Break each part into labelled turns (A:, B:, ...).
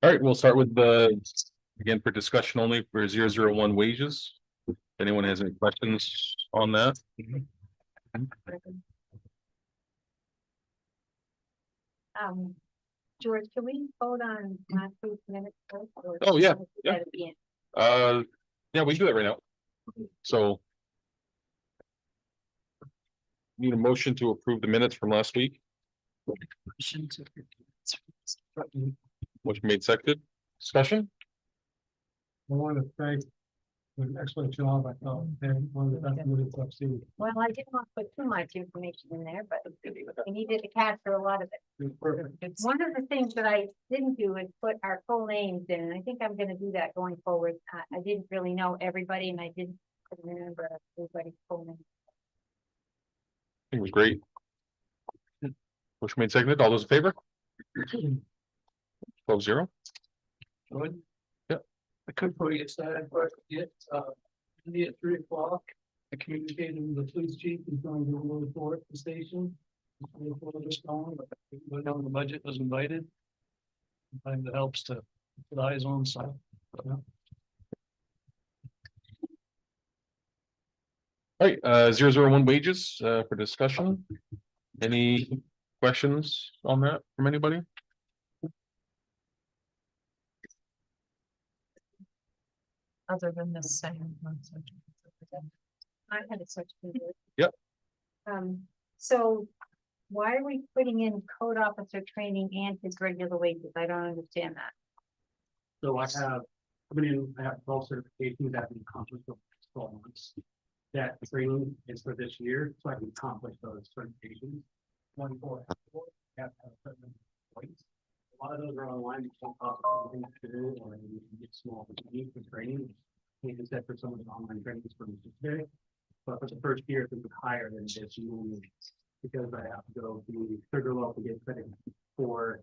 A: All right, we'll start with again, for discussion only for 001 wages. If anyone has any questions on that?
B: George, can we vote on last week's minutes first?
A: Oh, yeah, yeah.
B: At the end?
A: Yeah, we can do that right now. So need a motion to approve the minutes from last week. Motion made, seconded. Discussion?
C: I want to thank an excellent job. I thought and one of the best minutes I've seen.
B: Well, I didn't want to put too much information in there, but we needed to capture a lot of it.
C: It's perfect.
B: One of the things that I didn't do is put our full names in, and I think I'm gonna do that going forward. I didn't really know everybody, and I didn't remember everybody's full name.
A: It was great. Motion made, seconded. All those in favor? 12-0.
D: Good.
A: Yeah.
D: I could probably get started, but at 3 o'clock, I communicated with the police chief, he's going to do a little report at the station. But the budget was invited. Sometimes it helps to put eyes on site.
A: All right, 001 wages for discussion. Any questions on that from anybody?
E: Other than the same.
B: I had a such.
A: Yep.
B: So why are we putting in code officer training and his regular wages? I don't understand that.
F: So I have, coming in, I have 12 certifications that have been accomplished over 12 months. That training is for this year, so I can accomplish those certifications. 24 have certain points. A lot of those are online, you can't cost anything to do, or you can get small for training. You can set for some of the online trainings for me today. But for the first year, it's higher than this because I have to go to figure out to get credit for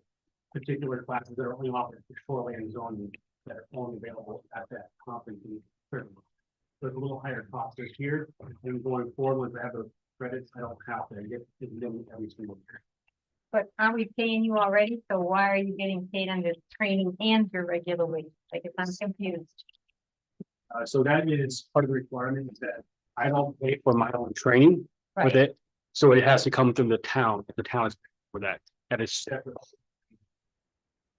F: particular classes that are only offered for shoreline zoning that are only available at that conference. So it's a little higher cost this year, and going forward, once I have those credits, I don't have to get them every single year.
B: But are we paying you already? So why are you getting paid under training and your regular wages? Like, if I'm confused.
F: So that is part of the requirement is that I don't pay for my own training with
B: Right.
F: it. So it has to come from the town. The town is for that. That is separate.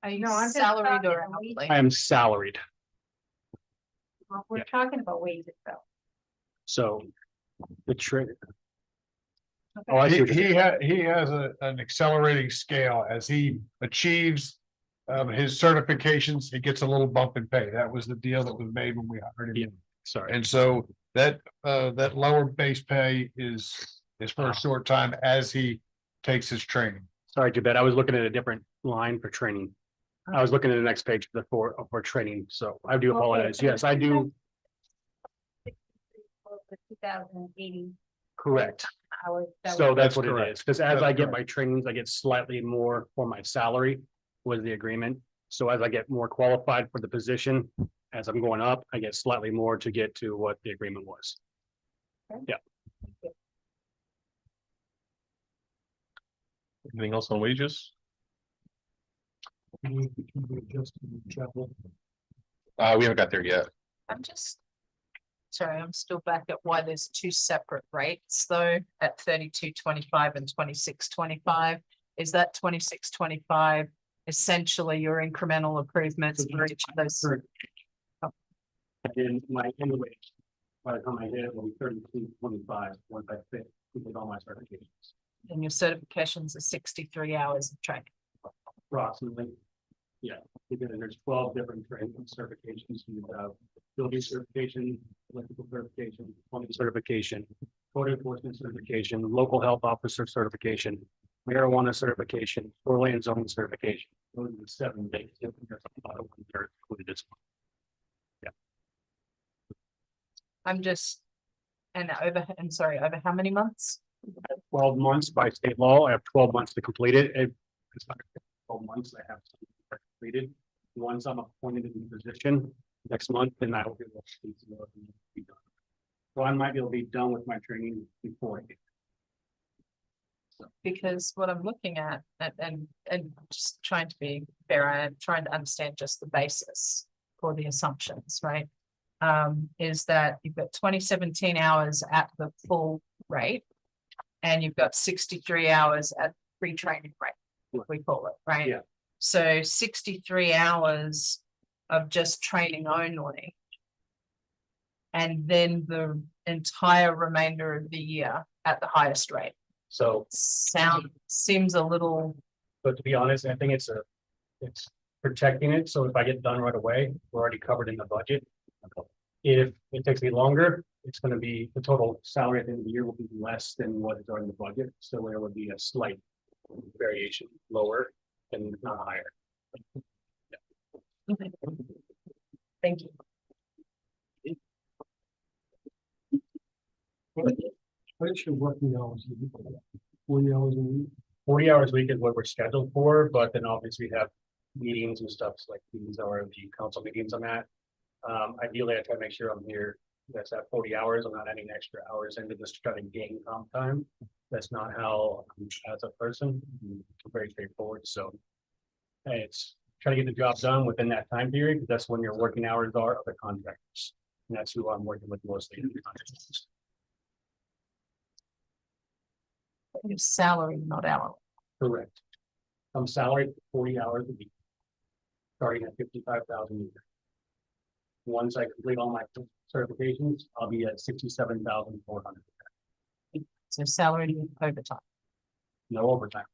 E: Are you
B: No, I'm just
E: salaried or
B: talking
E: hourly?
F: I am salaried.
B: Well, we're
F: Yeah.
B: talking about wages though.
F: So the trade. Oh, I see. what you're saying.
C: He has an accelerating scale as he achieves his certifications, he gets a little bump in pay. That was the deal that was made when we hired him.
F: Sorry.
C: And so that lower base pay is for a short time as he takes his training.
F: Sorry, Jabet. I was looking at a different line for training. I was looking at the next page for training. So I do apologize.
B: Okay, so
F: Yes, I do.
B: 2,080
F: Correct.
B: hours.
F: So that's what it
C: correct.
F: is. Because as
C: That's
F: I get
C: correct.
F: my trainings, I get slightly more for my salary was the agreement. So as I get more qualified for the position, as I'm going up, I get slightly more to get to what the agreement was.
A: Anything else on wages?
C: Travel.
A: We haven't got there yet.
E: I'm just. Sorry, I'm still back at why there's two separate rates though, at 32.25 and 26.25. Is that 26.25 essentially your incremental improvements for each of those?
F: And my end wage, by the time I hit it, will be 32.25 once I fit with all my certifications.
E: And your certifications are 63 hours of training.
F: Approximately. Yeah, because there's 12 different training certifications. You have building certification, electrical certification, plumbing certification, code enforcement certification, local health officer certification, marijuana certification, shoreline zoning certification. Those are the 7 things. There's a lot of them that are included as well.
E: I'm just, over how many months?
F: 12 months by state law. I have 12 months to complete it. It's not 12 months. I have to completed. Once I'm appointed in the position next month, then I will be able to be done. So I might be able to be done with my training before I get.
E: because what I'm looking at and just trying to be fair, I am trying to understand just the basis for the assumptions, right? Is that you've got 2017 hours at the full rate. And you've got 63 hours at pre-training rate, we call it, right?
F: Yeah.
E: So 63 hours of just training only. And then the entire remainder of the year at the highest rate.
F: So,
E: Seems a little,
F: but to be honest, I think it's protecting it, so if I get done right away, we're already covered in the budget. If it takes me longer, it's gonna be, the total salary at the end of the year will be less than what is already in the budget, so there would be a slight variation, lower and not higher.
E: thank you.
D: What's your working hours? 40 hours a week?
F: 40 hours a week is what we're scheduled for, but then obviously we have meetings and stuff like these are the council meetings I'm at. Ideally, I try to make sure I'm here, that's at 40 hours, I'm not adding extra hours into this to try to gain comp time. That's not how I'm as a person, I'm very straightforward, so. It's trying to get the job done within that time period, because that's when your working hours are of the contractors. And that's who I'm working with mostly.
E: Your salary, not hourly.
F: Correct. I'm salaried 40 hours a week. Starting at 55,000 a year. Once I complete all my certifications, I'll be at 67,400.
E: So salary overtime.
F: No overtime.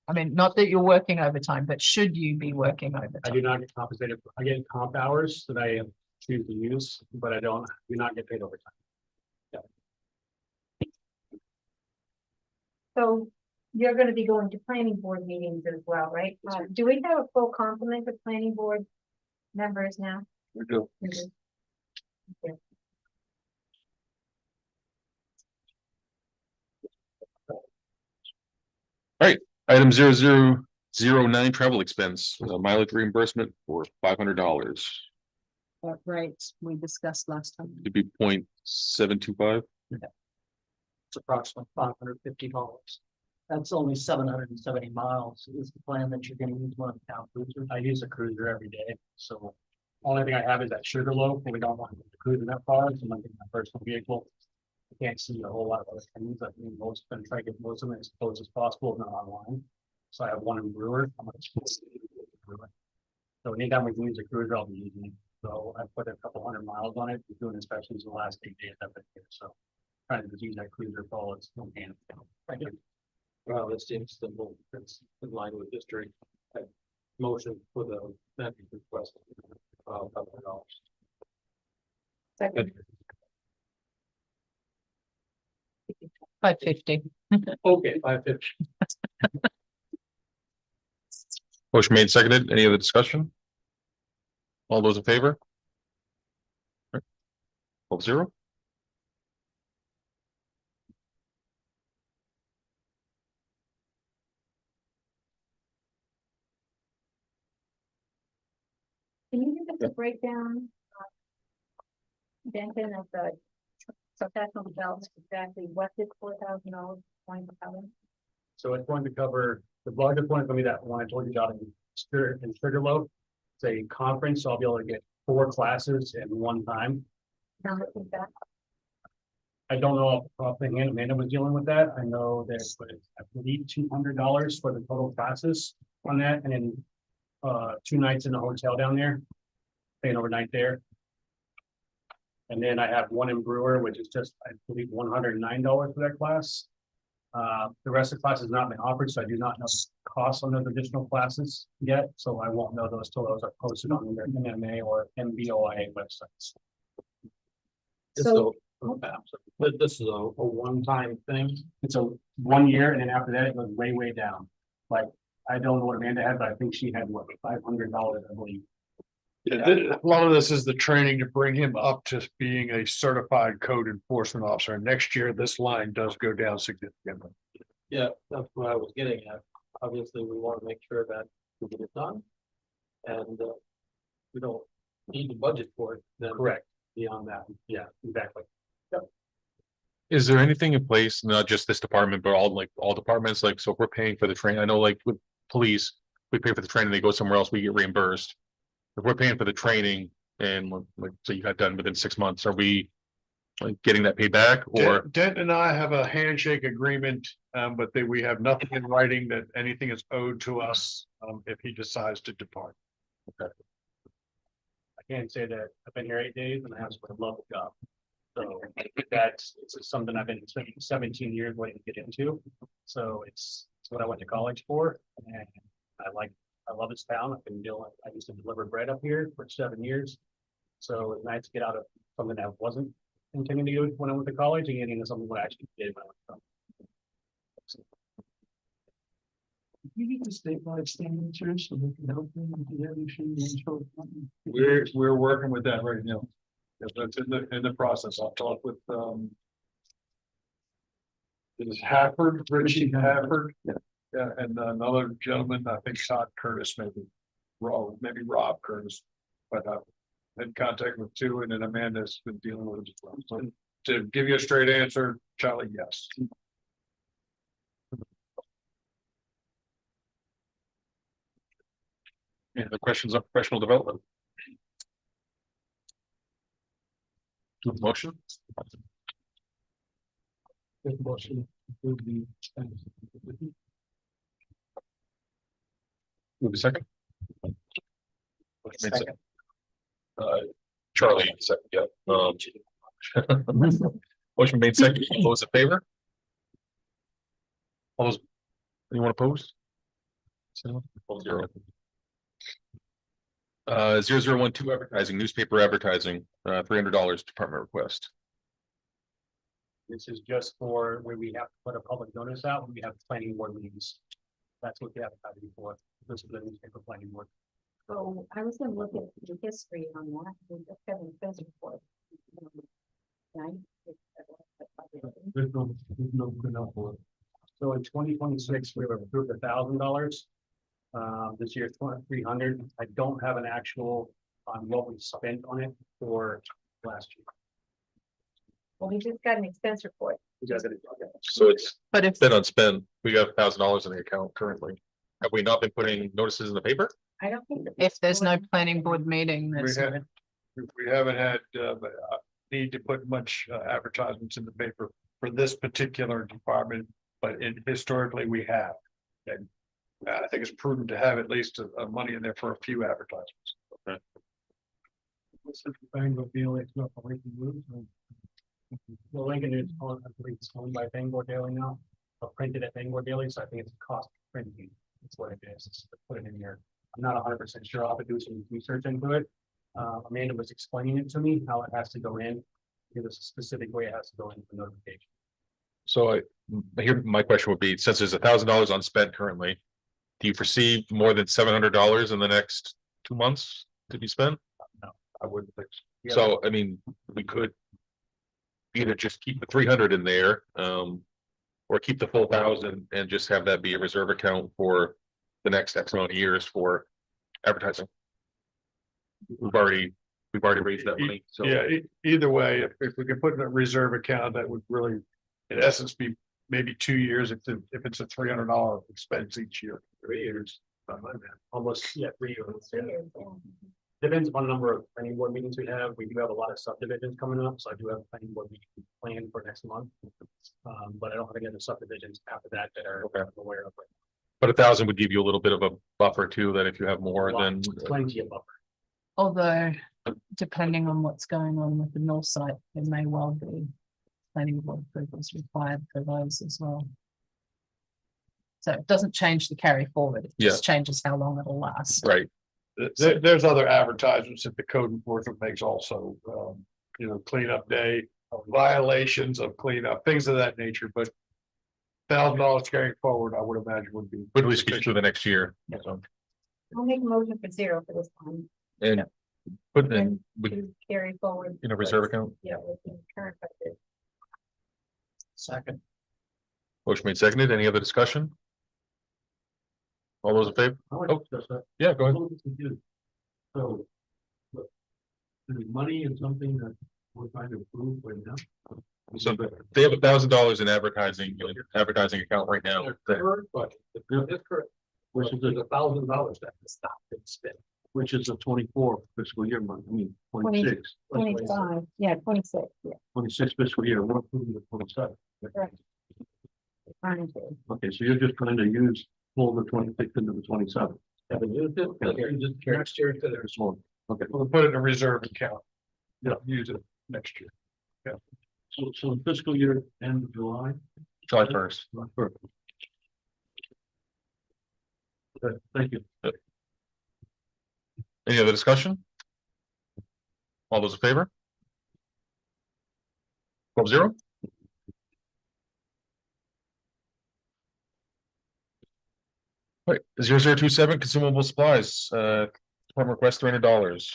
E: I mean, not that you're working overtime, but should you be working
F: I
E: overtime?
F: do not get compensated. I get comp hours that I choose to use, but I do not get paid overtime.
B: So you're gonna be going to planning board meetings as well, right? Do we have a full complement of planning board members now?
A: We do.
B: We do. Okay.
A: Item 0009 travel expense, mileage reimbursement for $500.
E: Right, we discussed last time.
A: It'd be 0.725.
D: It's approximately $550. That's only 770 miles is the plan that you're gonna use one of the town cruisers.
F: I use a cruiser every day, so. Only thing I have is that Sugarloaf, and we don't want to cruise that far, so I'm getting my personal vehicle. I can't see a whole lot of other things. I think most, gonna try to get most of them as close as possible, if not online. So I have one in Brewer. I'm gonna choose Brewer. So anytime we can use a cruiser, I'll be using it. So I put a couple hundred miles on it, doing inspections in the last 8 days I've been here, so. Trying to just use that cruiser for all it's can. Thank you.
D: Well, that seems simple. It's in line with history. Motion for the net request. $500.
E: Second. 550.
D: Okay, 550.
A: Motion made, seconded. Any other discussion? All those in favor? 12-0.
B: Can you give us a breakdown? Denton of the professional development, exactly what this $4,000 going to cover?
F: So it's going to cover, the largest one is gonna be that one I told you about in Sugarloaf. It's a conference, so I'll be able to get 4 classes in one time.
B: How much is that?
F: I don't know off the hand, Amanda was dealing with that. I know there's, I believe, $200 for the total classes on that, and then 2 nights in the hotel down there, staying overnight there. And then I have one in Brewer, which is just, I believe, $109 for that class. The rest of the class has not been offered, so I do not know the costs on those additional classes yet, so I won't know those till those are posted on their MMA or MBOIA websites.
B: So-
D: But this is a one-time thing.
F: It's a 1 year, and then after that, it goes way, way down. Like, I don't know what Amanda had, but I think she had, what, $500, I believe.
C: A lot of this is the training to bring him up to being a certified code enforcement officer. And next year, this line does go down significantly.
D: Yeah, that's what I was getting at. Obviously, we want to make sure that we get it done. And we don't need to budget for it then
F: Correct.
D: beyond that.
F: Yeah, exactly.
A: Is there anything in place, not just this department, but all departments, like, so if we're paying for the train, I know like with police, we pay for the training, they go somewhere else, we get reimbursed. If we're paying for the training and like, so you got done within 6 months, are we like getting that paid back or?
C: Dent and I have a handshake agreement, but we have nothing in writing that anything is owed to us, if he decides to depart.
F: I can't say that I've been here 8 days and I have a love the job. So it's something I've been spending 17 years waiting to get into. So it's what I went to college for. And I love this town. I used to deliver bread up here for 7 years. So it's nice to get out of something that wasn't intending to do when I went to college and get into something what I actually did when I went to college.
D: You need to statewide standards so they can help them with the issue.
C: We're working with that right now. That's in the process. I'll talk with, it is Hafford, Richie Hafford. Yeah, and another gentleman, I think Todd Curtis, maybe Rob Curtis. But I've in contact with two, and then Amanda's been dealing with it as well. So to give you a straight answer, Charlie, yes.
A: Any other questions on professional development? Do a motion?
D: Make a motion to approve the
A: Move a second. Motion made second. Charlie, second, yeah. Motion made second. All those in favor? All those, anyone opposed? 0. 0012 advertising, newspaper advertising, $300 department request.
F: This is just for where we have to put a public notice out when we have planning board meetings. That's what the advertising for. This is the newspaper planning board.
B: So I was gonna look at the history on that, we just have an expense report. Right?
F: There's no good enough for it. So in 2026, we have approved $1,000. This year, 2,300. I don't have an actual on what we spent on it for last year.
B: Well, we just got an expense report.
F: You guys gotta-
A: So it's
E: But if,
A: been unspent. We got $1,000 in the account currently. Have we not been putting notices in the paper?
B: I don't think.
E: if there's no planning board meeting, there's
C: We haven't had, need to put much advertisements in the paper for this particular department, but historically we have. And I think it's prudent to have at least money in there for a few advertisements.
F: What's the Bangor deal? It's not for Lincoln News. Well, Lincoln is on, I believe it's owned by Bangor Daily now, or printed at Bangor Daily, so I think it's a cost of printing. That's what it is. It's to put it in here. I'm not 100% sure. I'll have to do some research into it. Amanda was explaining it to me, how it has to go in. Give us a specific way it has to go in for notification.
A: So here, my question would be, since there's $1,000 unspent currently, do you foresee more than $700 in the next 2 months to be spent?
C: I wouldn't think so.
F: Yeah.
A: So, I mean, we could either just keep the 300 in there, or keep the full 1,000 and just have that be a reserve account for the next X amount of years for advertising. We've already raised that money, so.
C: Yeah, either way, if we can put in a reserve account, that would really, in essence, be maybe 2 years if it's a $300 expense each year.
F: 3 years. Almost, yeah, 3 years. Yeah. Depends upon the number of planning board meetings we have. We do have a lot of subdivisions coming up, so I do have a planning board meeting planned for next month. But I don't have any other subdivisions after that are
A: Okay.
F: I'm aware of.
A: But 1,000 would give you a little bit of a buffer too, that if you have more than.
F: Plenty of buffer.
E: although depending on what's going on with the mill site, there may well be planning board approvals required for those as well. So it doesn't change the carry forward, it just changes how long it'll last.
A: Right,
C: There's other advertisements that the code enforcement makes also, cleanup day, violations of cleanup, things of that nature, but $1,000 carrying forward, I would imagine would be.
A: but at least get you through the next year, so.
B: I'll make a motion for 0 for this one.
A: And put in, with,
B: To carry forward.
A: in a reserve account,
B: Yeah, with the current budget.
F: Second.
A: motion made seconded, any other discussion? All those in favor? Oh. Yeah, go ahead.
F: So. The money is something that we're trying to approve right now.
A: So they have $1,000 in advertising account right now.
C: Their current budget, this current, which is $1,000 that is not been spent.
F: Which is the 24 fiscal year month, I mean, 26,
B: 25, yeah, 26, yeah.
F: 26 fiscal year, we're approving the 27.
B: Correct. Fine, too.
F: Okay, so you're just trying to pull the 26 into the 27.
C: Next year to their
F: Small. Okay,
C: We'll put it in a reserve account. Yeah, use it next year.
F: so the fiscal year end of July.
A: July 1st.
F: Perfect. Okay, thank you.
A: Any other discussion? All those in favor? 12-0. Right, 0027 consumable supplies, department request $300.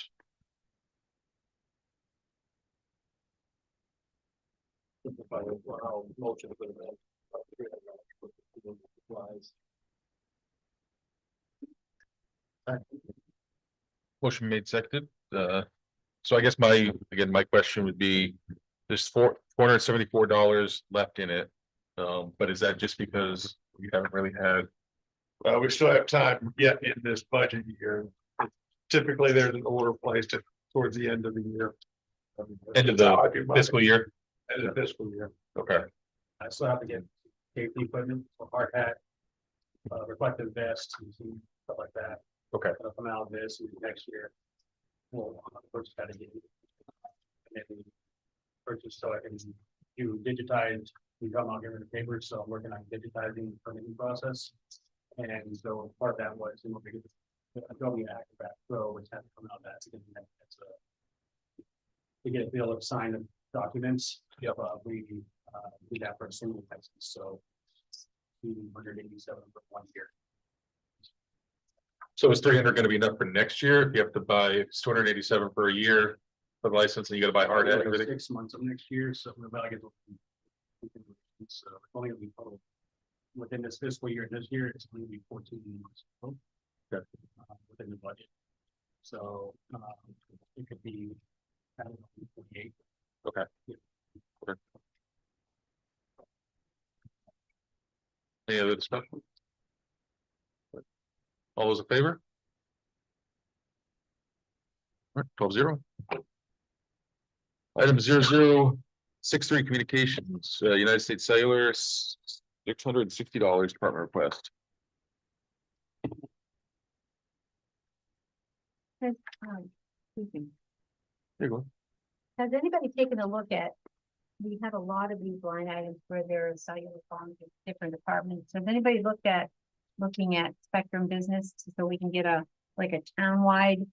A: Motion made, seconded, so I guess my question would be, there's $474 left in it. But is that just because we haven't really had,
C: We still have time yet in this budget year. Typically, there's an order placed towards the end of the year.
A: end of the fiscal year?
C: End of fiscal year.
A: Okay,
F: I still have to get safety equipment, a hard hat, reflective vest, and some stuff like that.
A: Okay.
F: That'll come out of this and next year. We'll first gotta get. And then purchase so I can do digitized, we come out here in the paper, so I'm working on digitizing the permitting process. And so part of that was, we get the Adobe Acrobat Pro, which has to come out, that's to get a bill of signed documents. Yep. We did that for a single license, so. 287 for 1 year.
A: so is 300 gonna be enough for next year? If you have to buy, it's 287 for a year for the license, and you gotta buy hard hat and everything?
F: 6 months of next year, so we're about to get. So it's only gonna be total. Within this fiscal year, this year, it's going to be 14 months.
A: Okay.
F: Within the budget. So it could be. I don't know, 48.
A: Okay.
F: Yeah.
A: Okay. Any other discussion? All those in favor? All right, 12-0. Item 0063 communications, United States Cellular, $660 department request.
B: Excuse me.
A: There you go.
B: Has anybody taken a look at, we have a lot of these line items where there are cellular phones in different departments. Has anybody looking at Spectrum Business so we can get a townwide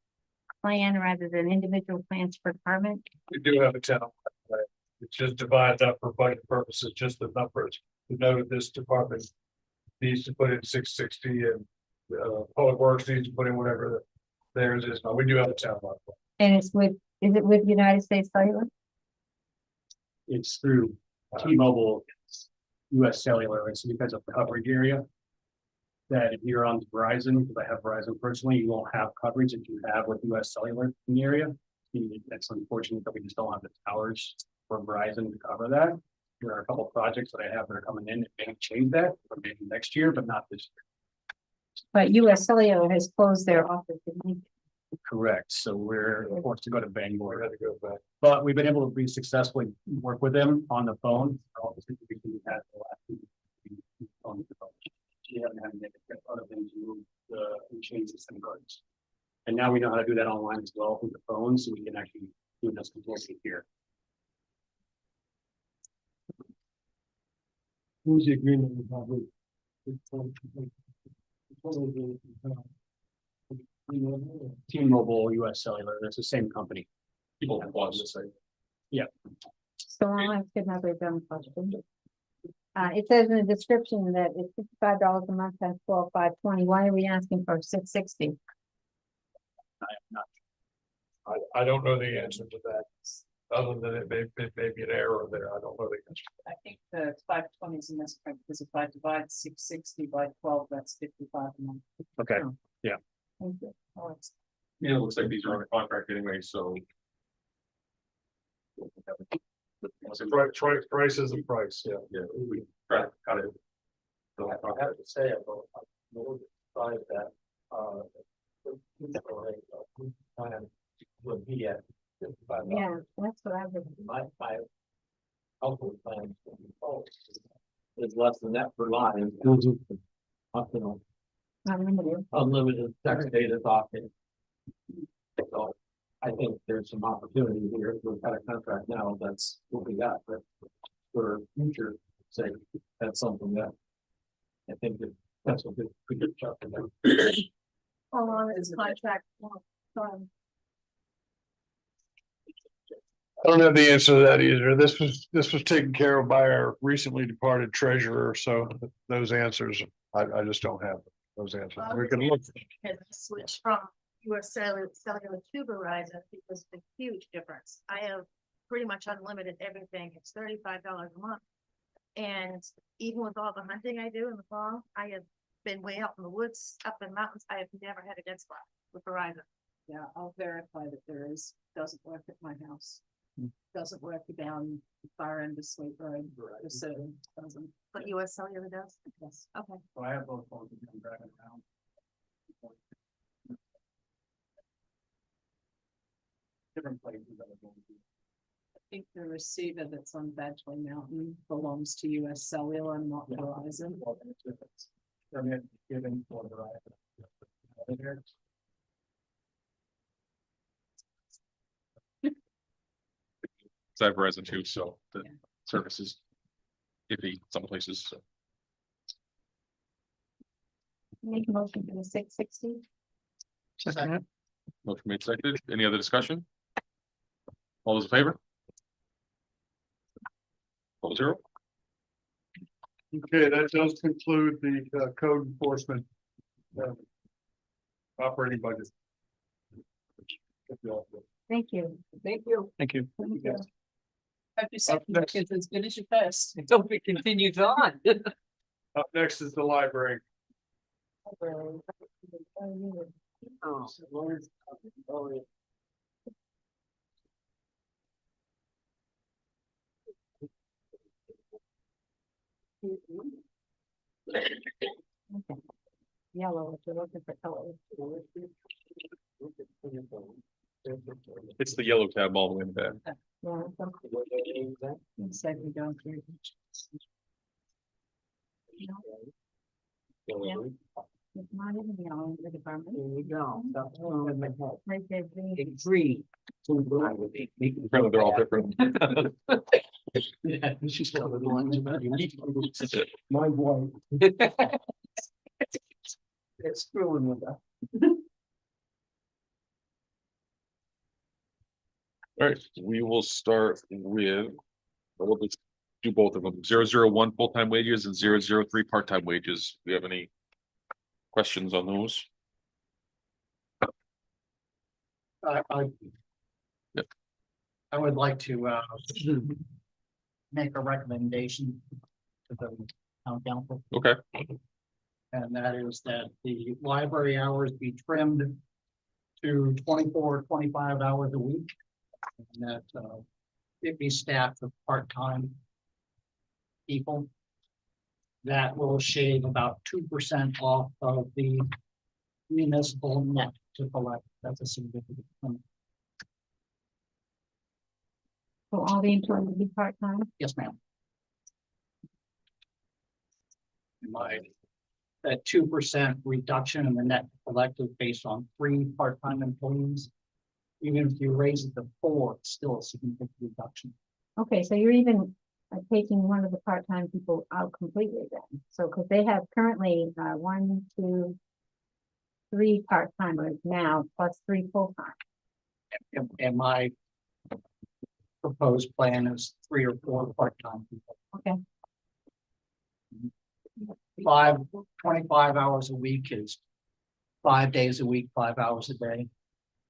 B: plan rather than individual plans per department?
C: We do have a town. It's just divided up for budget purposes, just the numbers. We know that this department needs to put in 660 and Public Works needs to put in whatever theirs is. But we do have a town.
B: And is it with United States Cellular?
F: It's through T-Mobile, US Cellular, it's because of the coverage area. That if you're on Verizon, because I have Verizon personally, you won't have coverage if you have with US Cellular in the area. That's unfortunate that we just don't have the towers for Verizon to cover that. There are a couple of projects that I have that are coming in that may change that, or maybe next year, but not this year.
B: But US Cellular has closed their office.
F: Correct, so we're forced to go to Bangor. Had to go back. But we've been able to successfully work with them on the phone. Obviously, we had the last on the phone. We haven't had other things to move and change the SIM cards. And now we know how to do that online as well with the phone, so we can actually do this completely here.
D: Who's the agreement we have with?
F: T-Mobile, US Cellular, that's the same company.
A: People want
F: to say.
B: So I'll ask another dumb question. It says in the description that it's $55 a month times 12,520. Why are we asking for 660?
F: I am not.
C: I don't know the answer to that. Other than it may be an error there. I don't know the answer.
E: I think the 520 is in this print, because if I divide 660 by 12, that's 55 a month.
F: Okay,
B: Thank you.
E: Oh, it's-
A: Yeah, it looks like these are on a contract anyway, so.
C: Price is the price, yeah.
A: Yeah. Right, got it.
G: I have to say, I'm a little surprised that, plan would be at.
B: Yeah, that's what I would.
G: My household plan is less than that per line. Up to
B: Unlimited.
G: unlimited text data talking. So I think there's some opportunity here. We've got a contract now, that's what we got, but for future sake, that's something that I think that that's a good, good job.
B: How long is the contract? Sorry.
C: I don't have the answer to that either. This was taken care of by our recently departed treasurer, so those answers, I just don't have those answers. We can look.
H: Has switched from US cellular to Verizon because of the huge difference. I have pretty much unlimited everything. It's $35 a month. And even with all the hunting I do in the fall, I have been way out in the woods, up in mountains. I have never had a dead spot with Verizon.
E: Yeah, I'll verify that there is, doesn't work at my house. Doesn't work down the far end of Slate Road, so doesn't.
H: But US cellular does?
E: Yes.
H: Okay.
F: So I have both phones and I'm driving around. Different places that are going to.
E: I think the receiver that's on Badgley Mountain belongs to US Cellular and not Verizon.
F: Permit given for the right.
A: So I have Verizon too, so the
E: Yeah.
A: service is iffy some places, so.
B: Make a motion for the 660.
A: Motion made, seconded. Any other discussion? All those in favor? 0.
C: Okay, that does conclude the code enforcement. Operating budget.
B: Thank you.
E: Thank you.
C: Thank you.
B: Thank you.
E: Hope your second
C: next.
E: is as good as your first. Hope it continues on.
C: Up next is the library.
B: Yellow, if you're looking for color.
A: It's the yellow tab all the way in the back.
B: Yeah,
E: You said we don't do.
B: it's not even yellow in the department.
G: we go.
B: Right there, green.
G: Agree.
A: Apparently they're all different.
G: Yeah, she's got the lines about you.
C: My wife.
G: It's screwing with that.
A: All right, we will start with, we'll just do both of them, 001 full-time wages and 003 part-time wages. Do you have any questions on those? Yep.
F: I would like to, make a recommendation to the town council.
A: Okay,
F: And that is that the library hours be trimmed to 24, 25 hours a week. And that it be staffed with part-time people. That will shave about 2% off of the municipal net to collect. That's a significant number.
B: So all the employees will be part-time?
F: Yes, ma'am. That 2% reduction in the net collected based on 3 part-time employees. Even if you raise it to 4, it's still a significant reduction.
B: Okay, so you're even taking one of the part-time people out completely then. So, because they have currently 1, 2, 3 part-timers now, plus 3 full-time.
F: And my proposed plan is 3 or 4 part-time people.
B: Okay.
F: 25 hours a week is 5 days a week, 5 hours a day.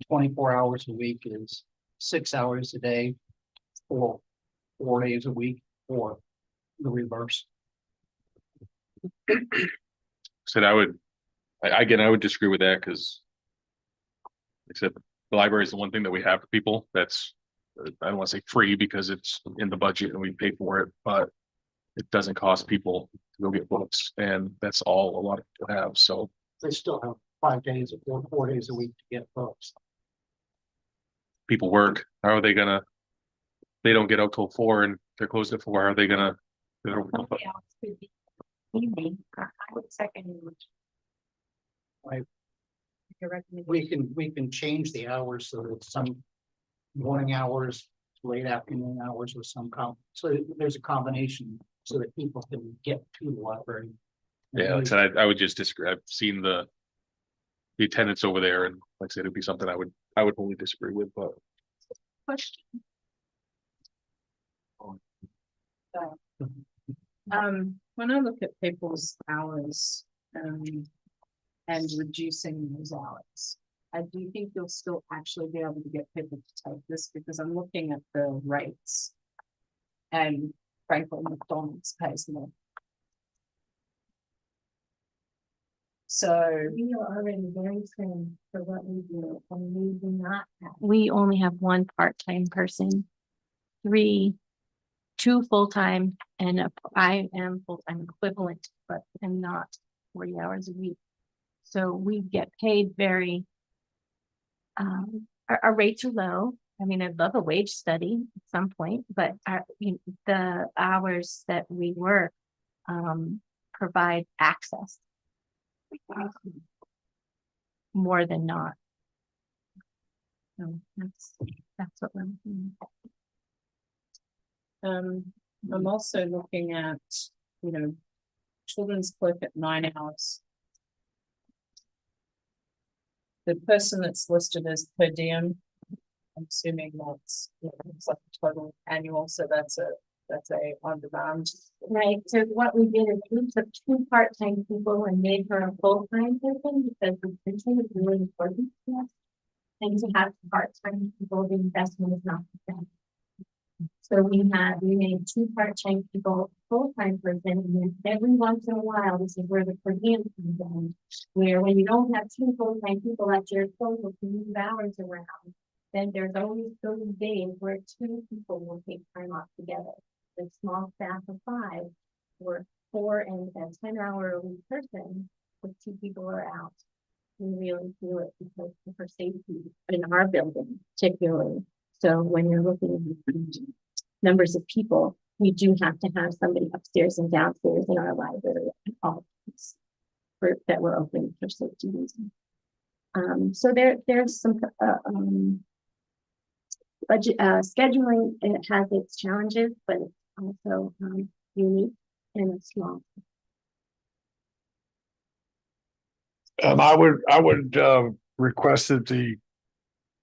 F: 24 hours a week is 6 hours a day, or 4 days a week, or the reverse.
A: said I would disagree with that because like I said, the library is the one thing that we have for people that's I don't want to say free because it's in the budget and we pay for it, but it doesn't cost people to go get books, and that's all a lot of people have, so.
F: They still have 5 days or 4 days a week to get books.
A: People work, how are they gonna? They don't get out till 4 and they're closed at 4, how are they gonna? they don't-
B: Somebody else could be evening. I would second you.
F: Right.
B: Your recommendation.
F: We can change the hours so that some morning hours, late afternoon hours with some so there's a combination so that people can get to the library.
A: Yeah, like I said, I would just disagree, I've seen the attendance over there, and like I said, it'd be something I would totally disagree with, but.
B: Question.
E: When I look at people's hours, and reducing those hours, I do think you'll still actually be able to get people to take this, because I'm looking at the rates. And frankly, McDonald's pays more. So,
B: We are already very thin for what we do, and we do not have. We only have one part-time person, two full-time, and I am full-time equivalent, but am not 40 hours a week. So we get paid very, our rates are low. I mean, I'd love a wage study at some point, but the hours that we work, provide access. More than not. So that's what we're looking at.
E: I'm also looking at, children's clerk at 9 hours. The person that's listed as per diem, I'm assuming that's, it's like a total annual, so that's a on demand.
B: Right, so what we did is we took 2 part-time people and made her a full-time person because the position is really important to us. And to have part-time people, the investment is not the same. So we made 2 part-time people, full-time person, and then every once in a while, this is where the per diem comes in. Where when you don't have 2 full-time people at your disposal to move hours around, then there's always those days where 2 people will take time off together. The small staff of 5, or 4 and a 10-hour-a-week person, if 2 people are out. We really feel it because for safety in our building particularly. So when you're looking at numbers of people, we do have to have somebody upstairs and downstairs in our library at all times that we're open for safety reasons. So there's some budget scheduling, and it has its challenges, but it's also unique and small.
C: I would request that the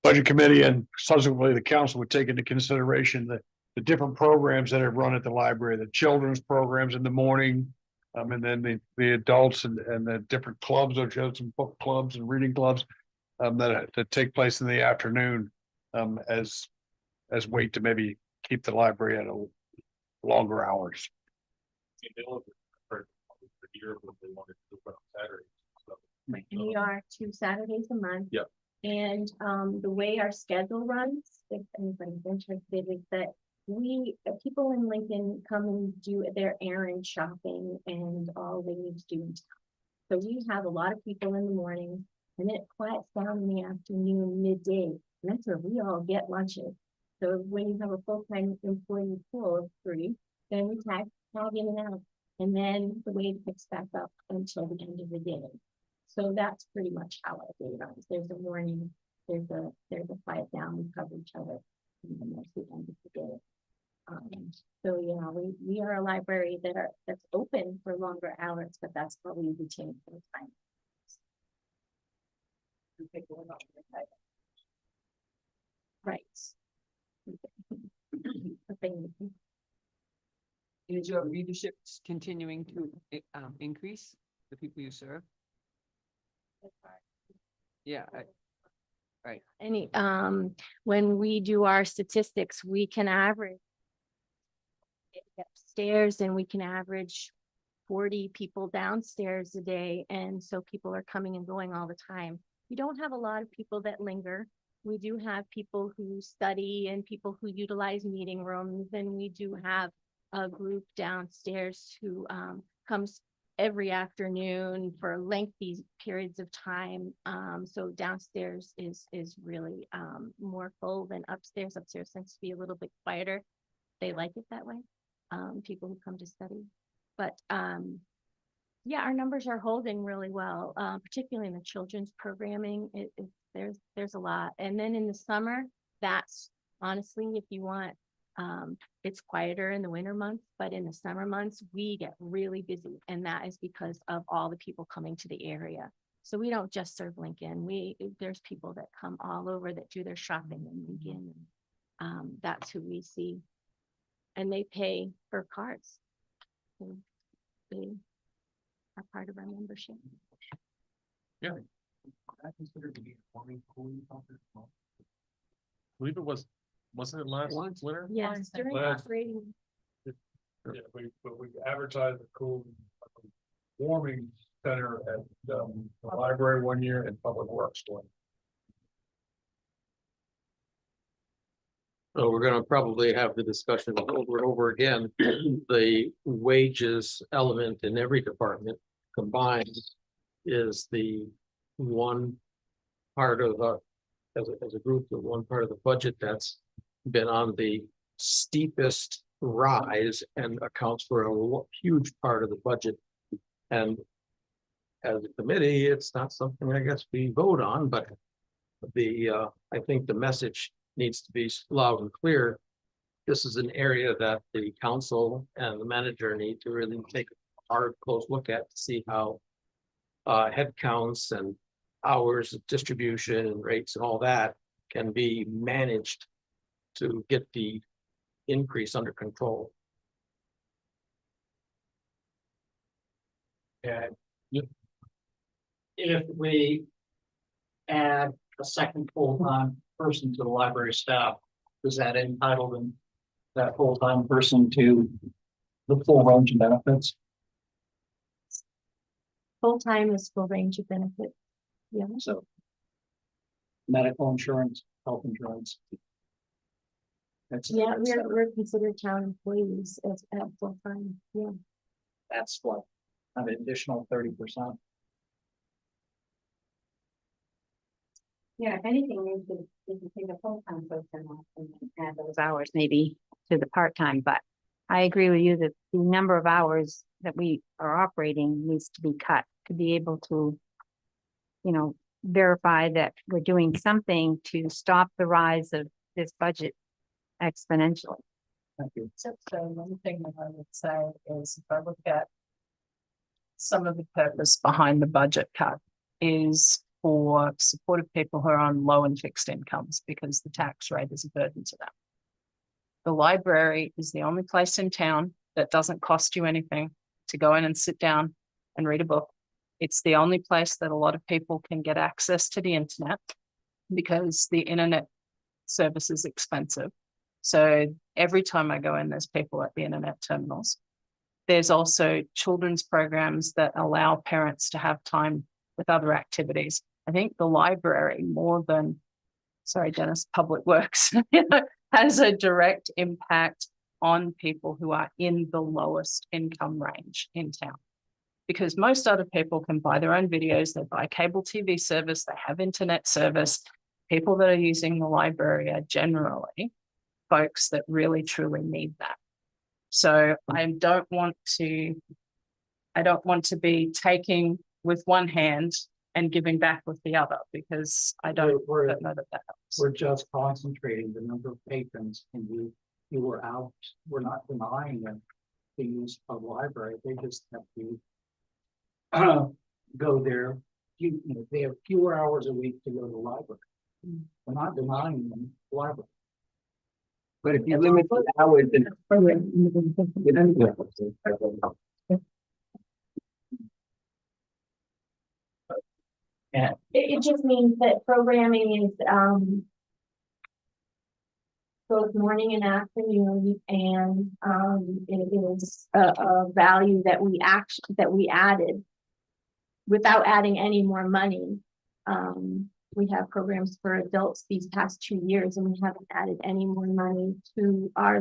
C: budget committee and subsequently the council would take into consideration the different programs that have run at the library, the children's programs in the morning. And then the adults and the different clubs, there's some book clubs and reading clubs that take place in the afternoon as way to maybe keep the library at a longer hours.
B: We are 2 Saturdays a month.
A: Yep.
B: And the way our schedule runs, if anybody's interested, is that people in Lincoln come and do their errand shopping and all they need to do in town. So we have a lot of people in the morning, and then it quiets down in the afternoon, midday, and that's where we all get lunches. So when you have a full-time employee pool of 3, then we tag in and out, and then the wage picks back up until the end of the day. So that's pretty much how our day runs. There's a warning, there's a quiet down, we cover each other, and then there's the end of the day. So yeah, we are a library that's open for longer hours, but that's what we retain for the time. Right.
I: Is your readership continuing to increase the people you serve? Yeah.
B: When we do our statistics, we can average upstairs and we can average 40 people downstairs a day. And so people are coming and going all the time. We don't have a lot of people that linger.
J: We do have people who study and people who utilize meeting rooms, and we do have a group downstairs who comes every afternoon for lengthy periods of time. So downstairs is really more full than upstairs. Upstairs tends to be a little bit quieter. They like it that way, people who come to study. But yeah, our numbers are holding really well, particularly in the children's programming. There's a lot. And then in the summer, that's honestly, if you want, it's quieter in the winter months, but in the summer months, we get really busy. And that is because of all the people coming to the area. So we don't just serve Lincoln. There's people that come all over that do their shopping in Lincoln. That's who we see. And they pay for cards. So they are part of our membership.
F: I consider to be a warming cooling factor.
A: I believe it wasn't it last
F: Once.
A: winter?
J: Yes, during
C: Last-
J: operating.
C: Yeah, but we advertised the cool warming center at the library one year and Public Works one.
G: So we're gonna probably have the discussion over and over again. The wages element in every department combined is the one part of as a group, the one part of the budget that's been on the steepest rise and accounts for a huge part of the budget. And as a committee, it's not something I guess we vote on, but I think the message needs to be loud and clear. This is an area that the council and the manager need to really take a hard, close look at to see how head counts and hours of distribution and rates and all that can be managed to get the increase under control.
F: And if we add a second full-time person to the library staff, does that entitle them, that full-time person, to the full range of benefits?
J: Full-time is full range of benefits. Yeah.
F: So medical insurance, health insurance.
J: Yeah, we're considered town employees as at full-time. Yeah.
F: That's what, an additional 30%.
B: Yeah, if anything, we could take a full-time person off and add those hours maybe to the part-time, but I agree with you that the number of hours that we are operating needs to be cut to be able to, verify that we're doing something to stop the rise of this budget exponentially.
F: Thank you.
E: So one thing that I would say is if I look at some of the purpose behind the budget cut is for supportive people who are on low and fixed incomes because the tax rate is a burden to them. The library is the only place in town that doesn't cost you anything to go in and sit down and read a book. It's the only place that a lot of people can get access to the internet because the internet service is expensive. So every time I go in, there's people at the internet terminals. There's also children's programs that allow parents to have time with other activities. I think the library, more than, sorry, Dennis, Public Works, has a direct impact on people who are in the lowest income range in town. Because most other people can buy their own videos, they buy cable TV service, they have internet service. People that are using the library are generally folks that really truly need that. So I don't want to be taking with one hand and giving back with the other because I don't know that helps.
F: We're just concentrating the number of patrons and fewer hours. We're not denying them the use of the library. They just have to go there. They have fewer hours a week to go to the library. We're not denying them the library.
I: But if you limit the hours, then.
J: It just means that programming is, both morning and afternoon, and, it is a value that we added without adding any more money, we have programs for adults these past 2 years, and we haven't added any more money to our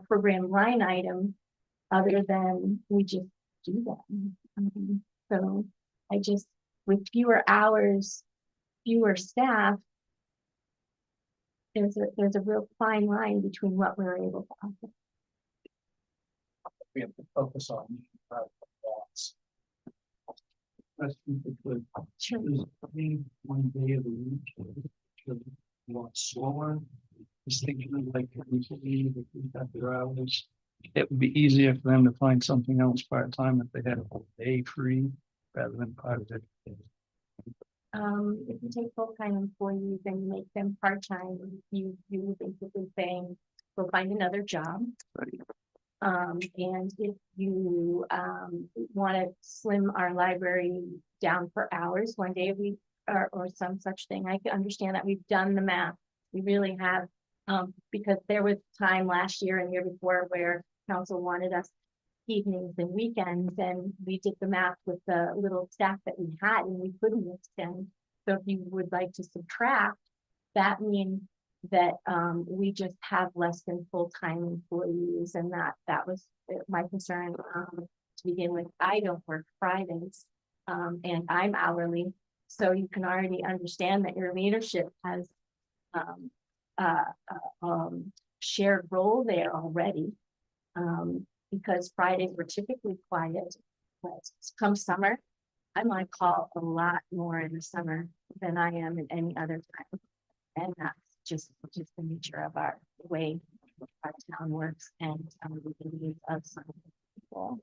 J: program line item. Other than we just do that. So I just, with fewer hours, fewer staff. There's a real fine line between what we're able to offer.
G: We have to focus on. Lots.
D: That's good.
J: Sure.
D: Maybe one day of the week. A lot slower. Just thinking of like, recently, if we got their hours. It would be easier for them to find something else part-time if they had a whole day free rather than part of it.
J: If you take full-time employees and you make them part-time, you basically saying, go find another job. And if you want to slim our library down for hours, one day a week or some such thing, I can understand that. We've done the math. We really have, because there was time last year and year before where council wanted us evenings and weekends, and we did the math with the little staff that we had, and we couldn't extend. So if you would like to subtract, that means that we just have less than full-time employees, and that was my concern to begin with. I don't work Fridays, and I'm hourly, so you can already understand that your leadership has shared role there already. Because Fridays were typically quiet, but come summer, I'm on call a lot more in the summer than I am in any other time. And that's just the nature of our way our town works, and we can use of some people.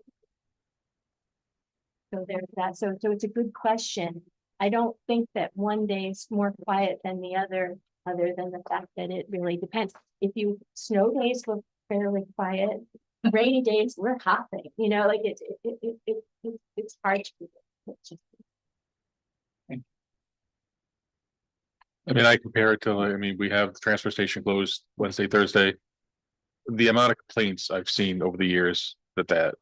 J: So there's that. So it's a good question. I don't think that one day is more quiet than the other than the fact that it really depends. If you snow days were fairly quiet, rainy days we're hopping, like it's hard to do. It's just,
A: I mean, I compare it to, we have the transfer station closed Wednesday, Thursday. The amount of complaints I've seen over the years that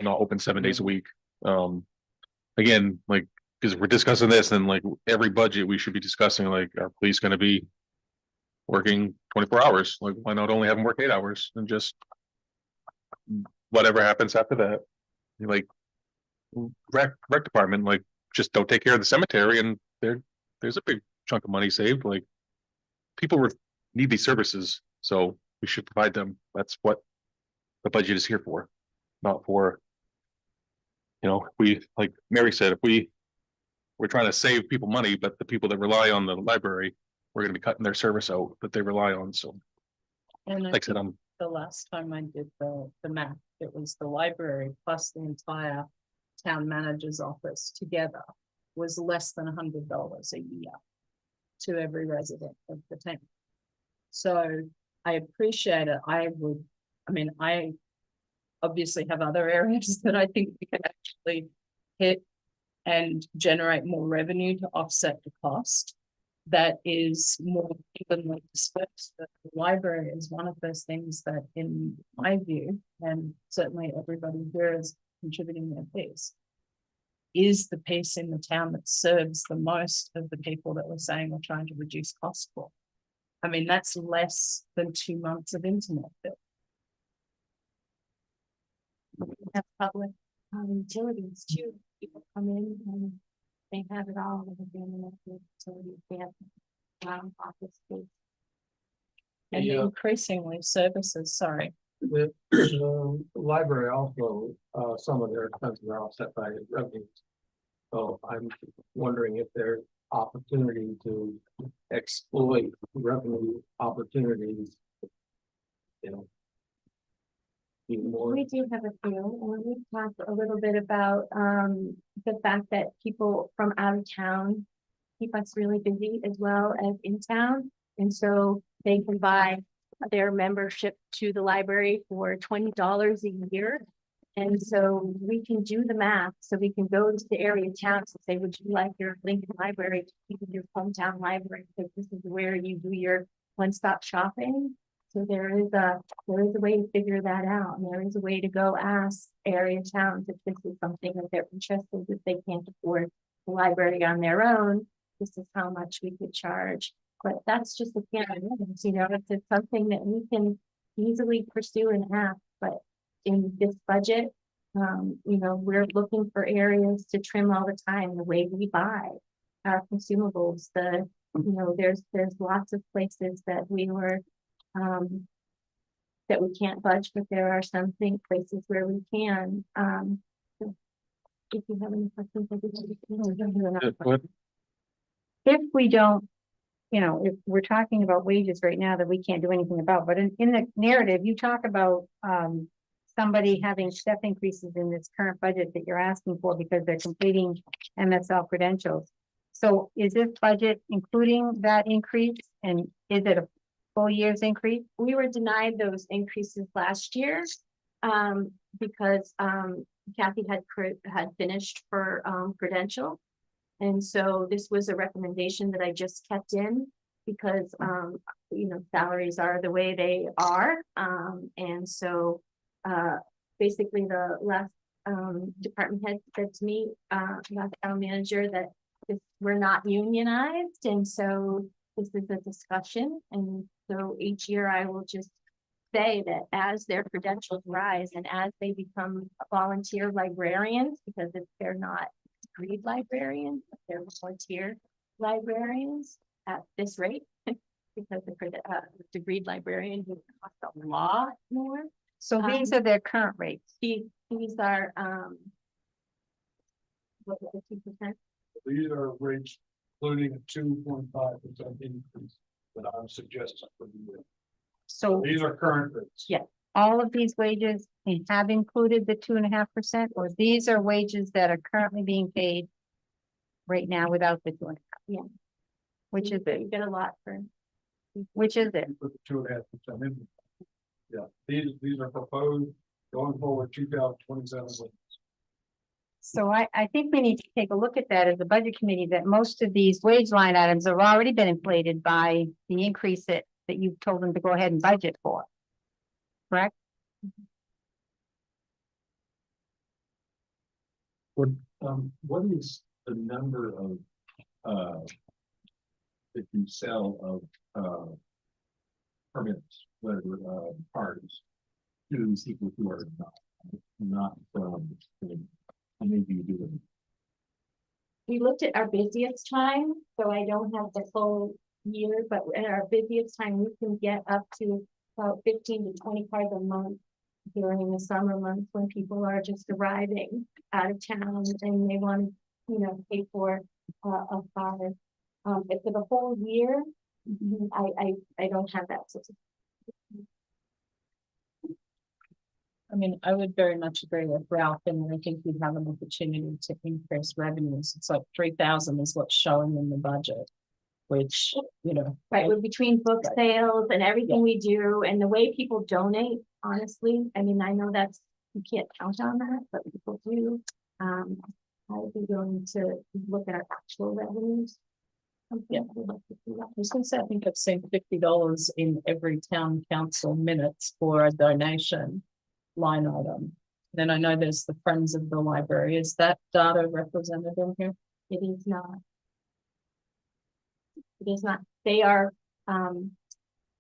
A: not open 7 days a week. Again, because we're discussing this, and every budget we should be discussing, are police going to be working 24 hours? Why not only have them work 8 hours and just whatever happens after that? Rec department, just don't take care of the cemetery, and there's a big chunk of money saved. People need these services, so we should provide them. That's what the budget is here for, not for, we, like Mary said, if we're trying to save people money, but the people that rely on the library, we're going to be cutting their service out that they rely on. So
E: And I
A: like I said,
E: think the last time I did the math, it was the library plus the entire town manager's office together was less than $100 a year to every resident of the town. So I appreciate it. I obviously have other areas that I think we can actually hit and generate more revenue to offset the cost that is more evenly dispersed. The library is one of those things that, in my view, and certainly everybody here is contributing their piece, is the piece in the town that serves the most of the people that we're saying we're trying to reduce cost for. That's less than 2 months of internet bill.
J: we have public utilities too. People come in and they have it all with the internet utilities. They have office space.
E: And
G: Yeah.
E: increasingly services, sorry.
G: The library also, some of their expenses are offset by revenues. So I'm wondering if there's opportunity to exploit revenue opportunities. Even more.
J: We do have a few, and we've talked a little bit about the fact that people from out of town keep us really busy as well as in town. And so they can buy their membership to the library for $20 a year. And so we can do the math. So we can go to the area towns and say, would you like your Lincoln Library to be your hometown library? Because this is where you do your one-stop shopping. So there is a way to figure that out. And there is a way to go ask area towns if this is something that they're interested in, if they can't afford the library on their own. this is how much we could charge. But that's just a can of worms, you know, it's something that we can easily pursue and ask, but in this budget, you know, we're looking for areas to trim all the time, the way we buy our consumables, you know, there's lots of places that we were, that we can't budge, but there are some places where we can, so if you have any questions, I think we can do another question.
B: If we don't, you know, if we're talking about wages right now that we can't do anything about, but in the narrative, you talk about, somebody having step increases in this current budget that you're asking for because they're completing MSL credentials. So is this budget including that increase, and is it a full year's increase?
J: We were denied those increases last year, because, Kathy had finished her, credential. And so this was a recommendation that I just kept in because, you know, salaries are the way they are. And so, basically the last, department head said to me, last town manager, that we're not unionized. And so this is a discussion. And so each year I will just say that as their credentials rise and as they become volunteer librarians, because if they're not degreed librarians, they're volunteer librarians at this rate, because the degreed librarian would cost a lot more.
B: So these are their current rates.
J: These are, what, 50%?
C: These are rates including a 2.5% increase that I'm suggesting for the year.
B: So
C: These are current rates.
B: Yeah. all of these wages have included the 2.5%, or these are wages that are currently being paid right now without the 2.5?
J: Yeah.
B: Which is
J: You
B: it?
J: get a lot for.
B: Which is it?
C: Put the 2.5% in. Yeah, these are proposed going forward 2027.
B: So I think we need to take a look at that as a budget committee, that most of these wage line items have already been inflated by the increase that you've told them to go ahead and budget for. Correct?
G: What is the number of, that you sell of, permits, whether, parties to people who are not from, maybe you do it.
J: We looked at our busiest time, so I don't have the full year, but at our busiest time, we can get up to about 15 to 25 a month during the summer months when people are just arriving out of town and they want to, you know, pay for a car. But for the whole year, I don't have that.
E: I mean, I would very much agree with Ralph, and I think we have an opportunity to increase revenues. It's like 3,000 is what's showing in the budget, which, you know.
J: Right, with between book
E: Right.
J: sales and everything we do and the way people donate, honestly, I mean, I know that's, you can't count on that, but people do. I would be willing to look at our actual revenues.
E: Yeah. I was gonna say, I think I've seen $50 in every town council minutes for a donation line item. Then I know there's the Friends of the Library. Is that data represented in here?
J: It is not. It is not. They are,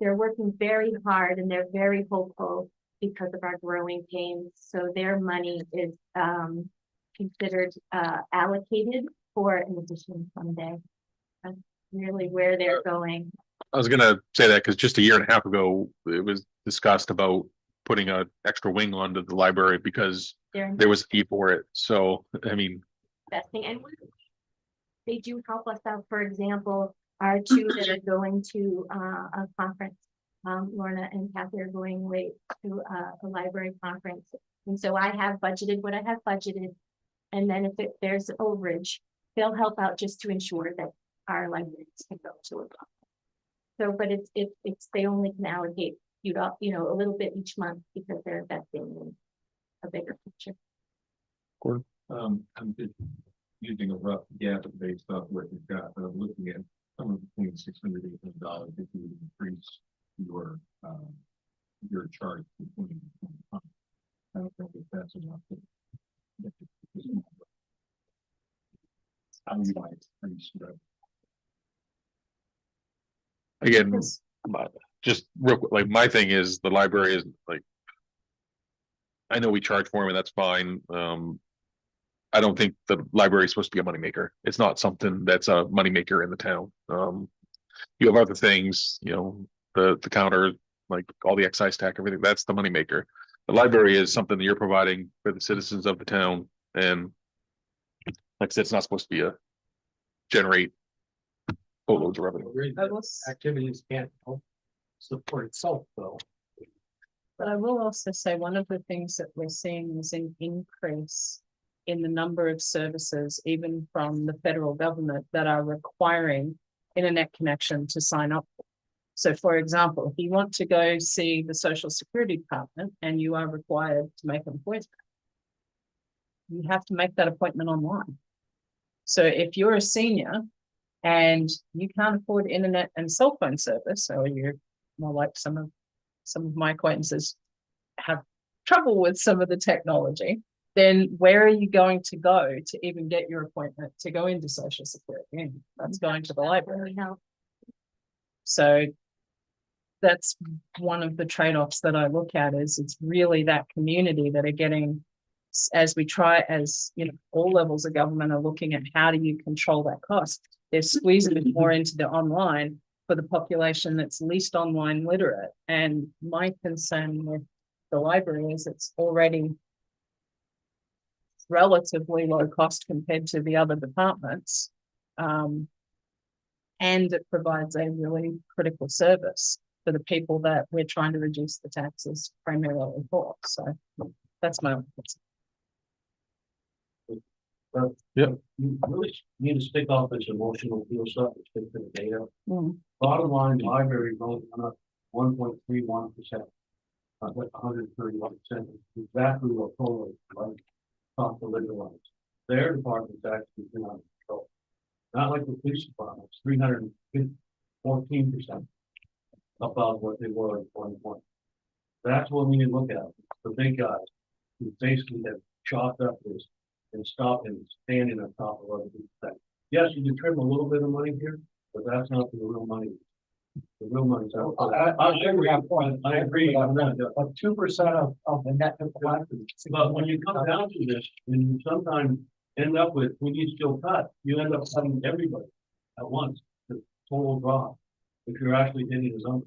J: they're working very hard and they're very hopeful because of our growing pains. So their money is, considered, allocated for an addition someday. That's really where they're going.
A: I was gonna say that because just a year and a half ago, it was discussed about putting an extra wing onto the library because
J: They're
A: there was a need for it. So, I mean,
J: investing and they do help us out. For example, our two that are going to a conference, Lorna and Kathy are going away to a library conference. And so I have budgeted what I have budgeted. And then if there's overage, they'll help out just to ensure that our libraries can go to a conference. So, but it's they only can allocate you know, a little bit each month because they're investing in a bigger picture.
G: I'm just using a rough guess based off what you've got, but I'm looking at somewhere between $600 and $800 if you increase your charge to 20. I don't think that that's enough. How you might increase revenue.
A: Again,
B: Because-
A: just real quick, like my thing is the library is like. I know we charge for them and that's fine. I don't think the library is supposed to be a moneymaker. It's not something that's a moneymaker in the town. You have other things, you know, the counter, like all the excise tax, everything, that's the moneymaker. The library is something that you're providing for the citizens of the town and. Like I said, it's not supposed to be a generate boatloads of revenue.
E: I will s-
G: Activities can't help support itself, though.
E: But I will also say one of the things that we're seeing is an increase in the number of services, even from the federal government, that are requiring internet connection to sign up. So for example, if you want to go see the Social Security Department and you are required to make an appointment, you have to make that appointment online. So if you're a senior and you can't afford internet and cell phone service, or you're more like some of my acquaintances have trouble with some of the technology, then where are you going to go to even get your appointment to go into Social Security? And that's going to the library.
J: Really help.
E: So that's one of the trade-offs that I look at is it's really that community that are getting, as we try, as you know, all levels of government are looking at how do you control that cost? They're squeezing it more into the online for the population that's least online literate. And my concern with the library is it's already relatively low cost compared to the other departments. And it provides a really critical service for the people that we're trying to reduce the taxes primarily for. So that's my own concern.
G: You really need to stick off this emotional feel stuff, and stick to the data.
E: Mm.
G: Bottom line, the library only went up 1.31%. That's 131%, exactly what total, like, top the liquor lines. Their department's actually been under control. Not like the police department, it's 314% above what they were in 2020. That's what we need to look at, the big guys who basically have chopped up this and stopped and standing on top of other people's things. Yes, you can trim a little bit of money here, but that's not the real money. The real money's out. I agree on that.
F: But 2% of the net.
G: But when you come down to this, and you sometimes end up with, when you still cut, you end up cutting everybody at once, the total drop, if you're actually hitting the number.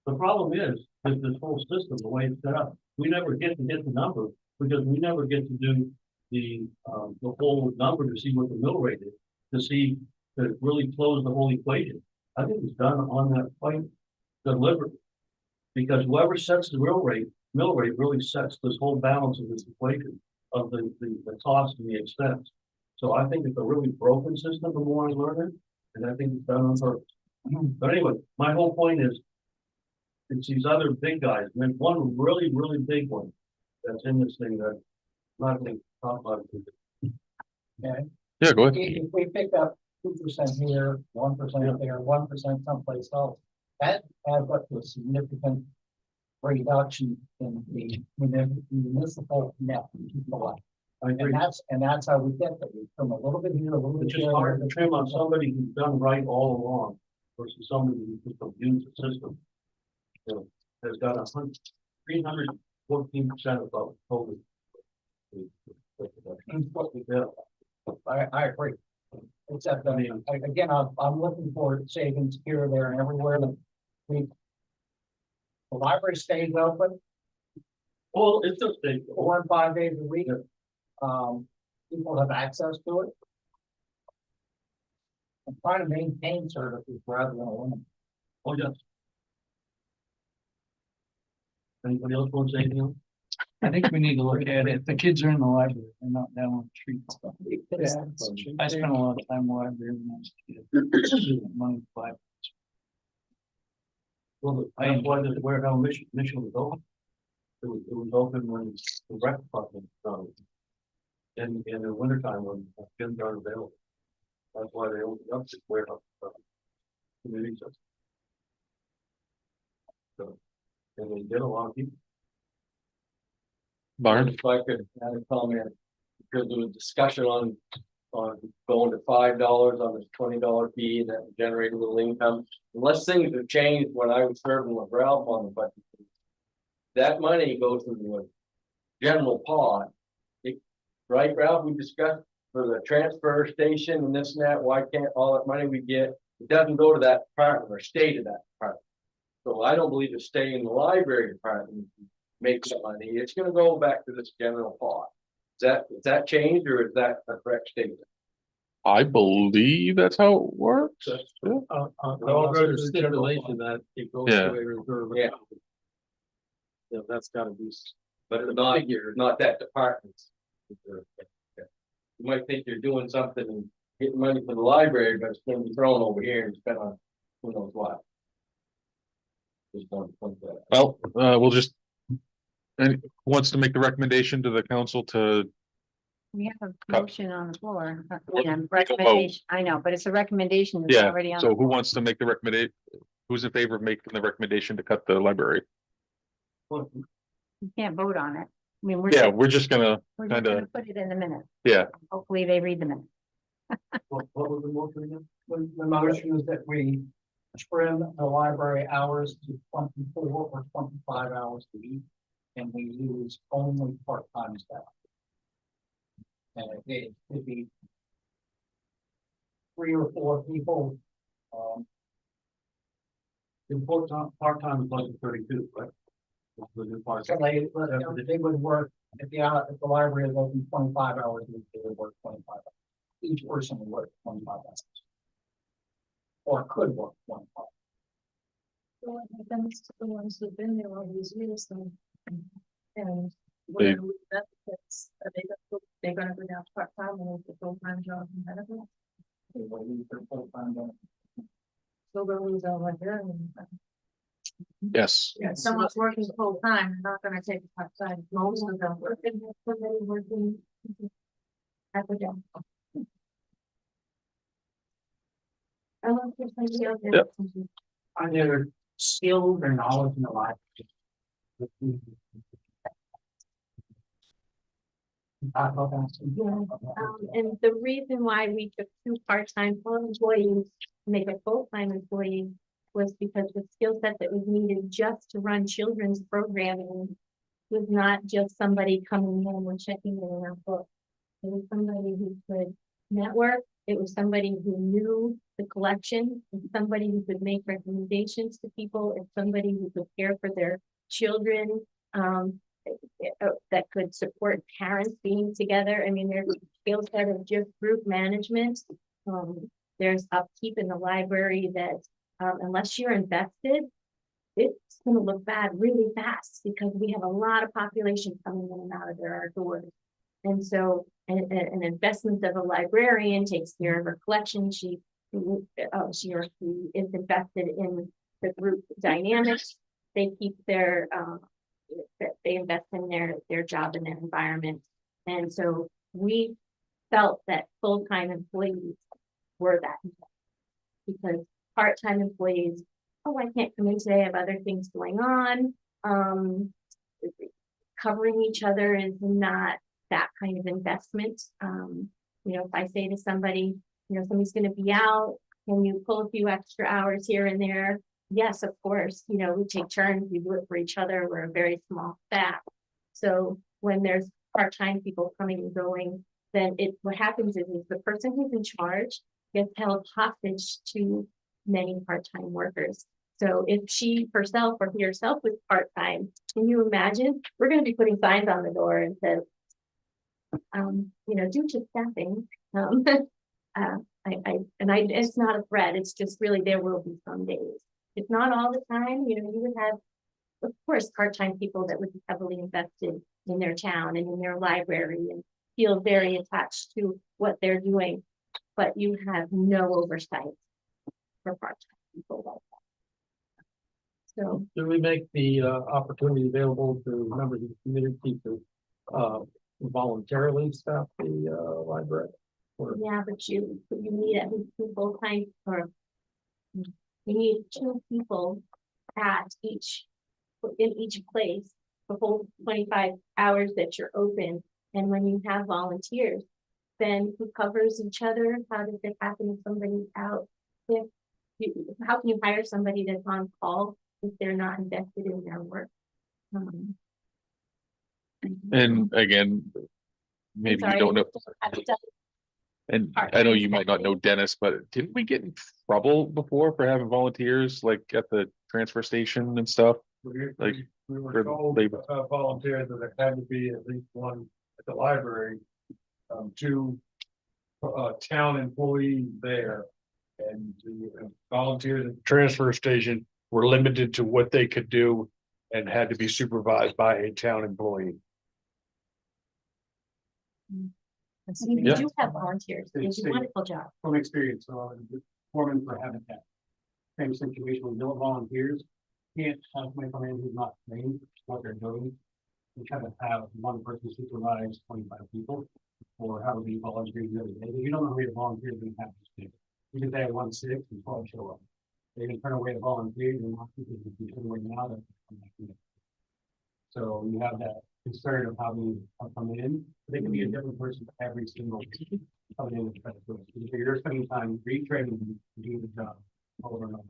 G: The problem is, with this whole system, the way it's set up, we never get to hit the number, because we never get to do the whole number to see what the mill rate is, to see, to really close the whole equation. I think it's done on that quite deliberately. Because whoever sets the mill rate really sets this whole balance of this equation of the cost and the expense. So I think it's a really broken system, the more I learn it, and I think it's done on purpose. But anyway, my whole point is, it's these other big guys, and then one really, really big one that's in this thing that I'm not gonna talk about it.
A: Yeah, go ahead.
F: If we pick up 2% here, 1% there, 1% someplace else, that adds up to a significant reduction in the municipal net.
G: I agree.
F: And that's how we get there. We trim a little bit here, a little bit
G: It's just
F: there.
G: hard to trim on somebody who's done right all along versus somebody who just abused the system. You know, has got 314% above total.
F: I agree. Except, I mean, again, I'm looking for savings here, there, and everywhere that the library stays open
G: Well, it's just a,
F: 4 and 5 days a week. People have access to it. I'm trying to maintain services rather than eliminate.
G: oh, yes. Anybody else want to say anything else?
D: I think we need to look at it. The kids are in the library, they're not down on the streets. I spent a lot of time in the library when I was a kid. Money to buy.
G: Well, that's why the warehouse mission was open. It was open when the rec department was done. And in the wintertime when gyms aren't available. That's why they opened up the warehouse. Community system. So, and they did a lot of people.
A: Byron?
G: If I could add a comment, because there was discussion on on going to $5 on this $20 fee that would generate a little income. Unless things have changed when I was serving with Ralph on the budget. That money goes to the general pot. Right, Ralph, we discussed for the transfer station and this and that, why can't all that money we get, it doesn't go to that department or stay to that department. So I don't believe it stay in the library department, makes that money, it's gonna go back to this general pot. Is that changed or is that a correct statement?
A: I believe that's how it works. Yeah.
G: It all goes to the stipulation that it goes
A: Yeah.
G: to a reserve. Yeah. Yeah, that's gotta be, but it's not that department's. reserve. You might think you're doing something and getting money for the library, but it's gonna be thrown over here and spent on who knows what. Just one point that.
A: Well, we'll just. And who wants to make the recommendation to the council to,
B: We have a
A: Cut.
B: motion on the floor.
A: Well,
B: Yeah,
A: we don't vote.
B: recommendation, I know, but it's a recommendation that's
A: yeah,
B: already on.
A: so
B: the
A: who wants to make the recommendation? Who's in favor of making the recommendation to cut the library?
B: You can't vote on it. I mean, we're.
A: Yeah, we're just gonna,
B: We're just
A: kinda-
B: gonna put it in the minute.
A: yeah,
B: Hopefully they read the minute.
F: What was the motion again? The motion is that we trim the library hours to 24 or 25 hours a week. And we use only part-time staff. And it could be 3 or 4 people.
G: The part-time is like 32, right? The new part.
F: So they would work, if the library is open 25 hours a week, they would work 25 hours. Each person would work 25 hours. Or could work 25.
H: Well, it depends to the ones who've been there all these years, and. And.
A: They-
H: They're gonna go down part-time and with the full-time job and benefits.
F: They will leave their full-time job.
H: So they'll lose out like that.
A: yes,
H: If someone's working full-time, they're not gonna take part-time, most of them working, somebody working. At the job. I love this idea.
A: Yep.
F: Are there skills or knowledge in the life?
J: And the reason why we took 2 part-time employees to make a full-time employee was because the skill set that was needed just to run children's programming was not just somebody coming in and checking in our book. It was somebody who could network. It was somebody who knew the collection, and somebody who could make recommendations to people, and somebody who could care for their children. That could support parents being together. I mean, there's a skill set of just group management. There's upkeep in the library that, unless you're invested, it's gonna look bad really fast because we have a lot of population coming in and out of our doors. And so an investment of a librarian takes care of her collection. She is invested in the group dynamics. They keep their, they invest in their job and their environment. And so we felt that full-time employees were that. Because part-time employees, oh, I can't come in today, I have other things going on. Covering each other is not that kind of investment. You know, if I say to somebody, you know, somebody's gonna be out, can you pull a few extra hours here and there? Yes, of course, you know, we take turns, we do it for each other, we're a very small staff. So when there's part-time people coming and going, then what happens is the person who's in charge gets held hostage to many part-time workers. So if she herself or he herself was part-time, can you imagine? We're gonna be putting signs on the door and says, you know, due to staffing, it's not a threat, it's just really, there will be some days. It's not all the time, you know, you would have, of course, part-time people that would be heavily invested in their town and in their library and feel very attached to what they're doing, but you have no oversight for part-time people like that. So,
G: Do we make the opportunity available to members of the community to voluntarily staff the library? Or
J: yeah, but you need at least 2 full-time, or you need 2 people in each place, the whole 25 hours that you're open. And when you have volunteers, then who covers each other? How does it happen if somebody's out? If how can you hire somebody that's on call if they're not invested in their work? Um,
A: And again, maybe you
J: sorry.
A: don't know.
J: I've done-
A: And I know
J: Part-time
A: you might not know Dennis, but didn't we get in trouble before for having volunteers like at the transfer station and stuff? Like,
C: We were
A: for
C: told,
A: labor.
C: volunteers that there had to be at least one at the library. Two, town employees there. And the volunteers at the transfer station were limited to what they could do and had to be supervised by a town employee.
J: I mean, we
A: Yeah.
J: do have volunteers. They
F: It's
J: do a wonderful job.
F: From experience, so the foreman for Habitat. Same situation with no volunteers, can't have somebody come in who's not trained what they're doing. We kind of have one person supervise 25 people, or have be volunteers the other day. If you don't know how many volunteers we have to do. You can say 1-6 and 12 show up. They can turn away the volunteers and not people who can turn away now that. So you have that concern of how many come in. They can be a different person for every single coming in. If you're spending time retraining them to do the job over and over.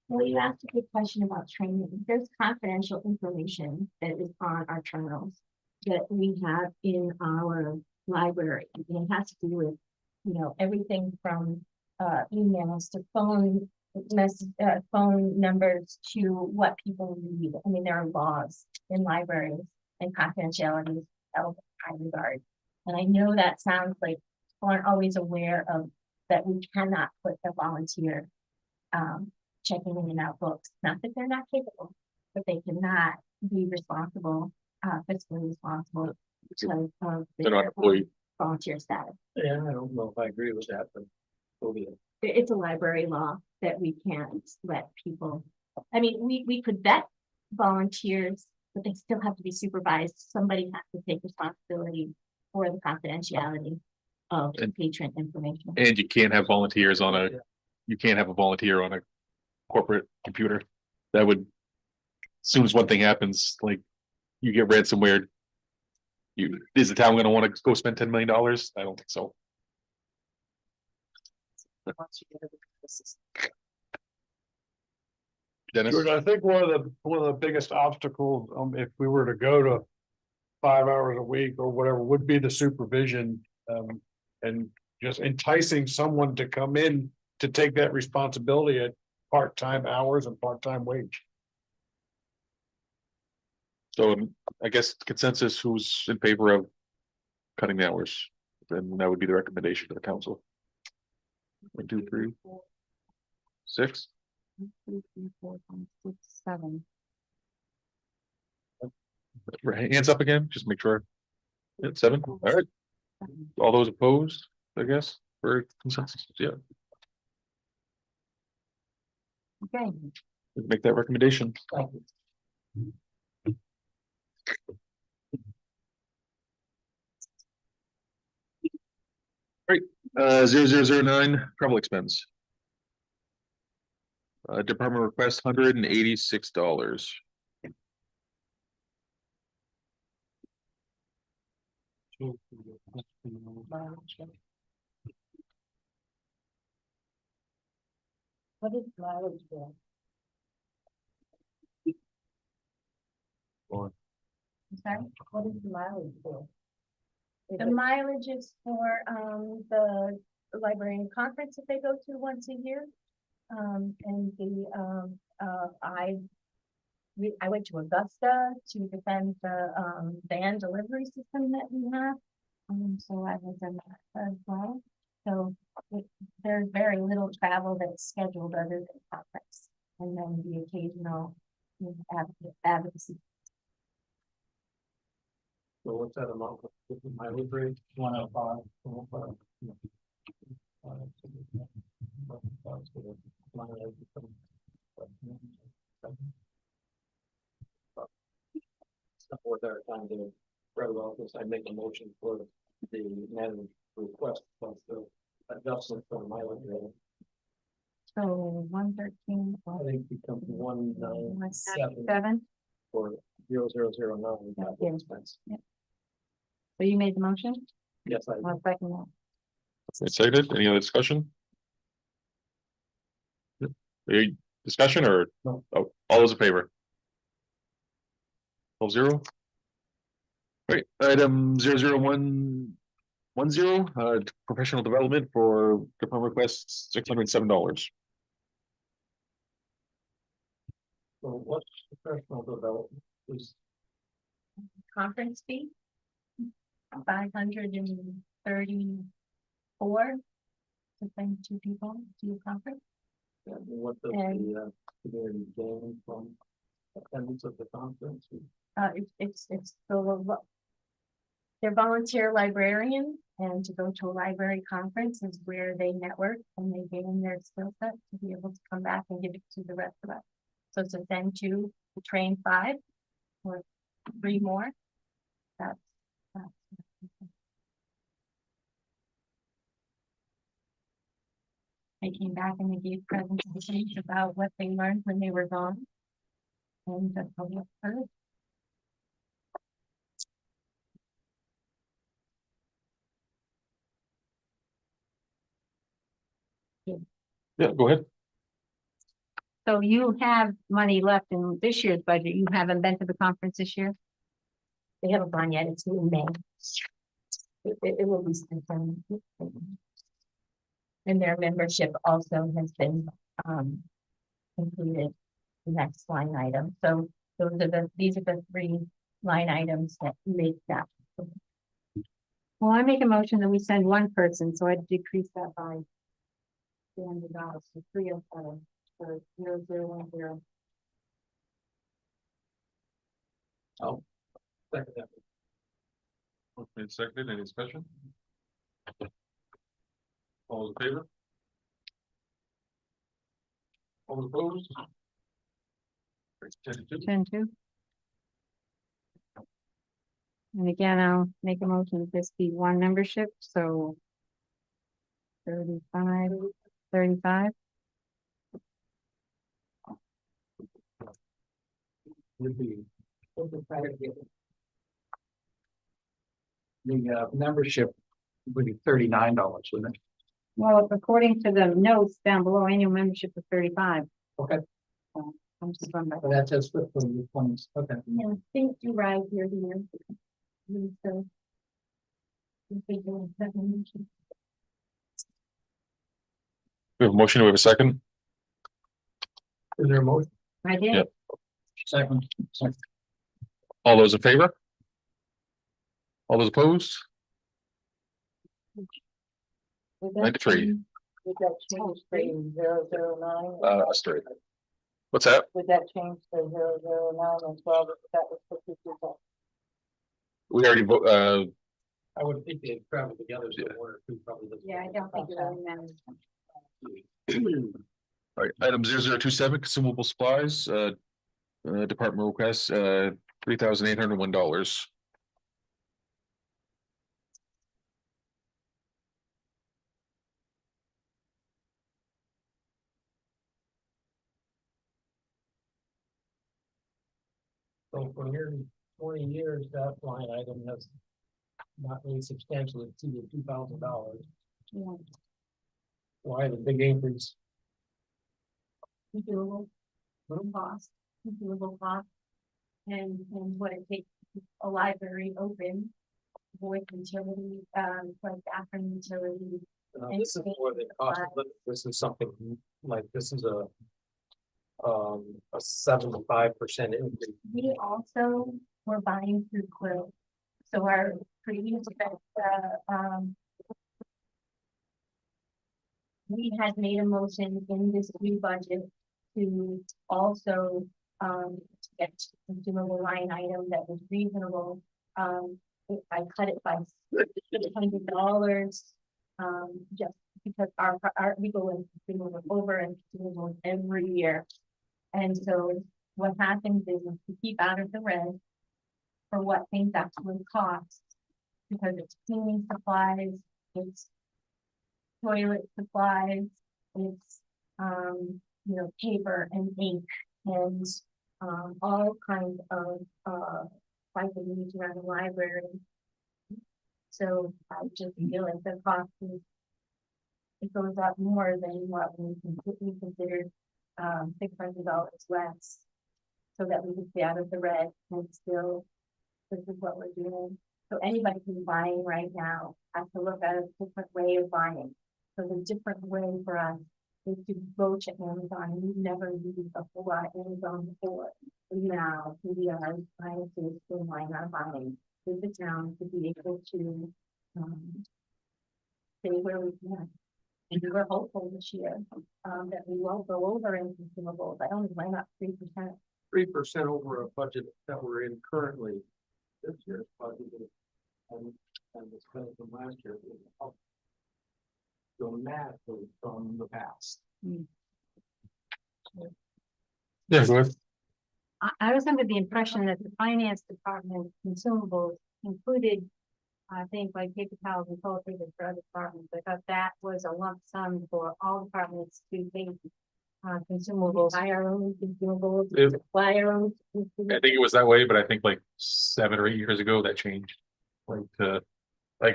J: Well, you asked a good question about training. There's confidential information that is on our terminals that we have in our library. And it has to do with, everything from emails to phone numbers to what people read. I mean, there are laws in libraries and confidentiality is held in high regard. And I know that sounds like people aren't always aware of that we cannot put a volunteer checking in and out books. Not that they're not capable, but they cannot be responsible, fiscally responsible because of
A: They're not
J: their
A: employed.
J: volunteer status.
G: Yeah, I don't know if I agree with that, but.
J: It's a library law that we can't let people, I mean, we could vet volunteers, but they still have to be supervised. Somebody has to take responsibility for the confidentiality of
A: And-
J: patron information.
A: And you can't have volunteers you can't have a volunteer on a corporate computer. That would, as soon as one thing happens, like you get ransomware. Is the town gonna wanna go spend $10 million? I don't think so. Dennis?
C: George, I think one of the biggest obstacles, if we were to go to 5 hours a week or whatever, would be the supervision. And just enticing someone to come in to take that responsibility at part-time hours and part-time wage.
A: So I guess consensus, who's in favor of cutting the hours? Then that would be the recommendation to the council. 1, 2, 3, 6.
B: 1, 2, 3, 4, 5, 6, 7.
A: Hands up again, just make sure. Yeah, 7, all right. All those opposed, I guess, for consensus, yeah,
B: Okay,
A: make that recommendation. Right, 0009, travel expense. Department request $186.
B: what is mileage for?
A: Go on.
B: I'm sorry, what is the mileage for? Is
J: The
B: it-
J: mileage is for the librarian conference that they go to once a year. And I went to Augusta to defend the van delivery system that we have. So I was in that as well. So there's very little travel that's scheduled other than conference and then the occasional advocacy.
G: So what's that amount of mileage rate? 105. It's not worth our time to rather well, this, I make a motion for the management request, plus the adjustment for the mileage rate.
B: So 113.
G: I think it becomes 197
B: 7.
G: for 0009 capital
B: Yeah.
G: expense.
B: So you made the motion?
G: Yes, I.
B: I'll second that.
A: Seconded, any other discussion? Any discussion or?
G: No.
A: Oh, all those in favor? 12-0. Right, item 00110, professional development for department requests $607.
G: So what's professional development is,
B: Conference fee. 534. To send two people to a conference.
G: what does
B: And-
G: the community gain from attendance of the conference?
B: It's they're volunteer librarians, and to go to a library conference is where they network and they gain their skill set to be able to come back and give it to the rest of us. So to send two, to train 5 or 3 more. That's. They came back and they gave presentations about what they learned when they were gone. And the public heard.
A: Yeah, go ahead.
B: So you have money left in this year's budget. You haven't been to the conference this year? They haven't gone yet. It's in May. It will be sometime. And their membership also has been included in the next line item. So these are the 3 line items that make that. Well, I make a motion that we send 1 person, so I'd decrease that by $200 to 307 for 0010.
G: Second that.
A: Okay, seconded, any discussion? All those in favor? All those opposed? 10-2.
B: 10-2. And again, I'll make a motion that this be 1 membership, so 35.
G: Would be. The membership would be $39, wouldn't it?
B: Well, according to the notes down below, annual membership is 35.
G: Okay.
B: So I'm just going by.
G: But that's just for the points, okay.
B: Yeah, I think you're right here. So.
A: We have a motion, do we have a second?
G: Is there a motion?
B: I did.
A: Yep.
G: Second.
A: All those in favor? All those opposed? 93.
K: Would that change to 009?
A: That's 3. What's that?
K: Would that change to 009 and 12 if that was 52?
A: We already,
G: I would think they'd travel together, so one or two probably. doesn't-
B: Yeah, I don't think it really matters.
A: all right, item 0027, consumable supplies, department requests, $3,801.
G: So for nearly 20 years, that line item has not really substantially exceeded $2,000.
B: Yeah.
G: Why the big increase?
B: Doable. Little cost, doable cost. And what it takes to keep a library open. Void utility, like bathroom utility.
G: This is where the cost of living, this is something like, this is a 75% increase.
B: We also were buying through Quill. So our previous, we had made a motion in this new budget to also, get consumable line item that was reasonable. I cut it by $600, just because we go in consumable over and consumable every year. And so what happens is we keep out of the red for what things actually cost. Because it's cleaning supplies, it's toilet supplies, it's, paper and ink and, all kinds of, needs around the library. So I just feel like the cost is it goes up more than what we considered, $600 less. So that we can stay out of the red and still, this is what we're doing. So anybody who's buying right now has to look at a different way of buying. So the different way for us is to go to Amazon. We've never used a whole lot of Amazon before. Now we are trying to streamline our buying with the town to be able to stay where we can. And we're hopeful this year that we won't go over in consumables. I only went up 3%.
G: 3% over a budget that we're in currently. This year's budget. And the spend from last year. Was up dramatically from the past.
A: Yeah, go ahead.
B: I was under the impression that the finance department consumables included, I think, like paper towels and toilet paper for other departments. I thought that was a lump sum for all departments to pay consumables, buy our own consumables,
A: If-
B: supply our own.
A: I think it was that way, but I think like 7 or 8 years ago that changed. Like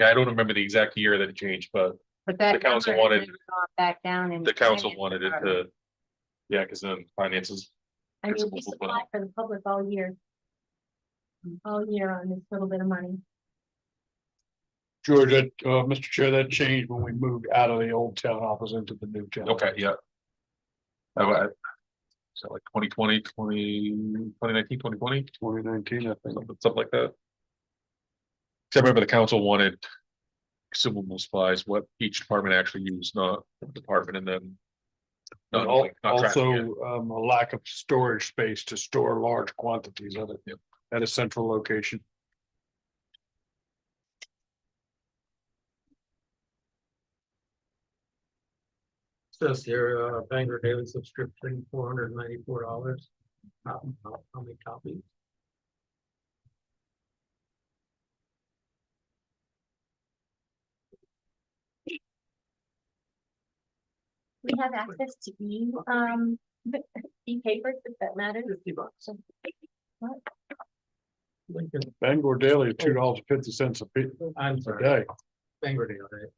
A: I don't remember the exact year that it changed, but
B: But that
A: the council
B: number has
A: wanted-
B: never gone back down in
A: the council
B: finance
A: wanted it
B: department.
A: to. Yeah, because then finances.
B: I mean, we
A: consumables went
B: supply
A: up.
B: for the public all year. All year on this little bit of money.
C: George, Mr. Chair, that changed when we moved out of the old town office into the new town.
A: Okay, yeah. So like 2020, 2019, 2020,
C: 2019, I think.
A: something like that. 'Cause I remember the council wanted consumable supplies, what each department actually used, not the department, and then.
C: And
A: not tracking it.
C: also, a lack of storage space to store large quantities of it at a central location.
G: Says here, Bangor Daily subscription, $494. How many copies?
J: We have access to e-papers, if that matters.
G: $50.
J: What?
G: Lincoln,
C: Bangor Daily, $2.50
G: I'm
C: a
G: sorry,
C: day.
G: Bangor Daily, right?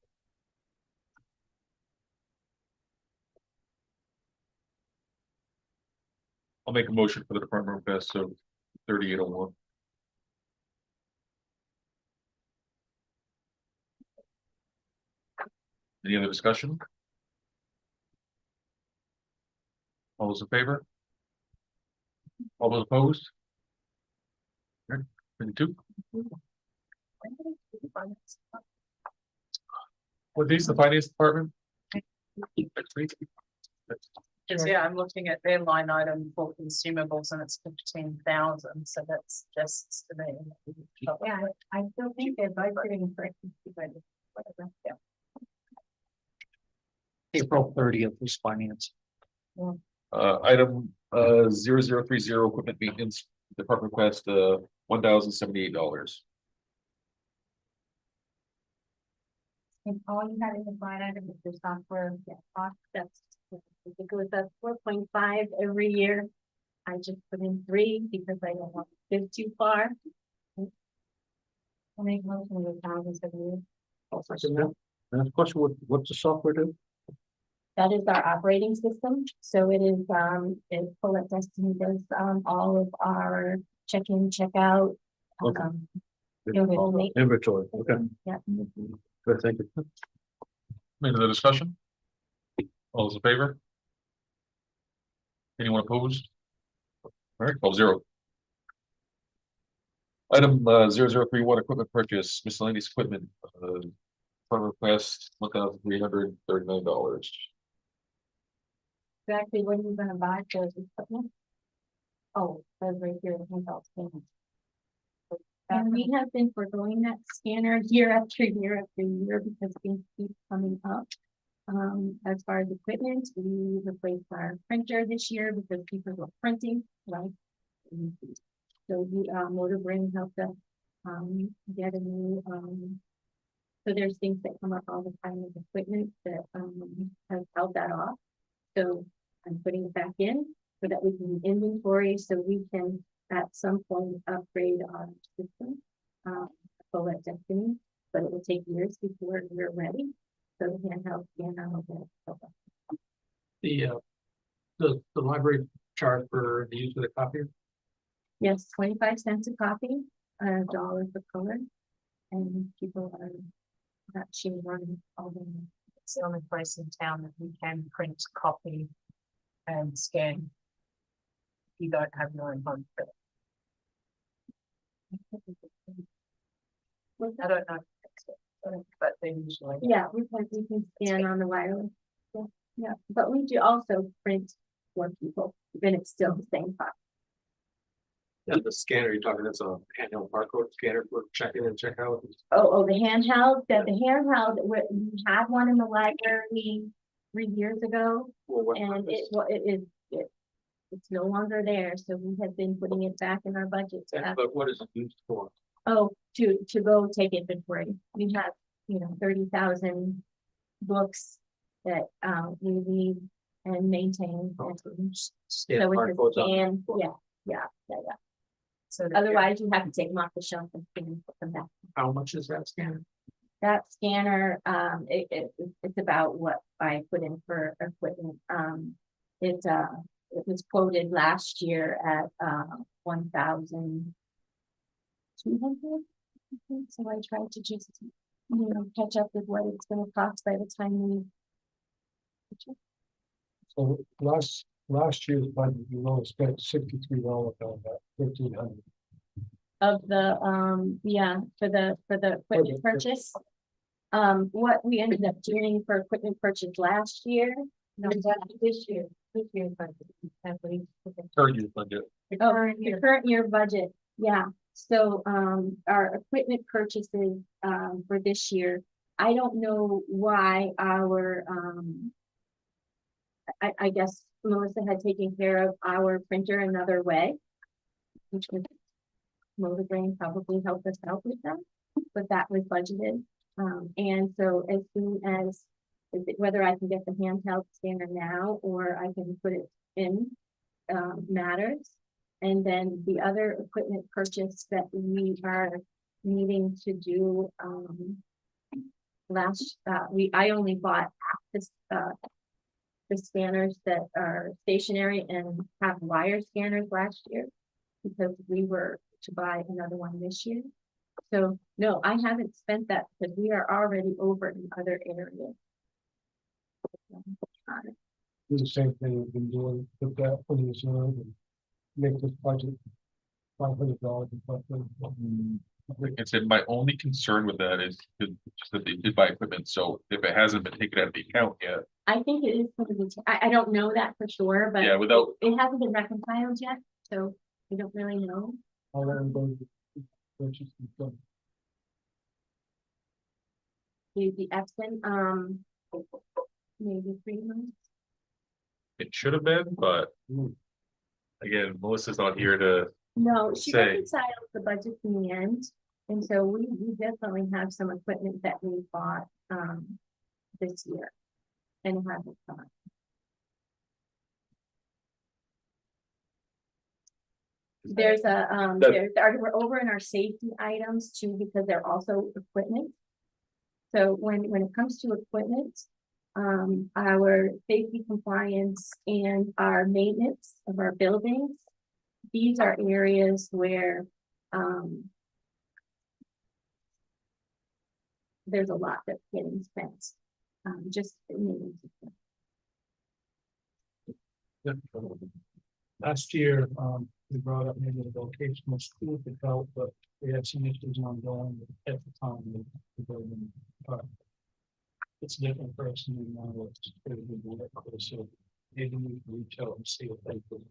A: I'll make a motion for the Department of Best of 3801. Any other discussion? All those in favor? All those opposed? All right, 32. Were these the finance department?
E: Cause yeah, I'm looking at their line item for consumables and it's 15,000, so that's just to me.
B: Yeah, I still think they're budgeting for. Whatever, yeah.
D: April 30th is finance.
A: Item 0030 equipment maintenance department request $1,078.
B: And all you had in the line item is the software, cost, that's, it goes up 4.5 every year. I just put in 3 because I don't want to go too far. I make motion of $1,078.
G: Next question, what's the software do?
J: That is our operating system. So it is, it Full Destiny does, all of our check-in, check-out.
G: Okay.
J: Full ma-
G: Inventory, okay.
J: Yeah.
G: Good, thank you.
A: Any other discussion? All those in favor? Anyone opposed? All right, 12-0. Item 0031 equipment purchase, miscellaneous equipment, front request $1,339.
B: Exactly what are you gonna buy for this equipment? Oh, that's right here, the handheld scanner.
J: And we have been foregoing that scanner year after year after year because things keep coming up. As far as equipment, we replaced our printer this year because people were printing, right? So the motor brain helped us get a new so there's things that come up all the time with equipment that has held that off. So I'm putting it back in so that we can inventory so we can at some point upgrade our system. Full Destiny, but it will take years before we're ready. So the handheld scanner will get.
F: The library charge for the use of the copier.
J: Yes, 25 cents a copy, $1 per color. And people are actually running all the.
E: It's the only place in town that we can print, copy and scan. You don't have your own home printer. I don't know. But they usually.
J: Yeah, we can scan on the wireless. Yeah, yeah, but we do also print for people, then it's still the same cost.
G: Yeah, the scanner, you're talking, that's a handheld barcode scanner for check-in and check-out.
J: Oh, the handheld, we had one in the library 3 years ago,
G: Well, what
J: and
G: purpose?
J: it's no longer there, so we have been putting it back in our budget. to have-
G: But what is it used for?
J: Oh, to go take inventory. We have, 30,000 books that, we read and maintain.
G: Oh,
J: and
G: Scan
J: So
G: barcodes
J: it's a
G: on.
J: scan, yeah.
E: So that
J: Otherwise, you have to take them off the shelf and scan and put them back.
G: How much is that scanner?
J: That scanner, it's about what I put in for equipment. It was quoted last year at, 1,200. So I tried to just, catch up with what it's gonna cost by the time we.
C: So last year's budget, you only spent $63 on that, 1,500.
J: Of the, for the equipment purchase. What we ended up doing for equipment purchase last year. No, this year. Budget.
G: Current year's budget.
J: Oh, the current year budget, yeah, so, our equipment purchases, for this year, I don't know why our, I guess Melissa had taken care of our printer another way. Which was, Motor Brain probably helped us out with that, but that was budgeted, and so as soon as, whether I can get the handheld scanner now, or I can put it in, matters. And then the other equipment purchase that we are needing to do, I only bought this, the scanners that are stationary and have wire scanners last year, because we were to buy another one this year. So, no, I haven't spent that because we are already over in other areas.
C: Do the same thing we've been doing with that for the reserve and make this budget $500 and something.
A: Like I said, my only concern with that is just that they did buy equipment, so if it hasn't been taken out of the account yet.
J: I think it is going to be, I don't know that for sure, but
A: Yeah, without,
J: it hasn't been reconciled yet, so we don't really know.
C: How long ago did you purchase the equipment?
J: The Epson, maybe 3 months.
A: it should have been, but. Again, Melissa's not here to,
J: No, she
A: Say.
J: reconciled the budget in the end, and so we definitely have some equipment that we bought, this year. And haven't bought. There's a, we're over in our safety items too, because they're also equipment. So when it comes to equipment, our safety compliance and our maintenance of our buildings, these are areas where, there's a lot that's getting spent, just in maintenance.
D: Last year, we brought up maybe the vocational school could help, but we had some issues ongoing at the time with the building. It's different for us than now, it's pretty good work, so maybe we can reach out and see if they could.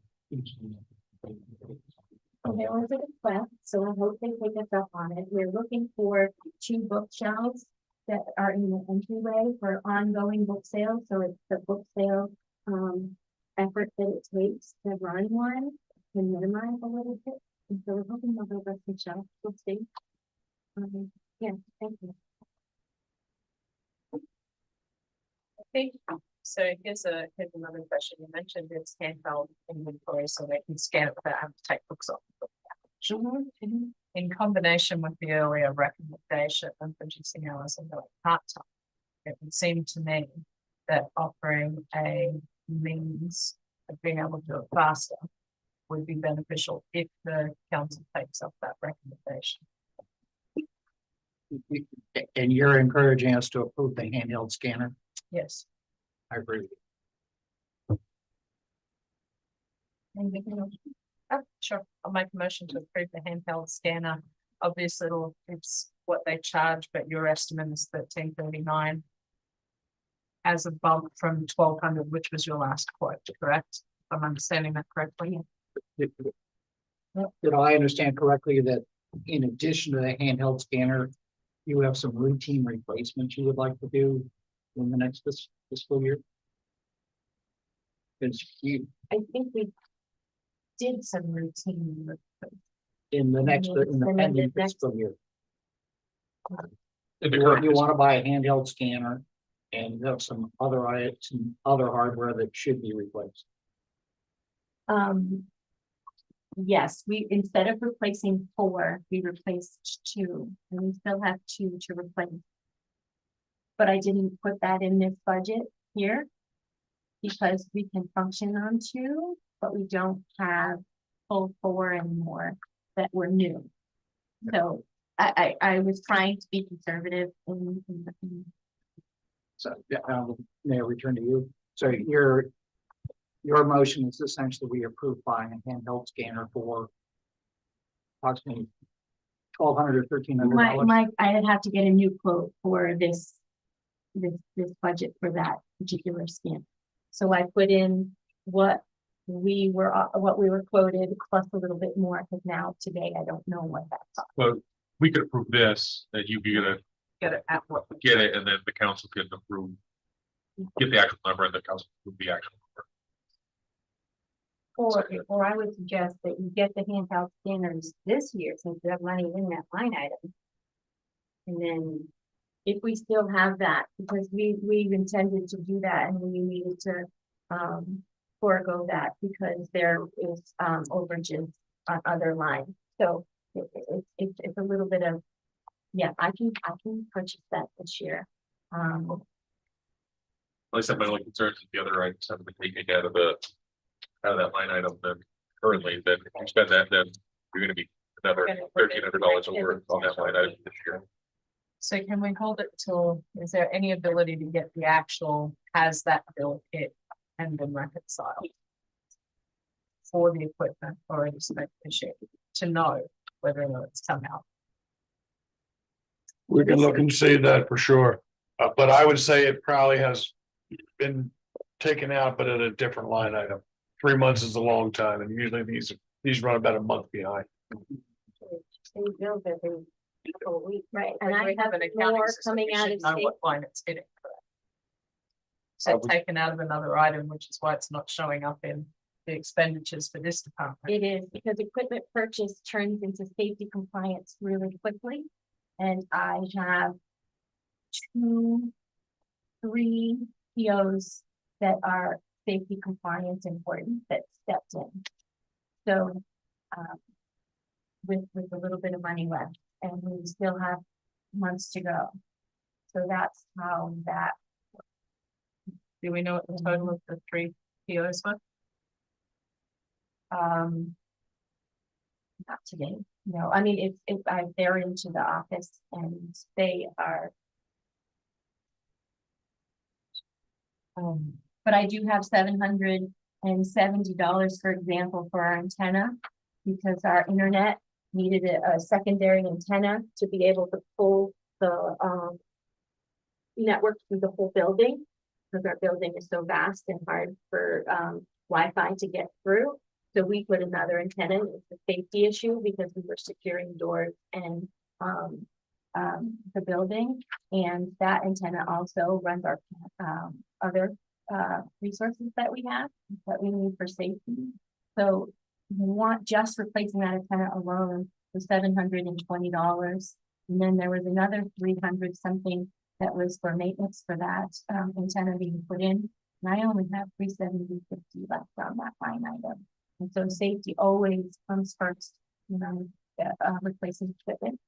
J: Okay, was a request, so I hope they take us up on it. We're looking for 2 bookshelves that are in the entryway for ongoing book sales, so it's the book sale, effort that it takes to run one to minimize a little bit. And so we're hoping they'll give us some shelves, we'll see. Yeah, thank you.
E: Okay, so here's another question. You mentioned it's handheld inventory, so they can scan it without having to take books off. In combination with the earlier recommendation of reducing hours and going part-time, it would seem to me that offering a means of being able to do it faster would be beneficial if the council takes up that recommendation.
F: And you're encouraging us to approve the handheld scanner?
E: Yes.
F: I agree.
E: Sure, I'll make a motion to approve the handheld scanner. Obviously, it's what they charge, but your estimate is $13.39. As a bump from 1,200, which was your last quote, correct? If I'm understanding that correctly.
F: Did I understand correctly that in addition to the handheld scanner, you have some routine replacements you would like to do in the next fiscal year? Because you,
B: I think we did some routine.
F: in the next, in the
B: And then
F: pending
B: the next-
F: fiscal year,
A: In the
F: you
A: current
F: want to buy a handheld scanner and you have some other items, some other hardware that should be replaced.
B: Yes, we, instead of replacing 4, we replaced 2, and we still have 2 to replace. But I didn't put that in this budget here. Because we can function on 2, but we don't have full 4 anymore that were new. So I was trying to be conservative in.
F: So, yeah, may I return to you? So your motion is essentially we approve buying a handheld scanner for approximately $1,200 or $1,300.
B: I'd have to get a new quote for this budget for that particular scan. So I put in what we were quoted plus a little bit more, because now today I don't know what that's.
A: But we could approve this, and you'd be gonna
E: Get it at what?
A: get it, and then the council can approve. Get the actual number and the council approve the actual number.
B: Or I would suggest that you get the handheld scanners this year, since you have money in that line item. And then if we still have that, because we intended to do that and we needed to forego that because there is overages on other lines. So it's a little bit of, yeah, I can purchase that this year.
A: At least my only concern is the other items haven't been taken out of that line item then currently, then if you spend that, then you're gonna be another $1,300 over on that line item this year.
E: So can we hold it till, is there any ability to get the actual, has that bill hit and been reconciled? For the equipment or expect issue, to know whether or not it's come out.
C: We can look and see that for sure, but I would say it probably has been taken out, but at a different line item. 3 months is a long time, and usually these run about a month behind.
B: They build every couple of weeks, right? And
E: When
B: I
E: we
B: have
E: an accounting
B: more
E: system,
B: coming
E: we
B: out
E: should
B: of
E: know
B: state.
E: what line it's hitting. So taken out of another item, which is why it's not showing up in the expenditures for this department.
B: It is, because equipment purchase turns into safety compliance really quickly. And I have 2, 3 POs that are safety compliance important that stepped in. So, with a little bit of money left, and we still have months to go. So that's how that.
E: Do we know what the total of the 3 POs were?
B: Not today, no, I mean, they're into the office and they are. But I do have $770, for example, for our antenna, because our internet needed a secondary antenna to be able to pull the, network through the whole building. Because our building is so vast and hard for, Wi-Fi to get through. So we put another antenna. It's a safety issue because we were securing doors and the building. And that antenna also runs our other resources that we have that we need for safety. So we want just replacing that antenna alone was $720. And then there was another 300 something that was for maintenance for that antenna being put in. And I only have $370.50 left on that line item. And so safety always comes first, replacing equipment.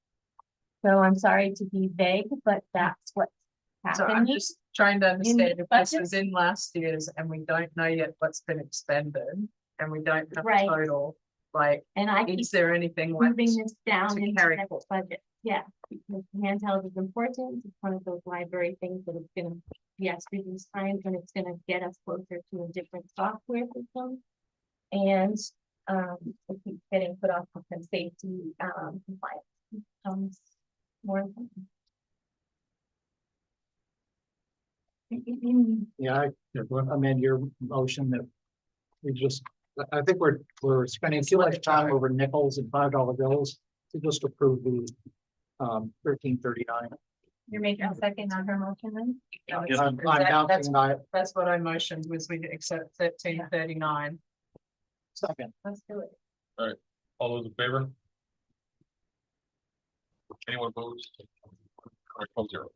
B: So I'm sorry to be vague, but that's what
E: So I'm
B: happening.
E: just trying to understand if this
B: budget?
E: was in last year's and we don't know yet what's been expended and we don't have a
B: Right.
E: total, like,
B: And I keep
E: is there anything left?
B: moving this down
E: to
B: into
E: carry
B: next budget, yeah. Because handheld is important, it's one of those library things that it's gonna, yes, reduce time, and it's gonna get us closer to a different software system. And, it keeps getting put off because safety, compliance becomes more important.
D: Yeah, I mean, your motion that we just, I think we're spending too much time over nickels and $5 bills to just approve the 1339.
B: You're making a second on her motion then?
E: No,
D: And I'm
E: that's-
D: bouncing I
E: That's what I motioned, was we accept 1339.
D: second.
B: Let's do it.
A: All those in favor? Anyone opposed? All right, 12-0.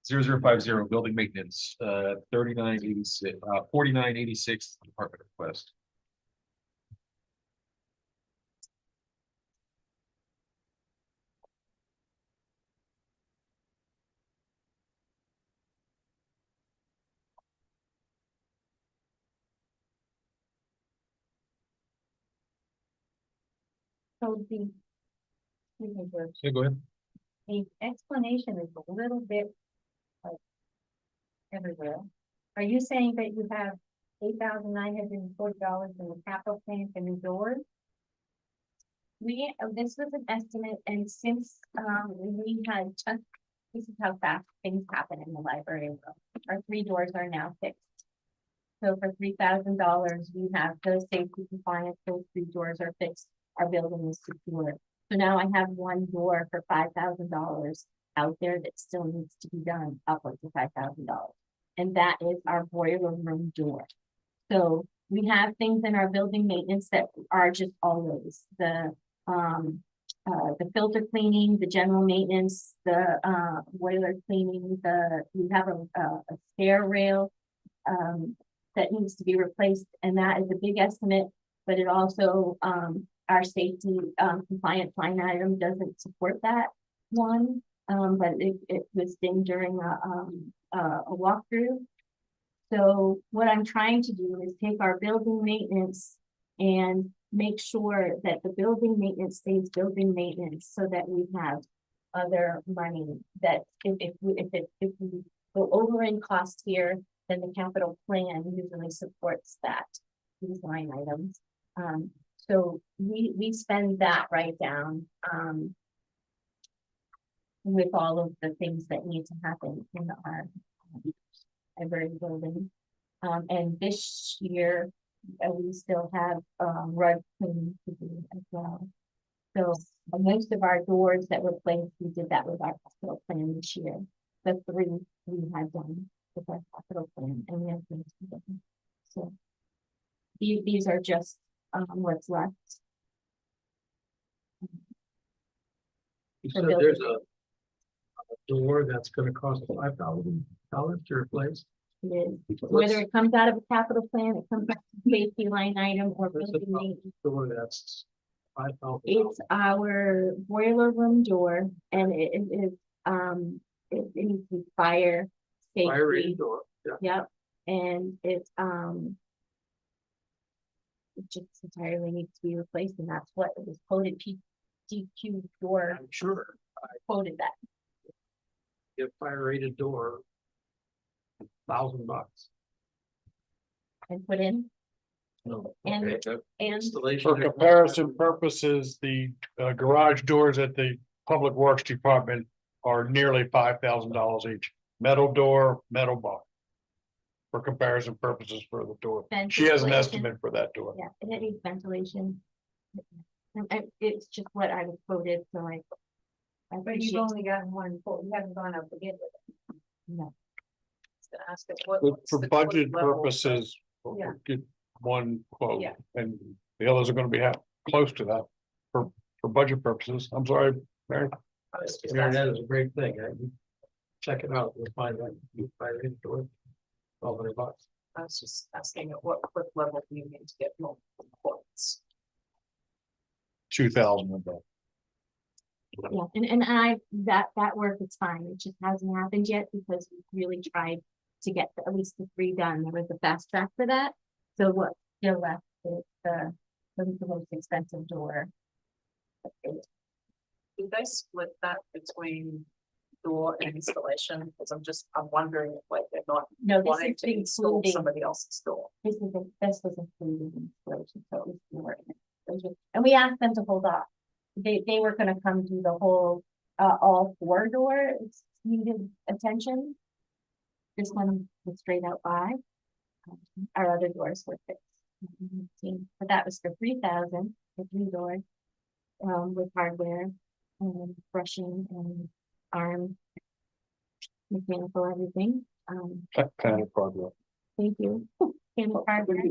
A: 0050, building maintenance, 3986, 4986, department request.
B: So the. excuse me, George.
A: Yeah, go ahead.
B: The explanation is a little bit like everywhere. Are you saying that you have $8,940 in the capital plan for new doors? This was an estimate, and since, we had just, this is how fast things happen in the library. Our 3 doors are now fixed. So for $3,000, we have those safety compliance, those 3 doors are fixed, our building is secure. So now I have 1 door for $5,000 out there that still needs to be done, upwards of $5,000. And that is our boiler room door. So we have things in our building maintenance that are just always the filter cleaning, the general maintenance, the boiler cleaning, we have a stair rail that needs to be replaced, and that is a big estimate, but it also our safety compliance line item doesn't support that one, but it was done during a walkthrough. So what I'm trying to do is take our building maintenance and make sure that the building maintenance stays building maintenance, so that we have other money that if we go over in cost here, then the capital plan usually supports that, these line items. So we spend that right down, with all of the things that need to happen in our library building. And this year, we still have, rug cleaning to do as well. So most of our doors that were placed, we did that with our capital plan this year. The 3 we had done with our capital plan, and we have things to do. So these are just, what's left.
D: You
B: For
D: said
B: building.
D: there's a door that's gonna cost $5,000 to replace.
B: Whether it comes out of a capital plan, it comes out of a safety line item, or
D: There's
B: building
D: a
B: maintenance.
D: door that's $5,000.
B: It's our boiler room door, and it is, it needs to be fire
D: Fire rated
B: safety.
D: door, yeah.
B: Yep, and it's, it just entirely needs to be replaced, and that's what it was quoted, DQ door
D: I'm sure
B: quoted that.
D: get fire rated door. $1,000.
B: And put in, and, and
D: Installation.
C: For comparison purposes, the garage doors at the Public Works Department are nearly $5,000 each. Metal door, metal box. For comparison purposes for the door. She has an
B: ventilation.
C: estimate for that door.
B: Yeah, and it needs ventilation. And it's just what I was quoted, so I. But you've only gotten 1 quote, you haven't gone up again with it. No.
E: To ask it, what-
C: But
E: what's
C: for
E: the
C: budget
E: level?
C: purposes, we'll
B: Yeah.
C: get 1 quote,
E: Yeah.
C: and the others are gonna be close to that. For budget purposes, I'm sorry, Mary.
E: I was just
D: Yeah, that
E: asking.
D: is a great thing. Check it out. We'll find that fire rated door. $1,200.
E: I was just asking at what quick level do you need to get multiple quotes?
C: 2,000 of that.
J: Yeah, and that work is fine. It just hasn't happened yet because we really tried to get at least the 3 done. There was a fast track for that. So what still left is the most expensive door.
E: Did they split that between door and installation? Because I'm wondering if like they're not
J: No, this
E: wanting
J: is
E: to install
J: including,
E: somebody else's door.
J: this was included in installation, so it was more in installation. And we asked them to hold off. They were gonna come do the whole, all 4 doors needed attention. This one was straight out by. Our other doors were fixed. But that was for 3,000 for 3 doors, with hardware and brushing and arm mechanical everything.
C: Kind of progress.
J: Thank you. And hardware.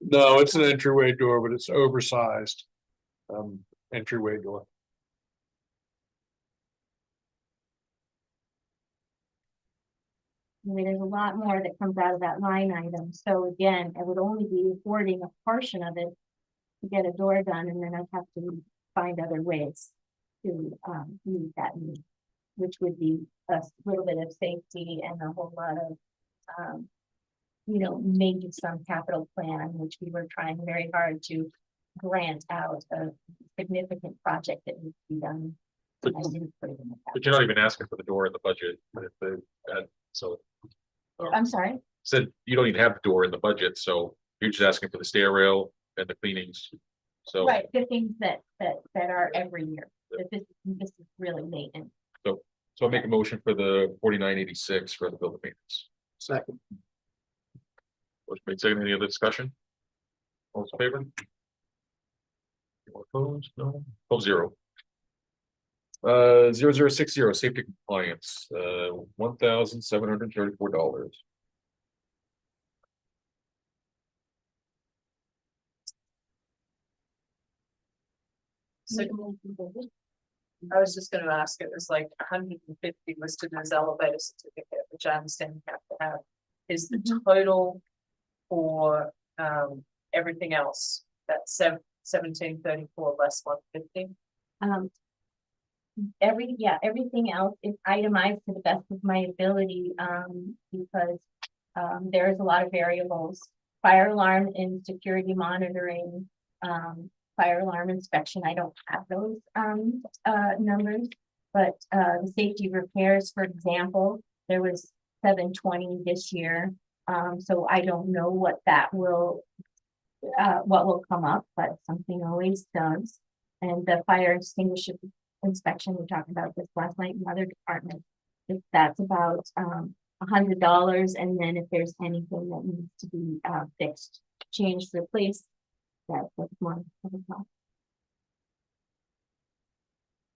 C: No, it's an entryway door, but it's oversized. Entryway door.
J: I mean, there's a lot more that comes out of that line item. So again, I would only be affording a portion of it to get a door done, and then I'd have to find other ways to meet that need, which would be a little bit of safety and a whole lot of maybe some capital plan, which we were trying very hard to grant out a significant project that needs to be done.
A: But
J: I didn't put it in the
A: but you're not even asking for the door in the budget. If they add- So
J: I'm sorry.
A: said you don't even have the door in the budget, so you're just asking for the stair rail and the cleanings. So.
J: Right, the things that are every year, that this is really maintenance.
A: So I'll make a motion for the 4986 for the building maintenance.
G: Second.
A: Motion made second. Any other discussion? All those in favor? Anyone opposed? No. 0. 0060 safety compliance, $1,734.
E: So I was just gonna ask, it was like 150 listed as elevator certificate, which I understand you have to have. Is the total for everything else, that's 1734 less 150?
J: Everything else is itemized to the best of my ability, because there's a lot of variables. Fire alarm and security monitoring, fire alarm inspection, I don't have those numbers. But the safety repairs, for example, there was 720 this year. So I don't know what will come up, but something always does. And the fire extinguisher inspection, we talked about this last night in other departments. If that's about $100, and then if there's anything that needs to be fixed, changed, replaced, that's more of a cost.